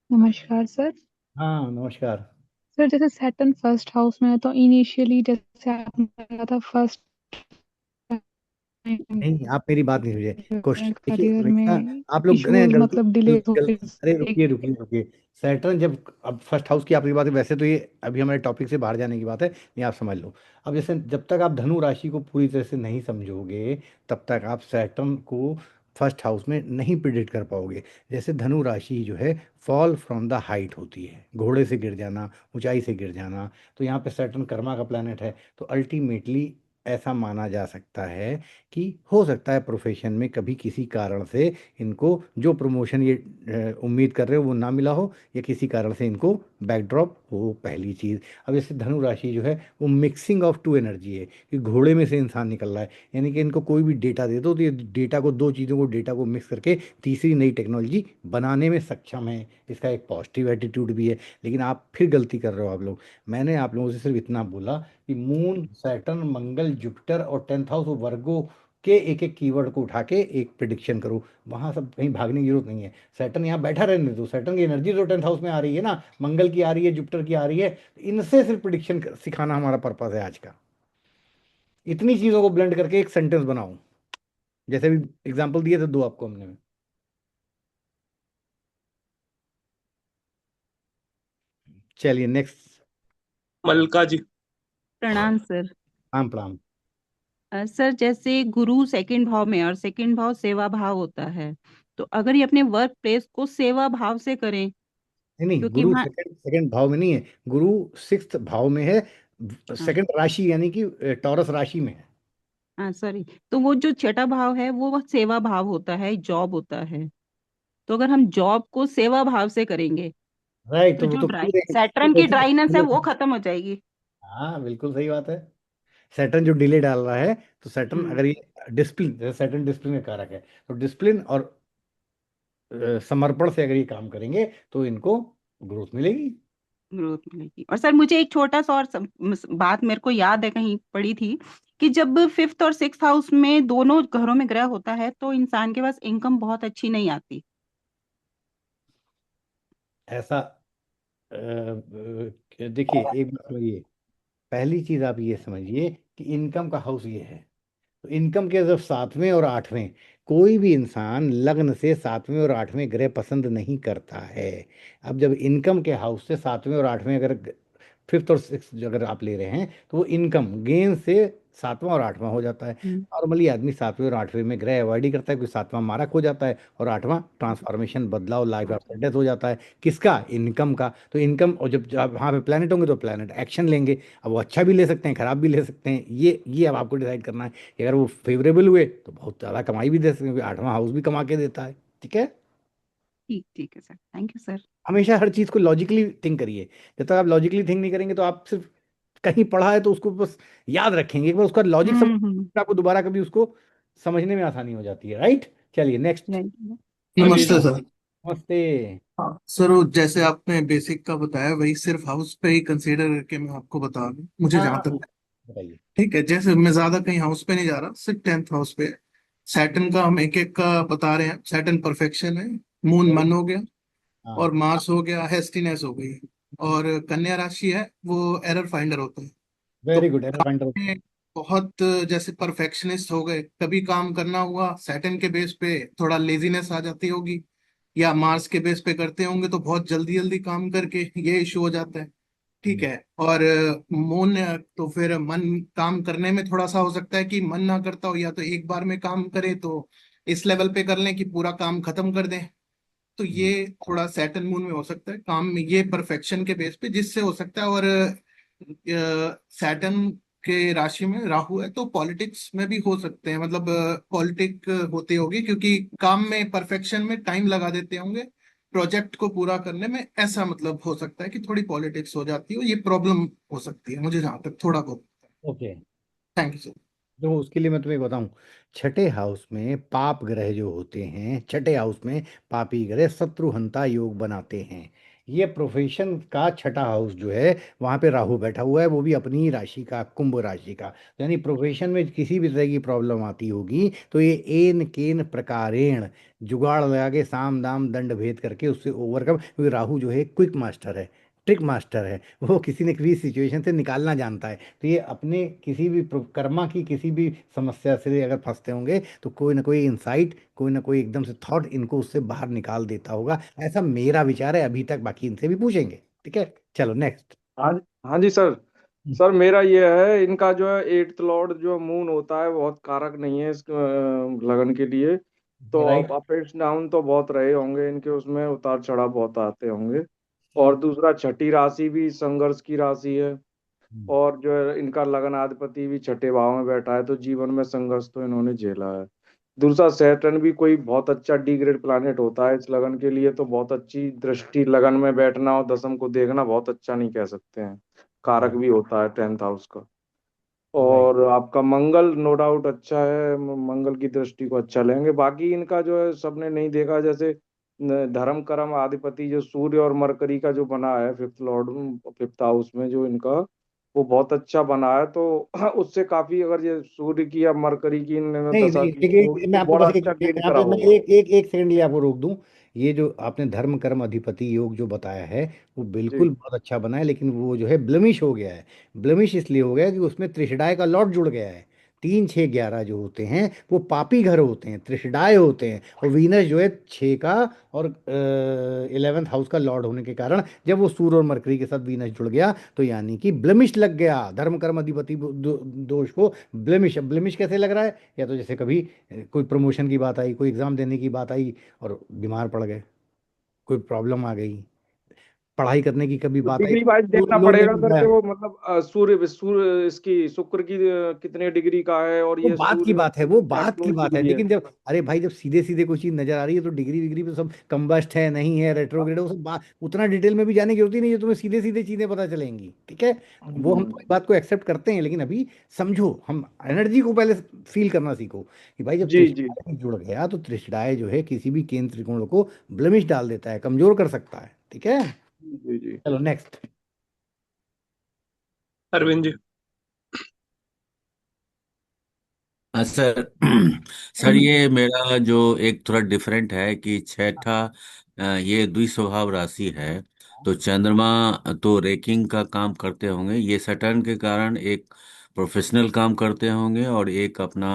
नमस्कार सर। हाँ नमस्कार। सर जैसे सैटर्न फर्स्ट हाउस में है तो इनिशियली जैसे आपने कहा था फर्स्ट नहीं, आप मेरी बात नहीं सुनिए, क्वेश्चन देखिए करियर हमेशा, में आप लोग ना इश्यूज गलती मतलब डिले हो अरे रुकिए रुकिए रुकिए, सैटर्न जब, अब फर्स्ट हाउस की आपकी बात है, वैसे तो ये अभी हमारे टॉपिक से बाहर जाने की बात है, ये आप समझ लो। अब जैसे जब तक आप धनु राशि को पूरी तरह से नहीं समझोगे, तब तक आप सैटर्न को फर्स्ट हाउस में नहीं प्रिडिक्ट कर पाओगे। जैसे धनु राशि जो है, फॉल फ्रॉम द हाइट होती है, घोड़े से गिर जाना, ऊंचाई से गिर जाना, तो यहाँ पे सैटर्न कर्मा का प्लैनेट है, तो अल्टीमेटली ऐसा माना जा सकता है कि हो सकता है प्रोफेशन में कभी किसी कारण से इनको जो प्रमोशन ये उम्मीद कर रहे हो वो ना मिला हो, या किसी कारण से इनको बैकड्रॉप हो, पहली चीज़। अब जैसे धनु राशि जो है, वो मिक्सिंग ऑफ टू एनर्जी है, कि घोड़े में से इंसान निकल रहा है, यानी कि इनको कोई भी डेटा दे दो तो ये डेटा को, दो चीज़ों को, डेटा को मिक्स करके तीसरी नई टेक्नोलॉजी बनाने में सक्षम है, इसका एक पॉजिटिव एटीट्यूड भी है। लेकिन आप फिर गलती कर रहे हो आप लोग, मैंने आप लोगों से सिर्फ इतना बोला कि मून, सैटर्न, मंगल, जुपिटर और 10th हाउस वर्गो के एक एक कीवर्ड को उठा के एक प्रिडिक्शन करो, वहां सब कहीं भागने की जरूरत नहीं है। सैटर्न यहाँ बैठा रहने दो, सैटर्न की एनर्जी तो 10th हाउस में आ रही है ना, मंगल की आ रही है, जुपिटर की आ रही है, इनसे सिर्फ प्रिडिक्शन सिखाना हमारा पर्पज है आज का। इतनी चीजों को ब्लेंड करके एक सेंटेंस बनाओ, जैसे भी एग्जाम्पल दिए थे दो आपको हमने। चलिए नेक्स्ट। मलका जी। प्रणाम सर। प्रणाम प्रणाम। सर जैसे गुरु सेकंड भाव में और सेकंड भाव सेवा भाव होता है, तो अगर ये अपने वर्क प्लेस को सेवा भाव से करें, नहीं नहीं, क्योंकि गुरु वहाँ सेकंड सेकंड भाव में नहीं है, गुरु सिक्स्थ भाव में है, सेकंड राशि यानी कि टॉरस राशि में है। हाँ सॉरी, तो वो जो छठा भाव है वो सेवा भाव होता है, जॉब होता है। तो अगर हम जॉब को सेवा भाव से करेंगे राइट, तो तो वो जो तो ड्राई खुद सैटर्न की ड्राइनेस है खुद वो खत्म हो जाएगी। हाँ बिल्कुल सही बात है। सैटर्न जो डिले डाल रहा है, तो सैटर्न हम्म। अगर ये डिसिप्लिन, जैसे सैटर्न डिसिप्लिन का कारक है, तो डिसिप्लिन और समर्पण से अगर ये काम करेंगे तो इनको ग्रोथ मिलेगी। ग्रोथ मिलेगी। और सर मुझे एक छोटा सा और बात मेरे को याद है, कहीं पढ़ी थी कि जब 5th और 6th हाउस में दोनों घरों में ग्रह होता है तो इंसान के पास इनकम बहुत अच्छी नहीं आती। ऐसा देखिए, एक बात समझिए। पहली चीज आप ये समझिए कि इनकम का हाउस ये है, तो इनकम के जब 7वें और 8वें, कोई भी इंसान लग्न से 7वें और 8वें ग्रह पसंद नहीं करता है। अब जब इनकम के हाउस से 7वें और 8वें, अगर 5th और 6th अगर आप ले रहे हैं, तो वो इनकम गेन से 7वां और 8वां हो जाता है। नॉर्मली आदमी 7वें और 8वें में ग्रह अवॉइड ही करता है, क्योंकि 7वां मारक हो जाता है और 8वां ट्रांसफॉर्मेशन, बदलाव, लाइफ आफ्टर डेथ हो जाता है। किसका? इनकम का। तो इनकम, और जब वहाँ पे प्लानट होंगे तो प्लानट एक्शन लेंगे। अब वो अच्छा भी ले सकते हैं, खराब भी ले सकते हैं। ये अब आपको डिसाइड करना है कि अगर वो फेवरेबल हुए तो बहुत ज़्यादा कमाई भी दे सकते हैं, क्योंकि 8वां हाउस भी कमा के देता है। ठीक है। ठीक ठीक है सर, थैंक यू सर। हमेशा हर चीज को लॉजिकली थिंक करिए। जब तक आप लॉजिकली थिंक नहीं करेंगे तो आप सिर्फ कहीं पढ़ा है तो उसको बस याद रखेंगे, एक बार उसका लॉजिक समझ, फिर आपको दोबारा कभी उसको समझने में आसानी हो जाती है। राइट, चलिए नेक्स्ट। आगे नमस्ते सर। नमस्ते। हाँ सर, वो जैसे आपने बेसिक का बताया वही सिर्फ हाउस पे ही कंसीडर करके मैं आपको बता दूं, मुझे हाँ जहां हाँ, तक बताइए। ठीक है। जैसे मैं ज्यादा कहीं हाउस पे नहीं जा रहा, सिर्फ 10th हाउस पे। सैटर्न का हम एक एक का बता रहे हैं। सैटर्न परफेक्शन है, मून वेरी, मन हो गया, हाँ, और मार्स हो गया हेस्टिनेस हो गई, और कन्या राशि है वो एरर फाइंडर होता है। तो वेरी गुड, एरर काम फाइंडर। में बहुत जैसे परफेक्शनिस्ट हो गए, कभी काम करना हुआ सैटर्न के बेस पे थोड़ा लेजीनेस आ जाती होगी, या मार्स के बेस पे करते होंगे तो बहुत जल्दी जल्दी काम करके ये इशू हो जाता है। ठीक है। और मून तो फिर मन काम करने में थोड़ा सा हो सकता है कि मन ना करता हो, या तो एक बार में काम करे तो इस लेवल पे कर लें कि पूरा काम खत्म कर दें। तो ये थोड़ा सैटर्न मून में हो सकता है काम में, ये परफेक्शन के बेस पे जिससे हो सकता है। और सैटर्न के राशि में राहु है तो पॉलिटिक्स में भी हो सकते हैं, मतलब पॉलिटिक होते होंगे, क्योंकि काम में परफेक्शन में टाइम लगा देते होंगे प्रोजेक्ट को पूरा करने में। ऐसा मतलब हो सकता है कि थोड़ी पॉलिटिक्स हो जाती हो, ये प्रॉब्लम हो सकती है मुझे जहां तक थोड़ा बहुत। ओके। Thank you sir. तो उसके लिए मैं तुम्हें बताऊं, छठे हाउस में पाप ग्रह जो होते हैं, छठे हाउस में पापी ग्रह शत्रुहंता योग बनाते हैं। ये प्रोफेशन का छठा हाउस जो है, वहां पे राहु बैठा हुआ है, वो भी अपनी ही राशि का, कुंभ राशि का। यानी प्रोफेशन में किसी भी तरह की प्रॉब्लम आती होगी तो ये एन केन प्रकारेण जुगाड़ लगा के, साम दाम दंड भेद करके उससे ओवरकम, क्योंकि राहु जो है क्विक मास्टर है, ट्रिक मास्टर है। वो किसी न किसी सिचुएशन से निकालना जानता है। तो ये अपने किसी भी कर्मा की किसी भी समस्या से अगर फंसते होंगे तो कोई ना कोई इंसाइट, कोई ना कोई एकदम से थॉट इनको उससे बाहर निकाल देता होगा। ऐसा मेरा विचार है अभी तक, बाकी इनसे भी पूछेंगे। ठीक है, चलो नेक्स्ट। हाँ हाँ जी सर। सर मेरा ये है, इनका जो है 8th लॉर्ड जो मून होता है बहुत कारक नहीं है इस लगन के लिए। तो राइट। अप एंड डाउन तो बहुत रहे होंगे इनके, उसमें उतार चढ़ाव बहुत आते होंगे। और दूसरा छठी राशि भी संघर्ष की राशि है, और जो है इनका लगनाधिपति भी छठे भाव में बैठा है, तो जीवन में संघर्ष तो इन्होंने झेला है। दूसरा सैटर्न भी कोई बहुत अच्छा डी ग्रेड प्लानेट होता है इस लगन के लिए, तो बहुत अच्छी दृष्टि लगन में बैठना और दशम को देखना बहुत अच्छा नहीं कह सकते हैं, कारक भी होता है 10th हाउस का। राइट। और आपका मंगल नो डाउट अच्छा है, मंगल की दृष्टि को अच्छा लेंगे। बाकी इनका जो है सबने नहीं देखा, जैसे धर्म कर्म अधिपति जो सूर्य और मरकरी का जो बना है 5th लॉर्ड 5th हाउस में जो इनका, वो बहुत अच्छा बना है। तो उससे काफी, अगर ये सूर्य की या मरकरी की इन्होंने नहीं दशा नहीं, की एक मैं तो आपको बड़ा बस अच्छा गेन यहाँ करा पे मैं होगा। एक सेकंड लिए आपको रोक दूं। ये जो आपने धर्म कर्म अधिपति योग जो बताया है, वो जी बिल्कुल बहुत अच्छा बना है, लेकिन वो जो है ब्लमिश हो गया है। ब्लमिश इसलिए हो गया कि उसमें त्रिषडाय का लॉर्ड जुड़ गया है। 3 6 11 जो होते हैं वो पापी घर होते हैं, त्रिषडाय होते हैं। और वीनस जो है 6 का और 11th हाउस का लॉर्ड होने के कारण जब वो सूर्य और मरकरी के साथ वीनस जुड़ गया तो यानी कि ब्लमिश लग गया धर्म कर्म अधिपति दोष को। ब्लेमिश, अब ब्लेमिश कैसे लग रहा है? या तो जैसे कभी कोई प्रमोशन की बात आई, कोई एग्जाम देने की बात आई और बीमार पड़ गए, कोई प्रॉब्लम आ गई, पढ़ाई करने की कभी बात आई डिग्री वाइज देखना लोन नहीं पड़ेगा मिल सर रहा कि है। वो मतलब सूर्य सूर्य इसकी शुक्र की कितने डिग्री का है, और वो ये बात की सूर्य बात है, वो क्या बात की कौन सी बात है, डिग्री है। लेकिन जब अरे भाई जब सीधे सीधे कोई चीज नजर आ रही है तो डिग्री विग्री पे सब कंबस्ट है नहीं है रेट्रोग्रेड वो सब बात उतना डिटेल में भी जाने की जरूरत ही नहीं है, तुम्हें सीधे सीधे चीजें पता चलेंगी। ठीक है, वो हम तुम्हारी बात को एक्सेप्ट करते हैं, लेकिन अभी समझो, हम एनर्जी को पहले फील करना सीखो कि भाई जब जी जी त्रिशिराय जुड़ गया तो त्रिशिराय जो है किसी भी केंद्र त्रिकोण को ब्लेमिश डाल देता है, कमजोर कर सकता है। ठीक है, जी जी। चलो नेक्स्ट। अरविंद जी। हाँ सर। सर ये मेरा जो एक थोड़ा डिफरेंट है कि छठा ये द्विस्वभाव राशि है, तो चंद्रमा तो रेकिंग का काम करते होंगे, ये सटर्न के कारण एक प्रोफेशनल काम करते होंगे, और एक अपना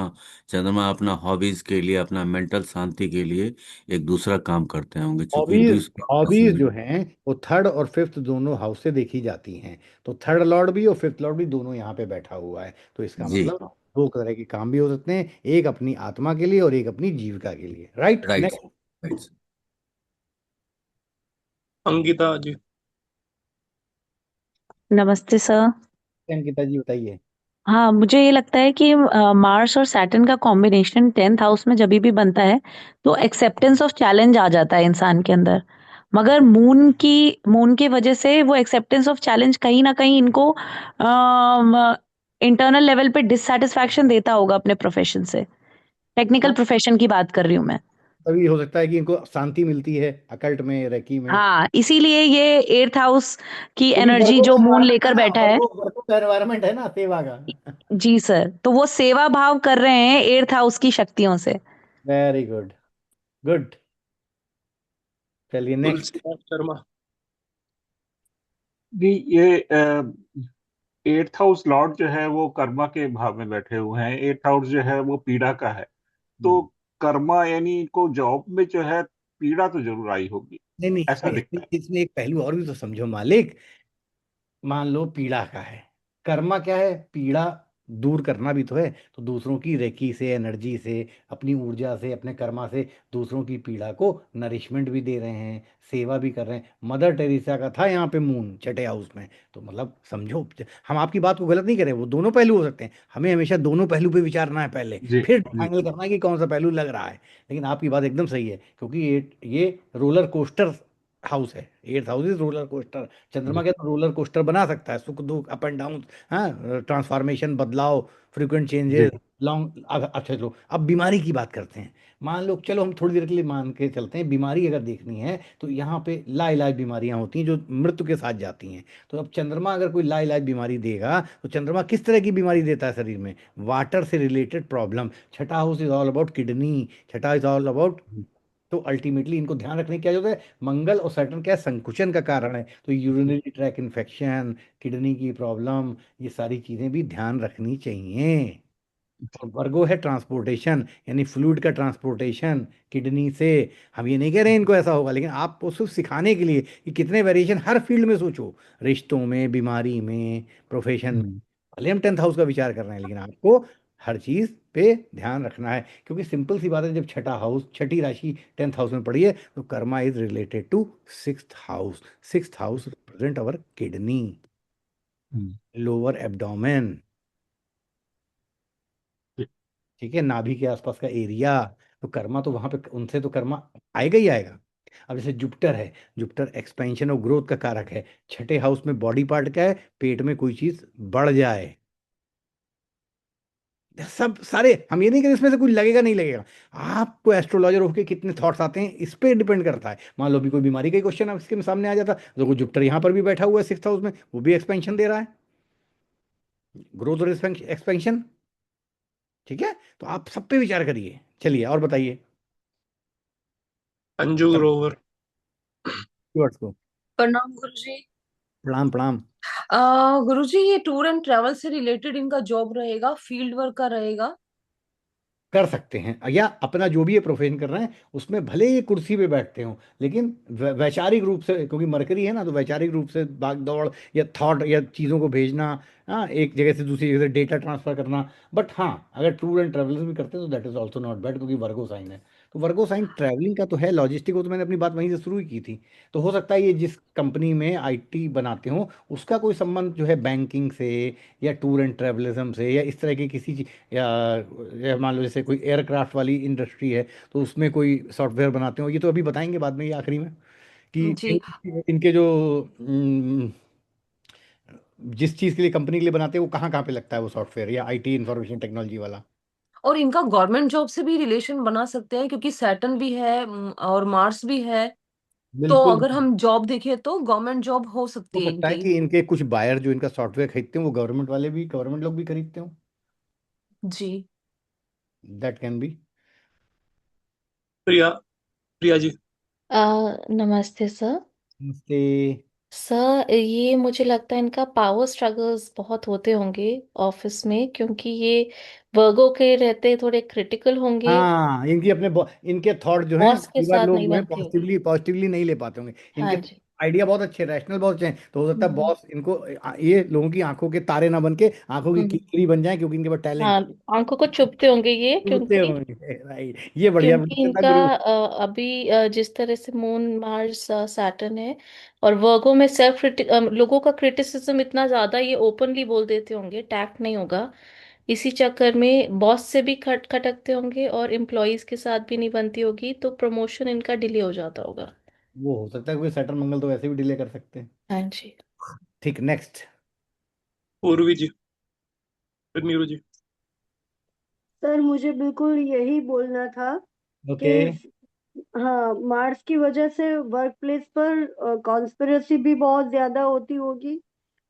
चंद्रमा अपना हॉबीज के लिए, अपना मेंटल शांति के लिए एक दूसरा काम करते होंगे, चूंकि हॉबीज द्विस्वभाव राशि हॉबीज में। जो हैं वो थर्ड और फिफ्थ दोनों हाउस से देखी जाती हैं, तो थर्ड लॉर्ड भी और फिफ्थ लॉर्ड भी दोनों यहाँ पे बैठा हुआ है, तो इसका जी। मतलब दो तरह के काम भी हो सकते हैं, एक अपनी आत्मा के लिए और एक अपनी जीविका के लिए। Right, right. Next. Right. Ankita जी। नमस्ते सर। अंकिता जी बताइए। हाँ, मुझे ये लगता है कि मार्स और सैटर्न का कॉम्बिनेशन 10th हाउस में जभी भी बनता है तो एक्सेप्टेंस ऑफ चैलेंज आ जाता है इंसान के अंदर। मगर मून की वजह से वो एक्सेप्टेंस ऑफ चैलेंज कहीं ना कहीं इनको इंटरनल लेवल पे डिससेटिस्फैक्शन देता होगा अपने प्रोफेशन से। टेक्निकल हाँ, प्रोफेशन की बात कर रही हूँ मैं। तभी हो सकता है कि इनको शांति मिलती है अकल्ट में, रेकी में। हाँ, इसीलिए ये 8th हाउस की क्योंकि एनर्जी वर्गो का जो मून एनवायरमेंट है लेकर ना, बैठा है। वर्गो का एनवायरमेंट है ना सेवा का। जी सर, तो वो सेवा भाव कर रहे हैं 8th हाउस की शक्तियों से। Very good, good. चलिए नेक्स्ट। तुलसीदास शर्मा। भी ये एट्थ हाउस लॉर्ड जो है वो कर्मा के भाव में बैठे हुए हैं, एट्थ हाउस जो है वो पीड़ा का है, तो कर्मा यानी को जॉब में जो है पीड़ा तो जरूर आई होगी, नहीं नहीं, ऐसा इसमें दिखता इसमें है। इसमें एक पहलू और भी तो समझो मालिक। मान लो पीड़ा का है, कर्मा क्या है, पीड़ा दूर करना भी तो है, तो दूसरों की रेकी से, एनर्जी से, अपनी ऊर्जा से, अपने कर्मा से दूसरों की पीड़ा को नरिशमेंट भी दे रहे हैं, सेवा भी कर रहे हैं। मदर टेरेसा का था यहाँ पे मून छठे हाउस में, तो मतलब समझो, हम आपकी बात को गलत नहीं करें, वो दोनों पहलू हो सकते हैं, हमें हमेशा दोनों पहलू पे विचारना है पहले, जी फिर जी। फाइनल करना है कि कौन सा पहलू लग रहा है। लेकिन आपकी बात एकदम सही है, क्योंकि ये रोलर कोस्टर हाउस है, eighth house is roller coaster. चंद्रमा जी के तो रोलर कोस्टर बना सकता है, सुख दुख, अप एंड डाउन, हाँ, ट्रांसफॉर्मेशन, बदलाव, फ्रीक्वेंट चेंजेस, जी। लॉन्ग। अच्छा चलो अब बीमारी की बात करते हैं। मान लो, चलो हम थोड़ी देर के लिए मान के चलते हैं, बीमारी अगर देखनी है तो यहाँ पे लाइलाज बीमारियां होती हैं जो मृत्यु के साथ जाती हैं। तो अब चंद्रमा अगर कोई लाइलाज बीमारी देगा तो चंद्रमा किस तरह की बीमारी देता है शरीर में? वाटर से रिलेटेड प्रॉब्लम। छठा house is all about kidney, छठा इज ऑल अबाउट, तो अल्टीमेटली इनको ध्यान रखने की क्या जरूरत है? मंगल और सैटर्न क्या है? संकुचन का कारण है, तो यूरिनरी ट्रैक इन्फेक्शन, किडनी की प्रॉब्लम, ये सारी चीजें भी ध्यान रखनी चाहिए। और वर्गो है ट्रांसपोर्टेशन, यानी फ्लूइड का ट्रांसपोर्टेशन किडनी से। हम ये नहीं कह रहे हैं इनको ऐसा होगा, लेकिन आपको सिर्फ सिखाने के लिए कि कितने वेरिएशन हर फील्ड में सोचो, रिश्तों में, बीमारी में, प्रोफेशन में। भले हम 10th हाउस का विचार कर रहे हैं, लेकिन आपको हर चीज पे ध्यान रखना है, क्योंकि सिंपल सी बात है, जब छठा हाउस, छठी राशि 10th हाउस में पड़ी है तो karma is related to 6th house. 6th house represent our kidney, lower abdomen, ठीक है, नाभि के आसपास का एरिया। तो कर्मा तो वहां पे, उनसे तो कर्मा आएगा ही आएगा। अब जैसे जुपिटर है, जुपिटर एक्सपेंशन और ग्रोथ का कारक है, छठे हाउस में बॉडी पार्ट का है, पेट में कोई चीज बढ़ जाए, सब सारे, हम ये नहीं करें इसमें से कुछ लगेगा नहीं लगेगा। आपको एस्ट्रोलॉजर होके कितने थॉट्स आते हैं इस पे डिपेंड करता है। मान लो भी कोई बीमारी का क्वेश्चन इसके सामने आ जाता, तो जुपिटर यहाँ पर भी बैठा हुआ है 6th हाउस में, वो भी एक्सपेंशन दे रहा है, ग्रोथ और एक्सपेंशन। ठीक है, तो आप सब पे विचार करिए। चलिए और बताइए अंजू सब ग्रोवर। व्यूअर्स को। प्रणाम गुरुजी। प्रणाम प्रणाम। गुरुजी, ये टूर एंड ट्रैवल से रिलेटेड इनका जॉब रहेगा, फील्ड वर्क का रहेगा? कर सकते हैं, या अपना जो भी ये प्रोफेशन कर रहे हैं उसमें भले ही कुर्सी पे बैठते हो, लेकिन वैचारिक रूप से, क्योंकि मरकरी है ना, तो वैचारिक रूप से भाग दौड़ या थॉट या चीज़ों को भेजना, हाँ, एक जगह से दूसरी जगह से डेटा ट्रांसफर करना। बट हाँ, अगर टूर एंड ट्रेवल्स भी करते हैं तो that is also not bad, क्योंकि वर्गो साइन है, तो वर्गो साइन ट्रैवलिंग का तो है, लॉजिस्टिक वो तो मैंने अपनी बात वहीं से शुरू ही की थी। तो हो सकता है ये जिस कंपनी में आईटी बनाते हो उसका कोई संबंध जो है बैंकिंग से या टूर एंड ट्रैवलिज्म से या इस तरह की किसी या मान लो जैसे कोई एयरक्राफ्ट वाली इंडस्ट्री है तो उसमें कोई सॉफ्टवेयर बनाते हो, ये तो अभी बताएंगे बाद में ये आखिरी में कि जी। इनके जो जिस चीज़ के लिए कंपनी के लिए बनाते हैं वो कहाँ कहाँ पे लगता है वो सॉफ्टवेयर या आईटी इंफॉर्मेशन टेक्नोलॉजी वाला। और इनका गवर्नमेंट जॉब से भी रिलेशन बना सकते हैं, क्योंकि सैटर्न भी है और मार्स भी है। तो बिल्कुल। अगर हम जॉब देखें तो गवर्नमेंट जॉब हो हो सकती है सकता है इनकी। कि इनके कुछ बायर जो इनका सॉफ्टवेयर खरीदते हैं वो गवर्नमेंट लोग भी खरीदते हो। जी। That can be. Priya, Priya जी। नमस्ते सर। नमस्ते। सर ये मुझे लगता है इनका पावर स्ट्रगल्स बहुत होते होंगे ऑफिस में, क्योंकि ये वर्गो के रहते थोड़े क्रिटिकल होंगे। हाँ, इनके थॉट जो हैं बॉस के कई बार साथ लोग नहीं जो है बनती होगी। पॉजिटिवली नहीं ले पाते होंगे। हाँ इनके जी। आइडिया बहुत अच्छे, रैशनल बहुत अच्छे हैं, तो हो सकता है हम्म बॉस इनको ये लोगों की आंखों के तारे ना बन के आंखों की हम्म। कीकड़ी बन जाए, क्योंकि इनके पास टैलेंट हाँ, आंखों को चुभते होंगे ये, होते क्योंकि होंगे। राइट, ये बढ़िया क्योंकि बोलते इनका ना गुरु। अभी जिस तरह से मून मार्स सैटर्न है और वर्गो में सेल्फ लोगों का क्रिटिसिज्म इतना ज्यादा, ये ओपनली बोल देते होंगे, टैक्ट नहीं होगा। इसी चक्कर में बॉस से भी खटकते होंगे और एम्प्लॉयज के साथ भी नहीं बनती होगी, तो प्रमोशन इनका डिले हो जाता होगा। वो हो सकता है कोई सैटर्न मंगल तो वैसे भी डिले कर सकते हैं। हाँ जी। ठीक, नेक्स्ट। पूर्वी जी, फिर नीरू जी। सर मुझे बिल्कुल यही बोलना था कि ओके। हाँ, मार्स की वजह से वर्क प्लेस पर कॉन्स्पिरेसी भी बहुत ज्यादा होती होगी।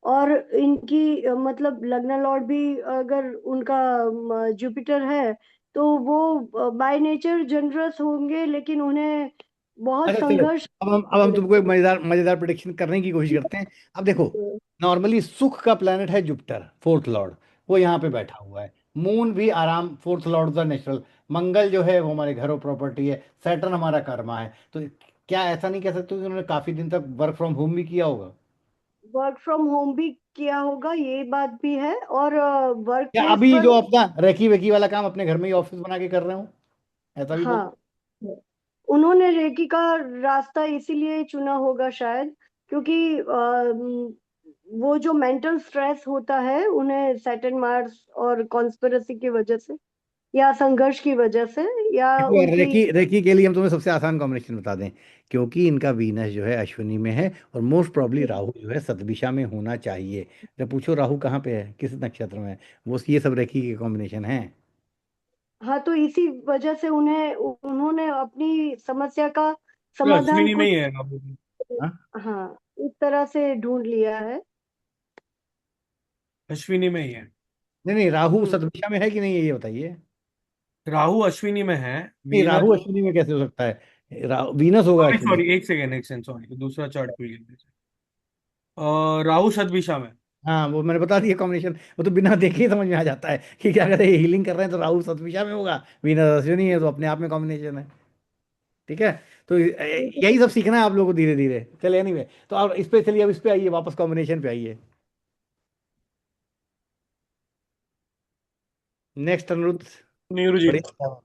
और इनकी मतलब लग्ना लॉर्ड भी अगर उनका जुपिटर है तो वो बाय नेचर जनरस होंगे, लेकिन उन्हें बहुत अच्छा चलो, संघर्ष अब हम तुमको एक मजेदार मजेदार प्रिडिक्शन करने की कोशिश करते हैं। अब देखो, नॉर्मली सुख का प्लेनेट है जुपिटर, फोर्थ लॉर्ड, वो यहाँ पे बैठा हुआ है। मून भी आराम, फोर्थ लॉर्ड का नेचुरल। मंगल जो है वो हमारे घरों प्रॉपर्टी है। सैटर्न हमारा कर्मा है। तो क्या ऐसा नहीं कह सकते कि उन्होंने काफी दिन तक वर्क फ्रॉम होम भी किया होगा? वर्क फ्रॉम होम भी किया होगा, ये बात भी है। और वर्क या प्लेस अभी पर जो अपना रेकी वेकी वाला काम अपने घर में ही ऑफिस बना के कर रहे हो, ऐसा भी बोल। हाँ, उन्होंने रेकी का रास्ता इसीलिए चुना होगा शायद, क्योंकि वो जो मेंटल स्ट्रेस होता है उन्हें सैटर्न मार्स और कॉन्स्पिरेसी की वजह से या संघर्ष की वजह से या देखो यार, उनकी। रेकी रेकी के लिए हम तुम्हें सबसे आसान कॉम्बिनेशन बता दें, क्योंकि इनका वीनस जो है अश्विनी में है और मोस्ट प्रॉब्ली राहु जो है सतभिषा में होना चाहिए। जब पूछो राहु कहाँ पे है, किस नक्षत्र में है, वो ये सब रेकी के कॉम्बिनेशन है। हाँ, तो इसी वजह से उन्होंने अपनी समस्या का तो समाधान अश्विनी में खुद, ही है राहु भी। हाँ? हाँ, इस तरह से ढूंढ लिया है। अश्विनी में ही है। नहीं नहीं, राहु हम्म। सतभिषा में है कि नहीं है ये बताइए। राहु अश्विनी में है। नहीं, वीनस। राहु अश्विनी में कैसे हो सकता है? वीनस होगा सॉरी अश्विनी। सॉरी, एक सेकंड सॉरी, दूसरा चार्ट खुल गया। राहु शतभिषा में। हाँ, वो मैंने बता दिया कॉम्बिनेशन, वो तो बिना देखे ही समझ में आ जाता है कि क्या कहते हैं, हीलिंग कर रहे हैं तो राहु सतभिषा में होगा, वीनस अश्विनी है, तो अपने आप में कॉम्बिनेशन है। ठीक है। तो यही सब सीखना है आप लोगों को धीरे धीरे। चले एनीवे, तो आप इस पे चलिए, अब इस पे आइए, वापस कॉम्बिनेशन पे आइए। नेक्स्ट अनिरुद्ध। नीरू जी। बढ़िया।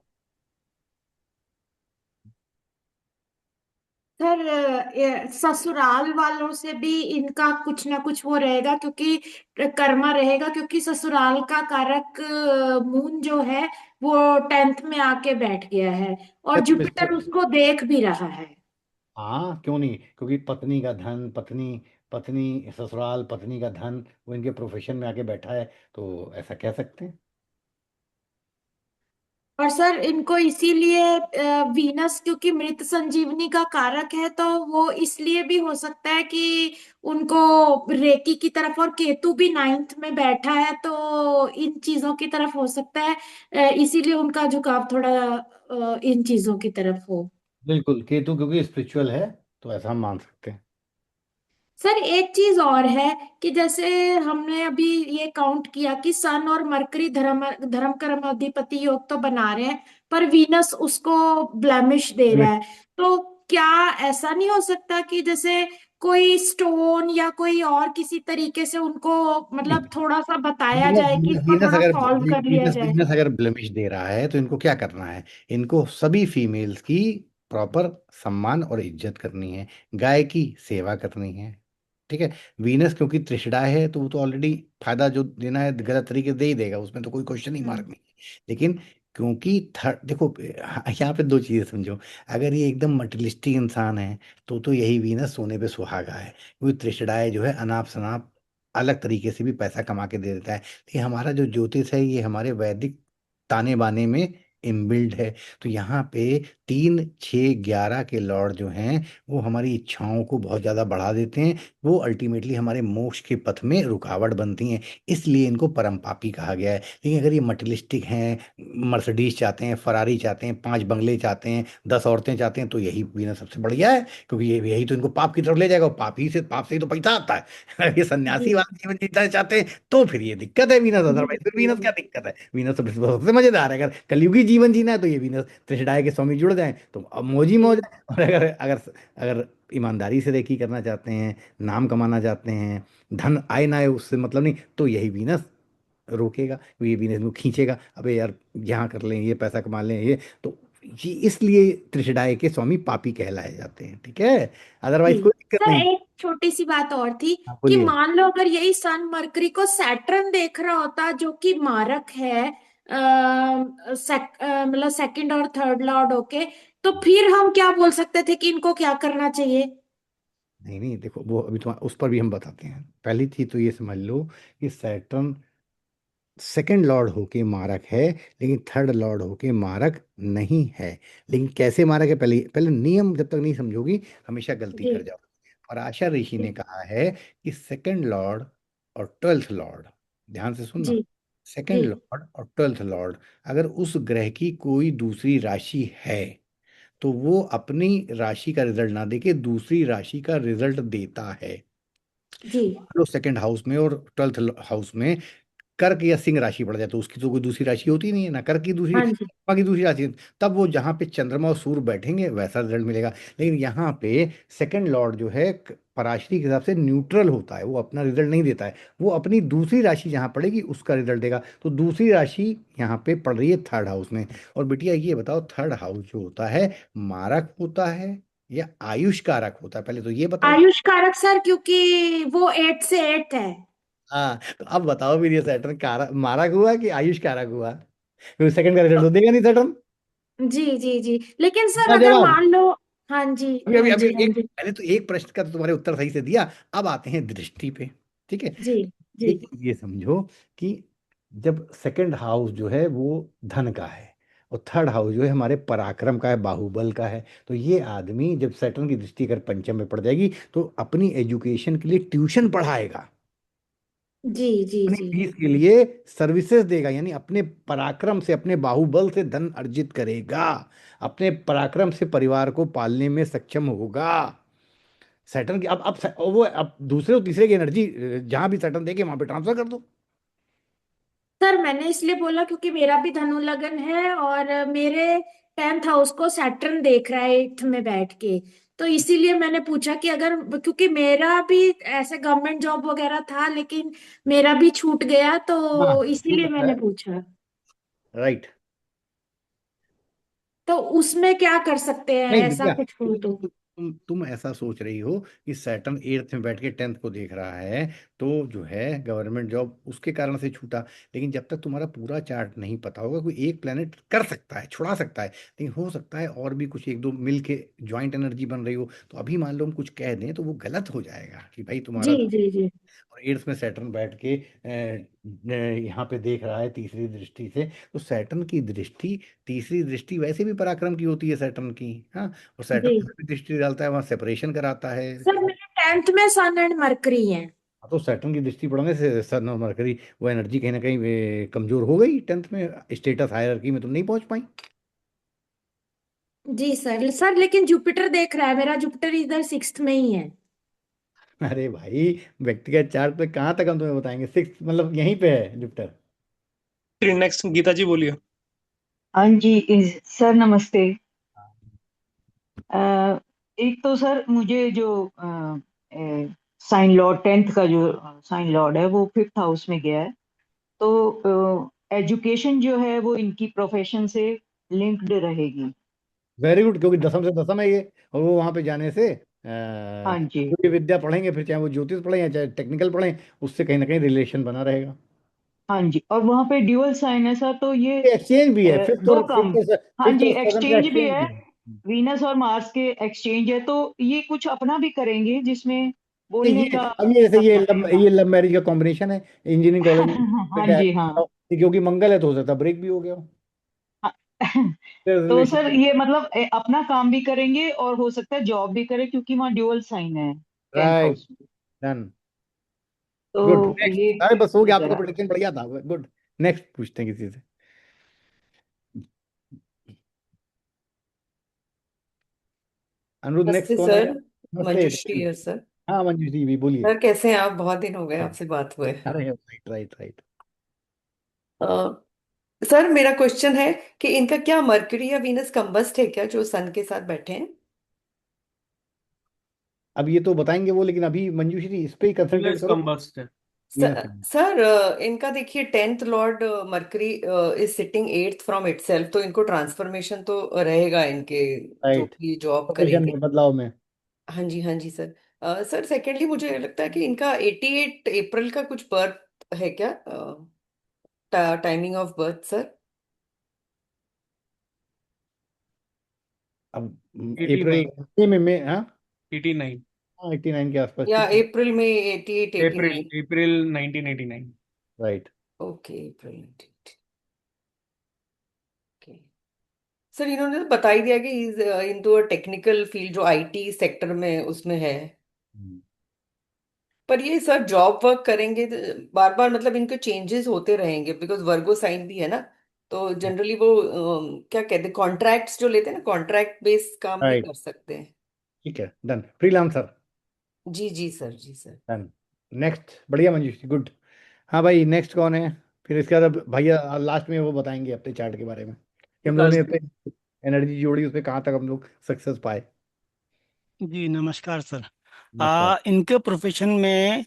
सर ससुराल वालों से भी इनका कुछ ना कुछ वो रहेगा, क्योंकि कर्मा रहेगा, क्योंकि ससुराल का कारक मून जो है वो 10th में आके बैठ गया है और तो जुपिटर उसको देख भी रहा है। हाँ, क्यों नहीं, क्योंकि पत्नी का धन, पत्नी पत्नी ससुराल, पत्नी का धन वो इनके प्रोफेशन में आके बैठा है, तो ऐसा कह सकते हैं। और सर इनको इसीलिए वीनस क्योंकि मृत संजीवनी का कारक है, तो वो इसलिए भी हो सकता है कि उनको रेकी की तरफ, और केतु भी 9th में बैठा है तो इन चीजों की तरफ हो सकता है। इसीलिए उनका झुकाव थोड़ा इन चीजों की तरफ हो। बिल्कुल, केतु क्योंकि स्पिरिचुअल है, तो ऐसा हम मान सकते हैं। सर एक चीज और है कि जैसे हमने अभी ये काउंट किया कि सन और मरकरी धर्म धर्म कर्म अधिपति योग तो बना रहे हैं, पर वीनस उसको ब्लेमिश दे रहा है। तो क्या ऐसा नहीं हो सकता कि जैसे कोई स्टोन या कोई और किसी तरीके से उनको मतलब थोड़ा सा बताया वीनस जाए कि वीनस इसको वीनस थोड़ा अगर सॉल्व कर लिया वीनस जाए। वीनस अगर ब्लेमिश दे रहा है तो इनको क्या करना है? इनको सभी फीमेल्स की प्रॉपर सम्मान और इज्जत करनी है, गाय की सेवा करनी है। ठीक है। वीनस क्योंकि तृषडा है तो वो तो ऑलरेडी फायदा जो देना है गलत तरीके से दे ही देगा, उसमें तो कोई क्वेश्चन ही मार्क नहीं है। लेकिन क्योंकि थर्ड देखो, यहाँ पे दो चीजें समझो। अगर ये एकदम मटेरियलिस्टिक इंसान है तो यही वीनस सोने पे सुहागा है, क्योंकि तृषडाएं जो है अनाप शनाप अलग तरीके से भी पैसा कमा के दे देता है। ये हमारा जो ज्योतिष है ये हमारे वैदिक ताने बाने में इनबिल्ड है। तो यहाँ पे 3, 6, 11 के लॉर्ड जो हैं वो हमारी इच्छाओं को बहुत ज्यादा बढ़ा देते हैं, वो अल्टीमेटली हमारे मोक्ष के पथ में रुकावट बनती हैं। इसलिए इनको परम पापी कहा गया है। लेकिन अगर ये मटेरियलिस्टिक हैं, मर्सिडीज चाहते हैं, फरारी चाहते हैं, 5 बंगले चाहते हैं, 10 औरतें चाहते हैं, तो यही वीनस सबसे बढ़िया है, क्योंकि ये यही तो इनको पाप की तरफ ले जाएगा, और पाप से ही तो पैसा आता है। अगर ये सन्यासी जी वाला जीवन जीना चाहते हैं तो फिर ये दिक्कत है वीनस, जी अदरवाइज फिर जी वीनस जी क्या दिक्कत है? वीनस तो सबसे मजेदार है। अगर कलयुगी जीवन जीना है तो ये वीनस त्रिषडाय के स्वामी जुड़ जाए तो अब मौज ही मौज है। और अगर अगर अगर ईमानदारी से रेकी करना चाहते हैं, नाम कमाना चाहते हैं, धन आए ना आए उससे मतलब नहीं, तो यही वीनस रोकेगा, ये वीनस को खींचेगा, अबे यार यहाँ कर लें, ये पैसा कमा लें, ये तो ये इसलिए त्रिषडाय के स्वामी पापी कहलाए जाते हैं। ठीक है, अदरवाइज जी। कोई दिक्कत सर नहीं। एक छोटी सी बात और थी हाँ, कि बोलिए। मान लो अगर यही सन मरकरी को सैटर्न देख रहा होता जो कि मारक है मतलब सेकंड और थर्ड लॉर्ड होके, तो फिर हम क्या बोल सकते थे कि इनको क्या करना चाहिए? नहीं नहीं, देखो वो अभी तो उस पर भी हम बताते हैं। पहली चीज तो ये समझ लो कि सैटर्न सेकंड लॉर्ड होके मारक है, लेकिन थर्ड लॉर्ड होके मारक नहीं है। लेकिन कैसे मारक है, पहले पहले नियम जब तक नहीं समझोगी हमेशा गलती जी कर जाओ। पराशर ऋषि ने जी कहा है कि सेकंड लॉर्ड और ट्वेल्थ लॉर्ड, ध्यान से सुनना, जी सेकंड जी लॉर्ड और ट्वेल्थ लॉर्ड अगर उस ग्रह की कोई दूसरी राशि है तो वो अपनी राशि का रिजल्ट ना देके दूसरी राशि का रिजल्ट देता है। जी। मान लो सेकंड हाउस में और ट्वेल्थ हाउस में कर्क या सिंह राशि पड़ जाए तो उसकी तो कोई दूसरी राशि होती नहीं है ना, कर्क की दूसरी, हाँ जी चंद्रमा की दूसरी राशि, तब वो जहाँ पे चंद्रमा और सूर्य बैठेंगे वैसा रिजल्ट मिलेगा। लेकिन यहाँ पे सेकंड लॉर्ड जो है पराशरी के हिसाब से न्यूट्रल होता है, वो अपना रिजल्ट नहीं देता है, वो अपनी दूसरी राशि जहाँ पड़ेगी उसका रिजल्ट देगा। तो दूसरी राशि यहाँ पे पड़ रही है थर्ड हाउस में। और बिटिया ये बताओ, थर्ड हाउस जो होता है मारक होता है या आयुष कारक होता है, पहले तो ये बताओ। आयुष कारक सर, क्योंकि वो 8 से 8 है। हाँ, तो अब बताओ फिर ये सैटर्न कारक मारक हुआ कि आयुष कारक हुआ? क्योंकि सेकंड का रिजल्ट तो देगा नहीं सैटर्न। जी जी जी। लेकिन सर क्या अगर जवाब? मान लो, हाँ जी अभी हाँ अभी अभी जी हाँ एक जी पहले तो एक प्रश्न का तो तुम्हारे उत्तर सही से दिया, अब आते हैं दृष्टि पे। ठीक है। जी जी एक चीज ये समझो कि जब सेकंड हाउस जो है वो धन का है और थर्ड हाउस जो है हमारे पराक्रम का है, बाहुबल का है, तो ये आदमी जब सैटर्न की दृष्टि अगर पंचम में पड़ जाएगी तो अपनी एजुकेशन के लिए ट्यूशन पढ़ाएगा, जी जी अपनी जी फीस के लिए सर्विसेज देगा, यानी अपने पराक्रम से, अपने बाहुबल से धन अर्जित करेगा, अपने पराक्रम से परिवार को पालने में सक्षम होगा। सैटर्न की वो अब दूसरे और तीसरे की एनर्जी जहां भी सैटर्न देके वहां पे ट्रांसफर कर दो। सर मैंने इसलिए बोला क्योंकि मेरा भी धनु लगन है और मेरे 10th हाउस को सैटर्न देख रहा है 8th में बैठ के। तो इसीलिए मैंने पूछा कि अगर, क्योंकि मेरा भी ऐसे गवर्नमेंट जॉब वगैरह था लेकिन मेरा भी छूट गया, हाँ, तो हो इसीलिए सकता मैंने है। पूछा। राइट। तो उसमें क्या कर सकते हैं नहीं ऐसा बिटिया, कुछ हो तो? तुम ऐसा सोच रही हो कि सैटर्न एट्थ में बैठ के टेंथ को देख रहा है तो जो है गवर्नमेंट जॉब उसके कारण से छूटा। लेकिन जब तक तुम्हारा पूरा चार्ट नहीं पता होगा, कोई एक प्लेनेट कर सकता है, छुड़ा सकता है, लेकिन हो सकता है और भी कुछ एक दो मिल के ज्वाइंट एनर्जी बन रही हो। तो अभी मान लो हम कुछ कह दें तो वो गलत हो जाएगा कि भाई जी तुम्हारा, जी जी और एट्थ में सैटर्न बैठ के यहाँ पे देख रहा है तीसरी दृष्टि से। तो सैटर्न की दृष्टि, तीसरी दृष्टि वैसे भी पराक्रम की होती है सैटर्न की। हाँ, और जी। सैटर्न भी दृष्टि डालता है वहाँ सेपरेशन कराता है। सर मेरे 10th में सन एंड मरकरी है। हाँ, तो सैटर्न की दृष्टि पड़ने से सन और मरकरी वो एनर्जी कहीं ना कहीं कमजोर हो गई, टेंथ में स्टेटस हायरार्की में तुम नहीं पहुंच पाई। जी सर। सर लेकिन जुपिटर देख रहा है, मेरा जुपिटर इधर 6th में ही है। अरे भाई, व्यक्तिगत चार्ट पे कहाँ तक हम तुम्हें बताएंगे, सिक्स मतलब यहीं पे है जुपिटर। फिर नेक्स्ट गीता जी बोलिए। हाँ जी सर नमस्ते। एक तो सर मुझे जो साइन लॉर्ड 10th का जो साइन लॉर्ड है वो 5th हाउस में गया है, तो एजुकेशन जो है वो इनकी प्रोफेशन से लिंक्ड रहेगी। वेरी गुड, क्योंकि दसम से दसम है ये, और वो वहां पे जाने से हाँ जी। कोई विद्या पढ़ेंगे, फिर चाहे वो ज्योतिष पढ़े या चाहे टेक्निकल पढ़े, उससे कहीं ना कहीं रिलेशन बना रहेगा। हाँ जी, और वहां पे ड्यूअल साइन है सर, तो ये एक्सचेंज भी है, फिफ्थ दो और काम। फिफ्थ हाँ जी, और सेवन का एक्सचेंज भी एक्सचेंज है, भी है। वीनस और मार्स के एक्सचेंज है, तो ये कुछ अपना भी करेंगे जिसमें तो बोलने ये का अब ये जैसे रहेगा। ये लव मैरिज का कॉम्बिनेशन है, इंजीनियरिंग कॉलेज में हाँ बेटा है, जी, हाँ। और क्योंकि मंगल है तो हो सकता है ब्रेक भी हो गया हो तो सर रिलेशन। ये मतलब अपना काम भी करेंगे और हो सकता है जॉब भी करें, क्योंकि वहाँ ड्यूअल साइन है 10th राइट, हाउस में। डन, तो गुड, ये नेक्स्ट। अरे बस हो गया, नजर आपका आ रहा प्रोडिक्शन बढ़िया था, गुड। नेक्स्ट पूछते हैं किसी से। अनिरुद्ध, नेक्स्ट नमस्ते कौन है? सर। नमस्ते, मंजुश्री है सर। हाँ मंजू जी भी बोलिए। सर कैसे हैं आप? बहुत दिन हो गए आपसे बात हुए। अरे राइट राइट राइट। अ, सर मेरा क्वेश्चन है कि इनका क्या मरकरी या वीनस कंबस्ट है क्या, जो सन के साथ बैठे हैं? अब ये तो बताएंगे वो, लेकिन अभी मंजूश्री इस पे ही कंसंट्रेट वीनस करो। कम्बस्ट है। वीनस सर इनका देखिए 10th Lord mercury is sitting 8th from itself, तो इनको ट्रांसफॉर्मेशन तो रहेगा इनके, जो राइट, भी जॉब प्रोफेशन करेंगे। में बदलाव में। हाँ जी, हाँ जी सर। सर सेकेंडली मुझे लगता है कि इनका 88 अप्रैल का कुछ बर्थ है क्या, टाइमिंग ऑफ बर्थ सर? अब अप्रैल 89। में हाँ, 89। हाँ 89 के आसपास, या ठीक है। अप्रैल में 88 अप्रैल 89? अप्रैल 1989। राइट, ओके, अप्रैल 88। ओके सर, इन्होंने तो बता ही दिया कि is into a technical field, जो आईटी सेक्टर में उसमें है। पर ये सर जॉब वर्क करेंगे बार बार, मतलब इनके चेंजेस होते रहेंगे, बिकॉज वर्गो साइन भी है ना, तो जनरली वो क्या कहते हैं, कॉन्ट्रैक्ट्स जो लेते हैं ना, कॉन्ट्रैक्ट बेस्ड काम भी राइट, कर सकते हैं। ठीक है, डन, फ्रीलांसर, जी जी सर, जी सर। डन। नेक्स्ट, बढ़िया मंजूश्री, गुड। हाँ भाई, नेक्स्ट कौन है? फिर इसके बाद अब भैया लास्ट में वो बताएंगे अपने चार्ट के बारे में कि हम लोगों विकास ने जी। अपने एनर्जी जोड़ी, उस पर कहाँ तक हम लोग सक्सेस पाए। जी नमस्कार सर। नमस्कार। इनके प्रोफेशन में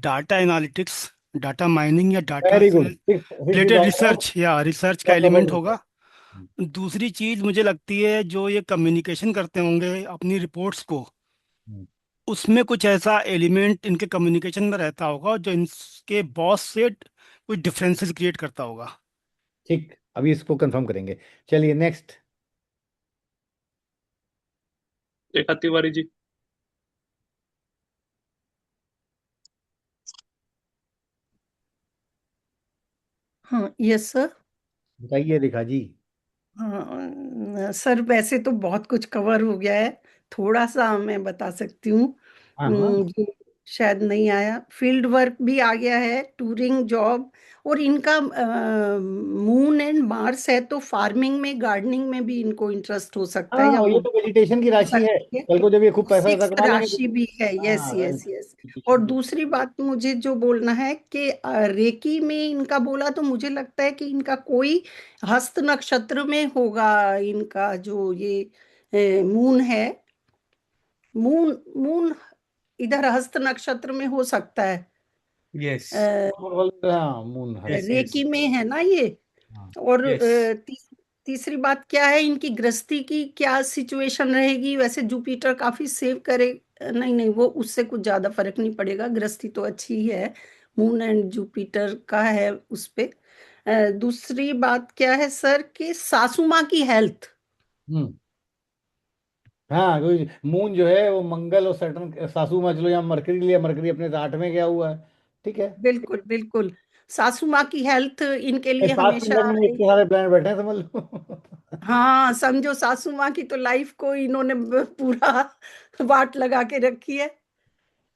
डाटा एनालिटिक्स, डाटा माइनिंग या डाटा वेरी से good, six is related all about research या रिसर्च का डेवलपर एलिमेंट होगा। रिसर्च। दूसरी चीज मुझे लगती है जो ये कम्युनिकेशन करते होंगे अपनी रिपोर्ट्स को, उसमें कुछ ऐसा एलिमेंट इनके कम्युनिकेशन में रहता होगा जो इनके बॉस से कुछ डिफरेंसेस क्रिएट करता होगा। ठीक, अभी इसको कंफर्म करेंगे। चलिए नेक्स्ट। रेखा तिवारी जी। हाँ यस सर। बताइए रेखा जी। हाँ सर, वैसे तो बहुत कुछ कवर हो गया है, थोड़ा सा मैं बता सकती हूँ। हाँ हाँ, जो शायद नहीं आया, फील्ड वर्क भी आ गया है, टूरिंग जॉब, और इनका मून एंड मार्स है, तो फार्मिंग में गार्डनिंग में भी इनको इंटरेस्ट हो सकता है, या हाँ, ये वो तो वेजिटेशन की हो राशि है, सकती है। कल को जब ये खूब पैसा वैसा सिक्स कमा लेंगे राशि तो। भी है, यस हाँ यस राइट, यस। और वेजिटेशन भी। दूसरी बात मुझे जो बोलना है कि रेकी में इनका बोला, तो मुझे लगता है कि इनका कोई हस्त नक्षत्र में होगा, इनका जो ये मून है, मून मून इधर हस्त नक्षत्र में हो सकता है। यस हाँ, मून यस हस्त। यस रेकी में है ना ये। हाँ, और यस। तीसरी बात क्या है, इनकी गृहस्थी की क्या सिचुएशन रहेगी, वैसे जुपिटर काफी सेव करे, नहीं नहीं, वो उससे कुछ ज्यादा फर्क नहीं पड़ेगा, गृहस्थी तो अच्छी ही है, मून एंड जुपिटर का है उस पे। दूसरी बात क्या है सर, कि सासू माँ की हेल्थ। हम्म, हाँ, कोई मून जो है वो मंगल और सैटर्न, सासू मान चलो, या मरकरी लिया, मरकरी अपने 8वें गया हुआ है, ठीक है। बिल्कुल बिल्कुल, सासू माँ की हेल्थ इनके इस लिए सात हमेशा। नंबर में इतने सारे प्लान बैठे हैं, समझ लो हाँ समझो, सासू माँ की तो लाइफ को इन्होंने पूरा वाट लगा के रखी है।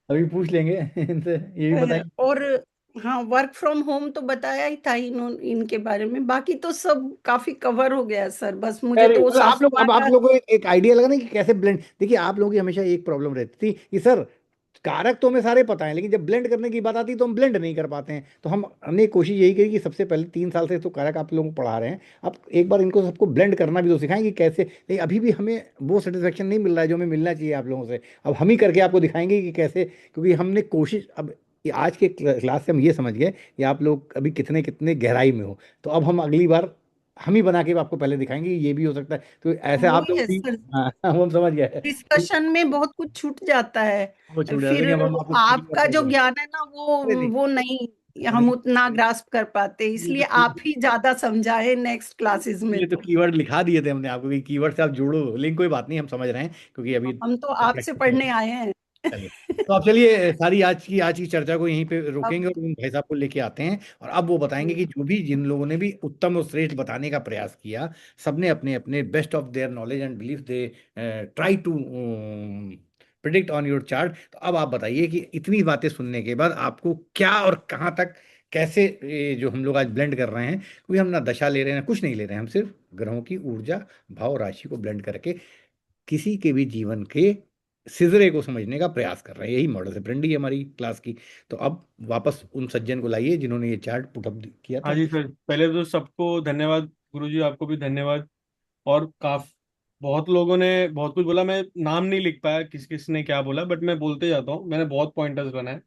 अभी पूछ लेंगे इनसे, ये भी बताएंगे। और हाँ, वर्क फ्रॉम होम तो बताया ही था इन्होंने, इनके बारे में, बाकी तो सब काफी कवर हो गया है सर, बस मुझे अरे तो मतलब आप सासू लोग, माँ अब आप का। लोगों को एक आइडिया लगा ना कि कैसे ब्लेंड, देखिए आप लोगों की हमेशा एक प्रॉब्लम रहती थी कि सर कारक तो हमें सारे पता है, लेकिन जब ब्लेंड करने की बात आती है तो हम ब्लेंड नहीं कर पाते हैं। तो हमने कोशिश यही करी कि सबसे पहले 3 साल से तो कारक आप लोगों को पढ़ा रहे हैं, अब एक बार इनको सबको ब्लेंड करना भी तो सिखाएं कि कैसे। लेकिन अभी भी हमें वो सेटिस्फेक्शन नहीं मिल रहा है जो हमें मिलना चाहिए आप लोगों से। अब हम ही करके आपको दिखाएंगे कि कैसे, क्योंकि हमने कोशिश, अब ये आज के क्लास से हम ये समझ गए कि आप लोग अभी कितने कितने गहराई में हो। तो अब हम अगली बार हम ही बना के आपको पहले दिखाएंगे कि ये भी हो सकता है, तो ऐसे आप वही लोग है भी। सर, हाँ हम समझ गए। डिस्कशन में बहुत कुछ छूट जाता है। वो छूट जाता है, फिर लेकिन अब हम आपको आपका जो क्लियर। ज्ञान है ना अरे नहीं, वो नहीं हम नहीं, उतना ग्रास्प कर पाते, ये इसलिए तो आप ही ज्यादा समझाए नेक्स्ट क्लासेस में ये तो तो। कीवर्ड लिखा दिए थे हमने आपको कि कीवर्ड से आप जोड़ो, लेकिन कोई बात नहीं, हम समझ रहे हैं क्योंकि अभी हम तो आपसे प्रैक्टिस में पढ़ने है। आए हैं। चलिए, तो आप चलिए सारी आज की चर्चा को यहीं पे अब रोकेंगे और उन भाई साहब को लेके आते हैं, और अब वो बताएंगे कि जो भी जिन लोगों ने भी उत्तम और श्रेष्ठ बताने का प्रयास किया, सबने अपने अपने best of their knowledge and belief they try to predict on your chart. तो अब आप बताइए कि इतनी बातें सुनने के बाद आपको क्या और कहाँ तक कैसे, ये जो हम लोग आज ब्लेंड कर रहे हैं, क्योंकि हम ना दशा ले रहे हैं ना कुछ नहीं ले रहे हैं, हम सिर्फ ग्रहों की ऊर्जा भाव राशि को ब्लेंड करके किसी के भी जीवन के सिजरे को समझने का प्रयास कर रहे हैं। यही मॉडल है ब्रेंडी हमारी क्लास की। तो अब वापस उन सज्जन को लाइए जिन्होंने ये चार्ट पुटअप किया हाँ था। जी सर, पहले तो सबको धन्यवाद, गुरुजी आपको भी धन्यवाद। और बहुत लोगों ने बहुत कुछ बोला, मैं नाम नहीं लिख पाया किस किस ने क्या बोला, बट मैं बोलते जाता हूँ, मैंने बहुत पॉइंटर्स बनाए।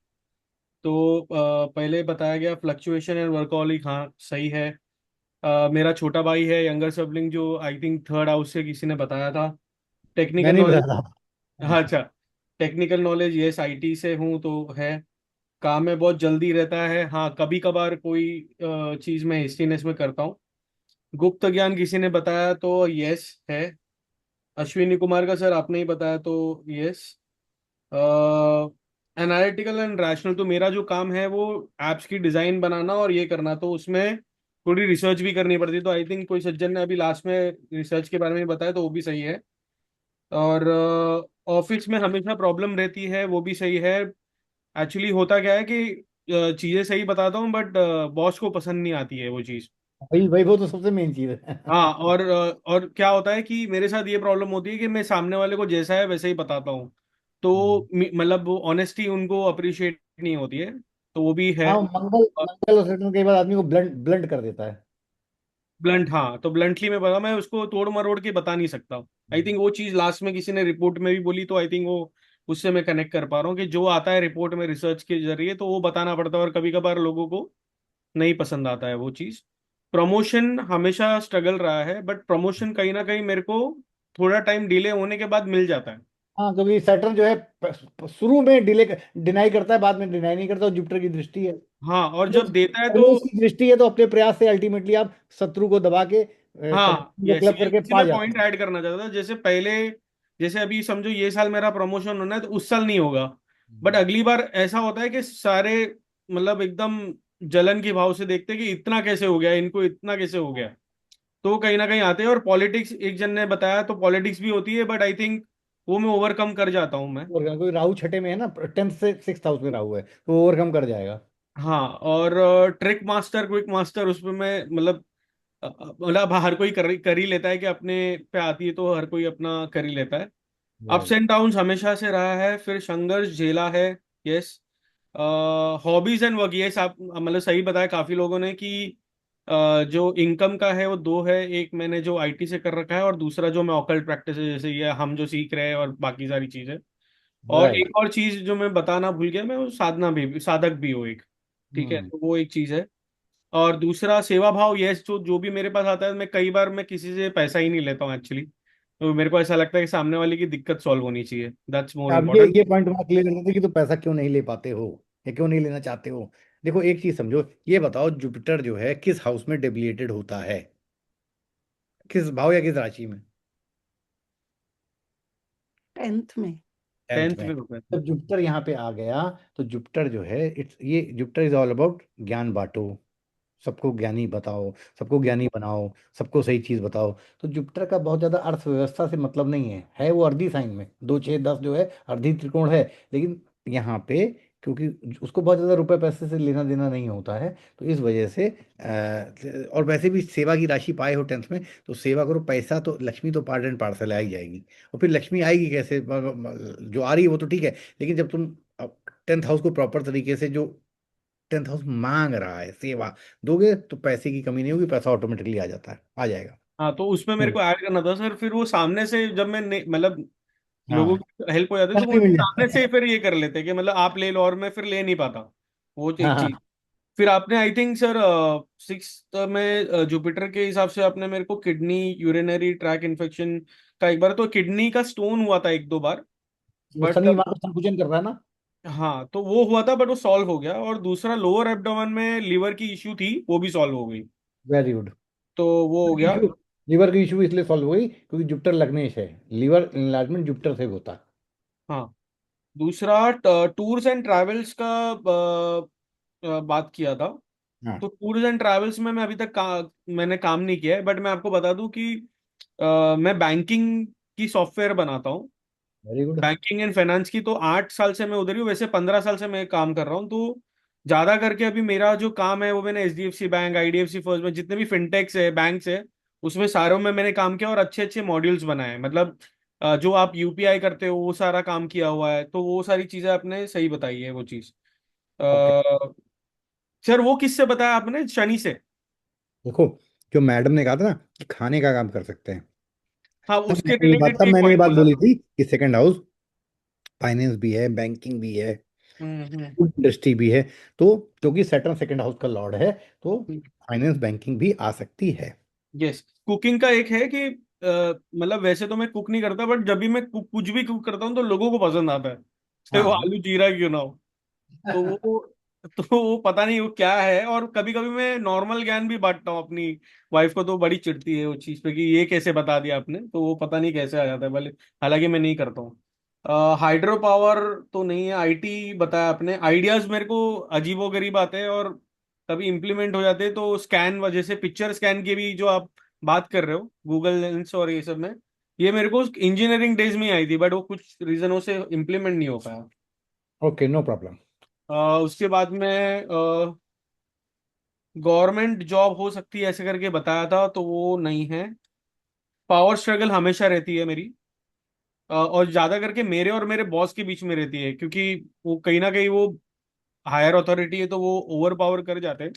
तो पहले बताया गया फ्लक्चुएशन एंड वर्कहॉलिक, हाँ सही है। मेरा छोटा भाई है, यंगर सिबलिंग, जो आई थिंक थर्ड हाउस से किसी ने बताया था। टेक्निकल मैंने ही नॉलेज, बताया हाँ था। अच्छा, टेक्निकल नॉलेज, यस आईटी से हूँ तो है। काम में बहुत जल्दी रहता है, हाँ कभी कभार कोई चीज में हेस्टीनेस में करता हूँ। गुप्त ज्ञान किसी ने बताया तो यस है। अश्विनी कुमार का सर आपने ही बताया तो यस। एनालिटिकल एंड रैशनल, तो मेरा जो काम है वो एप्स की डिजाइन बनाना और ये करना, तो उसमें थोड़ी रिसर्च भी करनी पड़ती है। तो आई थिंक कोई सज्जन ने अभी लास्ट में रिसर्च के बारे में बताया, तो वो भी सही है। और ऑफिस में हमेशा प्रॉब्लम रहती है, वो भी सही है। एक्चुअली होता क्या है कि चीजें सही बताता हूँ, बट बॉस को पसंद नहीं आती है वो चीज। भाई भाई वो तो सबसे मेन चीज है। हाँ, और क्या होता है कि मेरे साथ ये प्रॉब्लम होती है कि मैं सामने वाले को जैसा है वैसे ही बताता हूँ, तो मतलब वो ऑनेस्टी उनको अप्रिशिएट नहीं होती है, तो वो भी है। हाँ, मंगल मंगल और सेटन कई बार आदमी को ब्लंट ब्लंट कर देता है। ब्लंट, हाँ तो ब्लंटली मैं बता, मैं उसको तोड़ मरोड़ के बता नहीं सकता। आई थिंक वो चीज लास्ट में किसी ने रिपोर्ट में भी बोली, तो आई थिंक वो उससे मैं कनेक्ट कर पा रहा हूँ कि जो आता है रिपोर्ट में रिसर्च के जरिए तो वो बताना पड़ता है, और कभी कभार लोगों को नहीं पसंद आता है वो चीज। प्रमोशन हमेशा स्ट्रगल रहा है, बट प्रमोशन कहीं ना कहीं मेरे को थोड़ा टाइम डिले होने के बाद मिल जाता है। हाँ, क्योंकि सैटर्न जो है शुरू में डिनाई करता है, बाद में डिनाई नहीं करता, और जुपिटर की दृष्टि है। हाँ, और अगर जब देता है तो अगर उसकी दृष्टि है तो अपने प्रयास से अल्टीमेटली आप शत्रु को दबा के हाँ कनेक्शन को यस, क्लब ये करके इसी पा में जाते पॉइंट हैं। ऐड करना चाहता था। जैसे पहले, जैसे अभी समझो ये साल मेरा प्रमोशन होना है तो उस साल नहीं होगा, बट अगली बार ऐसा होता है कि सारे मतलब एकदम जलन के भाव से देखते हैं कि इतना कैसे हो गया, इनको इतना कैसे हो गया, तो कहीं ना कहीं आते हैं। और पॉलिटिक्स एक जन ने बताया, तो पॉलिटिक्स भी होती है, बट आई थिंक वो मैं ओवरकम कर जाता हूँ मैं। और कोई राहु छठे में है ना, 10th से 6th हाउस में राहु है, तो वो ओवरकम कर जाएगा। हाँ, और ट्रिक मास्टर, क्विक मास्टर, उसमें मैं मतलब हर कोई कर ही लेता है कि अपने पे आती है तो हर कोई अपना कर ही लेता है। Ups right. एंड डाउन्स हमेशा से रहा है, फिर संघर्ष झेला है। Yes. Hobbies and work, yes आप मतलब सही बताया काफी लोगों ने कि जो इनकम का है वो दो है, एक मैंने जो आईटी से कर रखा है, और दूसरा जो मैं ऑकल्ट प्रैक्टिस है, जैसे ये हम जो सीख रहे हैं और बाकी सारी चीजें। और राइट। एक और चीज जो मैं बताना भूल गया, मैं वो साधना भी, साधक भी हूँ एक। ठीक है, हम्म। तो वो एक चीज है। और दूसरा सेवा भाव, यस, जो जो भी मेरे पास आता है, मैं कई बार मैं किसी से पैसा ही नहीं लेता हूँ एक्चुअली, तो मेरे को ऐसा लगता है कि सामने वाले की दिक्कत सॉल्व होनी चाहिए, दैट्स मोर अब ये इम्पोर्टेंट। ये पॉइंट वहां क्लियर कर देते कि तो पैसा क्यों नहीं ले पाते हो या क्यों नहीं लेना चाहते हो। देखो एक चीज समझो, ये बताओ जुपिटर जो है किस हाउस में डेबिलिटेड होता है, किस भाव या किस राशि में। 10th में। 10th टेंथ में। में होता है। तो जुपिटर यहाँ पे आ गया, तो जुपिटर जो है इट्स ये जुपिटर इज ऑल अबाउट ज्ञान बांटो, सबको ज्ञानी बताओ, सबको ज्ञानी बनाओ, सबको सही चीज बताओ। तो जुपिटर का बहुत ज्यादा अर्थव्यवस्था से मतलब नहीं है वो अर्धी साइन में 2 6 10 जो है अर्धी त्रिकोण है, लेकिन यहाँ पे क्योंकि उसको बहुत ज्यादा रुपए पैसे से लेना देना नहीं होता है, तो इस वजह से और वैसे भी सेवा की राशि पाए हो 10th में, तो सेवा करो, पैसा तो लक्ष्मी तो पार्ट एंड पार्सल आ ही जाएगी। और फिर लक्ष्मी आएगी कैसे, जो आ रही है वो तो ठीक है, लेकिन जब तुम अब 10th हाउस को प्रॉपर तरीके से जो 10th हाउस मांग रहा है सेवा दोगे तो पैसे की कमी नहीं होगी, पैसा ऑटोमेटिकली आ जाता है, आ जाएगा। हाँ, तो उसमें मेरे को ऐड करना था सर, फिर वो सामने से जब मैं मतलब लोगों हाँ, की हेल्प हो जाती तो पैसे वो भी मुझे मिल सामने जाते से हैं। ही फिर ये कर लेते कि मतलब आप ले लो, और मैं फिर ले नहीं पाता वो हाँ एक हाँ चीज। फिर आपने आई थिंक सर 6th में जुपिटर के हिसाब से आपने मेरे को किडनी यूरिनरी ट्रैक इन्फेक्शन का एक बार, तो किडनी का स्टोन हुआ था 1-2 बार, वो बट शनि वहां पर संकुचन कर रहा है ना। हाँ तो वो हुआ था, बट वो सॉल्व हो गया। और दूसरा लोअर एब्डोमेन में लीवर की इश्यू थी, वो भी सॉल्व हो गई, वेरी गुड। तो वो हो गया। इशू लीवर की इशू इसलिए सॉल्व हो गई क्योंकि जुपिटर लग्नेश है, लीवर इनलार्जमेंट जुपिटर से होता है। हाँ, दूसरा टूर्स एंड ट्रैवल्स का बात किया था। हाँ, तो टूर्स एंड ट्रैवल्स में मैं अभी तक मैंने काम नहीं किया है, बट मैं आपको बता दूं कि मैं बैंकिंग की सॉफ्टवेयर बनाता हूँ। Very good. Banking and finance की, तो 8 साल से मैं उधर ही हूँ, वैसे 15 साल से मैं काम कर रहा हूँ। तो ज्यादा करके अभी मेरा जो काम है वो मैंने एचडीएफसी बैंक, आईडीएफसी फर्स्ट में जितने भी फिनटेक्स है, बैंक्स है, उसमें सारों में मैंने काम किया और अच्छे अच्छे मॉड्यूल्स बनाए हैं। मतलब जो आप यूपीआई करते हो वो सारा काम किया हुआ है, तो वो सारी चीजें आपने सही बताई है वो चीज। ओके, सर वो किससे बताया आपने, शनि से? देखो जो मैडम ने कहा था ना कि खाने का काम कर सकते हैं, हाँ, तब उसके मैंने ये बात रिलेटेड तब भी एक मैंने ये पॉइंट बात बोला बोली था। थी कि सेकंड हाउस फाइनेंस भी है, बैंकिंग भी है, फूड इंडस्ट्री भी है। तो क्योंकि सैटर्न सेकंड हाउस का लॉर्ड है, तो फाइनेंस बैंकिंग भी आ सकती है। यस, कुकिंग का एक है कि मतलब वैसे तो मैं कुक नहीं करता, बट जब भी मैं कुछ भी कुक करता हूँ तो लोगों को पसंद आता है, चाहे वो हाँ आलू जीरा क्यों ना हो। तो वो तो वो पता नहीं वो क्या है। और कभी कभी मैं नॉर्मल ज्ञान भी बांटता हूँ अपनी वाइफ को, तो बड़ी चिढ़ती है वो चीज़ पे कि ये कैसे बता दिया आपने, तो वो पता नहीं कैसे आ जाता है, भले हालांकि मैं नहीं करता हूँ। हाइड्रो पावर तो नहीं है, आईटी बताया आपने। आइडियाज मेरे को अजीबोगरीब आते हैं, और कभी इम्प्लीमेंट हो जाते हैं तो स्कैन वजह से, पिक्चर स्कैन की भी जो आप बात कर रहे हो गूगल लेंस और ये सब में, ये मेरे को इंजीनियरिंग डेज में ही आई थी, बट वो कुछ रीजनों से इम्प्लीमेंट नहीं हो पाया। Okay, no problem. उसके बाद में गवर्नमेंट जॉब हो सकती है ऐसे करके बताया था, तो वो नहीं है। पावर स्ट्रगल हमेशा रहती है मेरी, और ज्यादा करके मेरे और मेरे बॉस के बीच में रहती है, क्योंकि वो कहीं ना कहीं वो हायर अथॉरिटी है, तो वो ओवर पावर कर जाते हैं।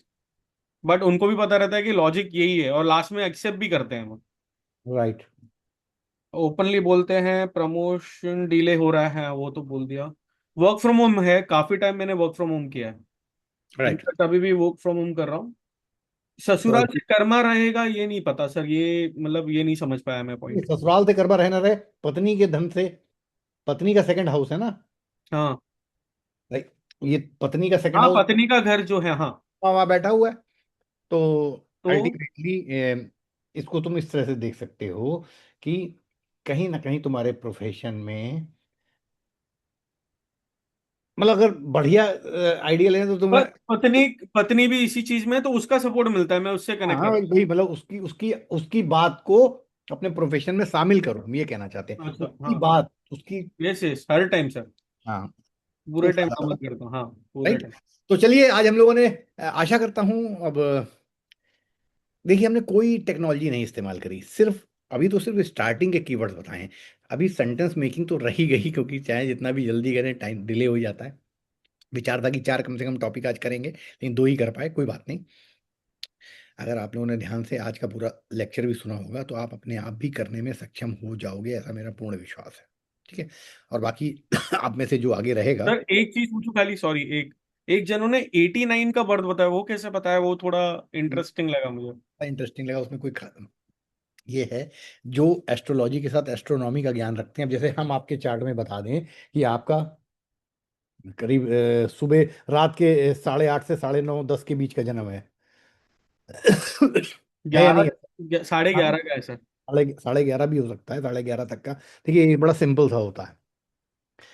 बट उनको भी पता रहता है कि लॉजिक यही है, और लास्ट में एक्सेप्ट भी करते हैं वो, राइट। ओपनली बोलते हैं। प्रमोशन डिले हो रहा है, वो तो बोल दिया। वर्क फ्रॉम होम है, काफी टाइम मैंने वर्क फ्रॉम होम किया है, राइट। इनफैक्ट अभी भी वर्क फ्रॉम होम कर रहा हूँ। तो ससुराल से कर्मा रहेगा ये नहीं पता सर, ये मतलब ये नहीं समझ पाया मैं पॉइंट। ससुराल से करबा रहना रहे, पत्नी के धन से, पत्नी का सेकंड हाउस है ना। हाँ राइट, ये पत्नी का सेकंड हाँ, हाउस पत्नी का घर जो है, हाँ। वहां बैठा हुआ है। तो तो अल्टीमेटली इसको तुम इस तरह से देख सकते हो कि कहीं ना कहीं तुम्हारे प्रोफेशन में, मतलब अगर बढ़िया आइडिया लें तो तुम्हें। पत्नी पत्नी भी इसी चीज में है, तो उसका सपोर्ट मिलता है, मैं उससे कनेक्ट हाँ कर। भाई, मतलब उसकी उसकी उसकी बात को अपने प्रोफेशन में शामिल करो, हम ये कहना चाहते हैं, अच्छा, उसकी हाँ। बात उसकी। यस यस, हर टाइम सर, हाँ, तो पूरे टाइम फायदा का होगा। मत करता हूँ, हाँ पूरे राइट। टाइम। तो चलिए आज हम लोगों ने आशा करता हूँ अब देखिए हमने कोई टेक्नोलॉजी नहीं इस्तेमाल करी, सिर्फ अभी तो सिर्फ स्टार्टिंग के कीवर्ड्स बताए हैं। अभी सेंटेंस मेकिंग तो रही गई, क्योंकि चाहे जितना भी जल्दी करें टाइम डिले हो जाता है। विचार था कि 4 कम से कम टॉपिक आज करेंगे, लेकिन 2 ही कर पाए, कोई बात नहीं। अगर आप लोगों ने ध्यान से आज का पूरा लेक्चर भी सुना होगा तो आप अपने आप भी करने में सक्षम हो जाओगे, ऐसा मेरा पूर्ण विश्वास है। ठीक है, और बाकी आप में से जो आगे रहेगा। सर एक चीज पूछूं खाली, सॉरी, एक एक जनों ने 89 का बर्थ बताया, वो कैसे बताया, वो थोड़ा इंटरेस्टिंग लगा मुझे। इंटरेस्टिंग लगा, उसमें कोई ये है, जो एस्ट्रोलॉजी के साथ एस्ट्रोनॉमी का ज्ञान रखते हैं। अब जैसे हम आपके चार्ट में बता दें कि आपका करीब सुबह रात के 8:30 से 9:30 के बीच का जन्म है या नहीं है? 11, 11:30 का है सर। 11:30 भी हो सकता है, 11:30 तक का। देखिए ये बड़ा सिंपल सा होता है।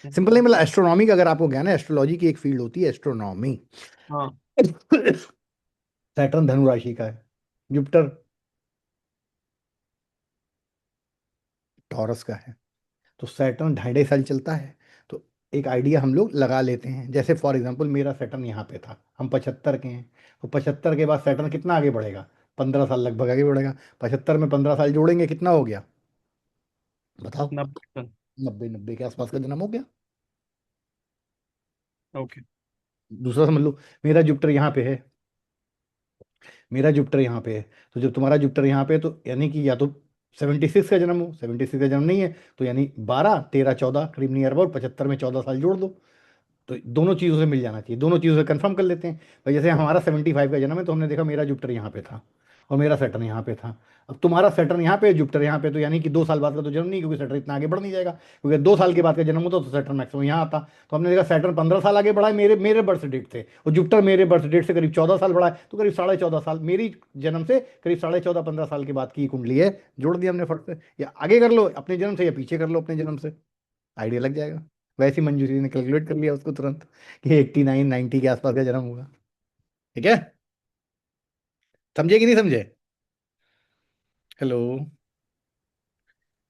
सिंपल नहीं, मतलब एस्ट्रोनॉमी का अगर आपको ज्ञान है, एस्ट्रोलॉजी की एक फील्ड होती है एस्ट्रोनॉमी। हाँ, सैटर्न धनु राशि का है, जुपिटर टॉरस का है। तो सैटर्न 2.5 साल चलता है। तो एक आइडिया हम लोग लगा लेते हैं, जैसे फॉर एग्जांपल मेरा सैटर्न यहाँ पे था, हम 75 के हैं, तो 75 के बाद सैटर्न कितना आगे बढ़ेगा, 15 साल लगभग आगे बढ़ेगा। 75 में 15 साल जोड़ेंगे कितना हो गया, बताओ। 90 सर। 90 90 के आसपास का जन्म हो गया। ओके दूसरा समझ लो, मेरा जुपिटर यहाँ पे है, मेरा जुपिटर यहाँ पे है, तो जब तुम्हारा जुपिटर यहाँ पे है तो यानी कि या तो 76 का जन्म हो, 76 का जन्म नहीं है तो यानी 12 13 14 करीब नियर अबाउट 75 में 14 साल जोड़ दो, तो दोनों चीज़ों से मिल जाना चाहिए, दोनों चीज़ों से कंफर्म कर लेते हैं भाई। जैसे हमारा 75 का जन्म है तो हमने देखा मेरा जुपिटर यहाँ पे था और मेरा सैटर्न यहाँ पे था। अब तुम्हारा सैटर्न यहाँ पे, जुपिटर यहाँ पे, तो यानी कि 2 साल बाद का तो जन्म नहीं, क्योंकि सैटर्न इतना आगे बढ़ नहीं जाएगा, क्योंकि 2 साल के बाद का जन्म होता तो सैटर्न मैक्सिमम यहाँ आता। तो हमने देखा सैटर्न 15 साल आगे बढ़ा है मेरे मेरे बर्थ डेट से, और जुपिटर मेरे बर्थ डेट से करीब 14 साल बढ़ा है, तो करीब 14.5 साल मेरी जन्म से करीब 14.5 15 साल के बाद की कुंडली है। जोड़ दिया हमने फट से, या आगे कर लो अपने जन्म से या पीछे कर लो अपने जन्म से, आइडिया लग जाएगा। वैसे ही मंजूरी ने कैलकुलेट कर लिया उसको तुरंत कि 89 90 के आसपास का जन्म होगा। ठीक है, समझे कि नहीं समझे? Hello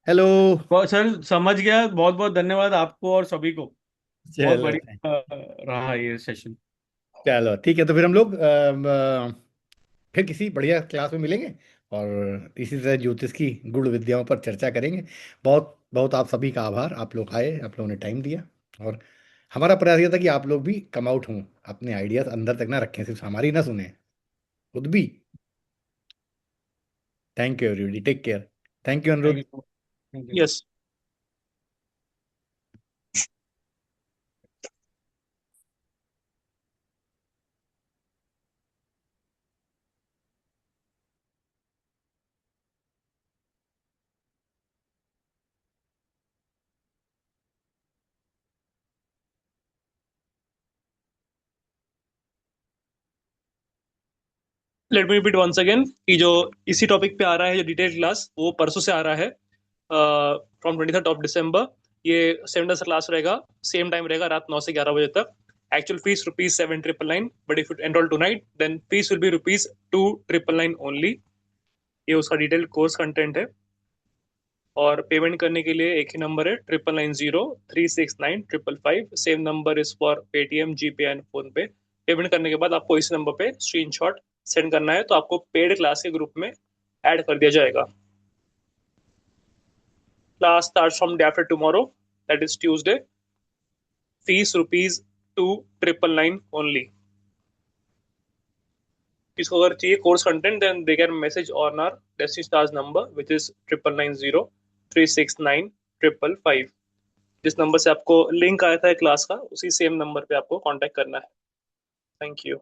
hello. सर समझ गया, बहुत बहुत धन्यवाद आपको और सभी को, बहुत चलो बढ़िया रहा ये सेशन। चलो ठीक है, तो फिर हम लोग फिर किसी बढ़िया क्लास में मिलेंगे और इसी तरह ज्योतिष की गुड़ विद्याओं पर चर्चा करेंगे। बहुत बहुत आप सभी का आभार, आप लोग आए, आप लोगों ने टाइम दिया, और हमारा प्रयास ये था कि आप लोग भी कम आउट हों, अपने आइडियाज अंदर तक ना रखें, सिर्फ हमारी ना सुने, खुद भी। Thank you everybody, take care. Thank you thank Aniruddh. You. Yes. Let me repeat once again कि जो इसी टॉपिक पे आ रहा है, जो डिटेल क्लास, वो परसों से आ रहा है, फ्रॉम 23rd of December। ये 7 क्लास रहेगा, सेम टाइम रहेगा, रात 9 से 11 बजे तक। Actual fees ₹7,999, but if you enrol tonight then fees will be ₹2,999 only. ये उसका डिटेल कोर्स कंटेंट है, और पेमेंट करने के लिए एक ही नंबर है, 9990369555। Same number is for Paytm, GPay and phone पे। पेमेंट करने के बाद आपको इस नंबर पे स्क्रीनशॉट सेंड करना है, तो आपको पेड क्लास के ग्रुप में ऐड कर दिया जाएगा। Class start from day after tomorrow, that is Tuesday. Fees ₹2,999 only. किसको अगर चाहिए course content, then they can message on our destiny stars number which is 9990369555। जिस नंबर से आपको लिंक आया था क्लास का, उसी सेम नंबर पे आपको कांटेक्ट करना है। Thank you.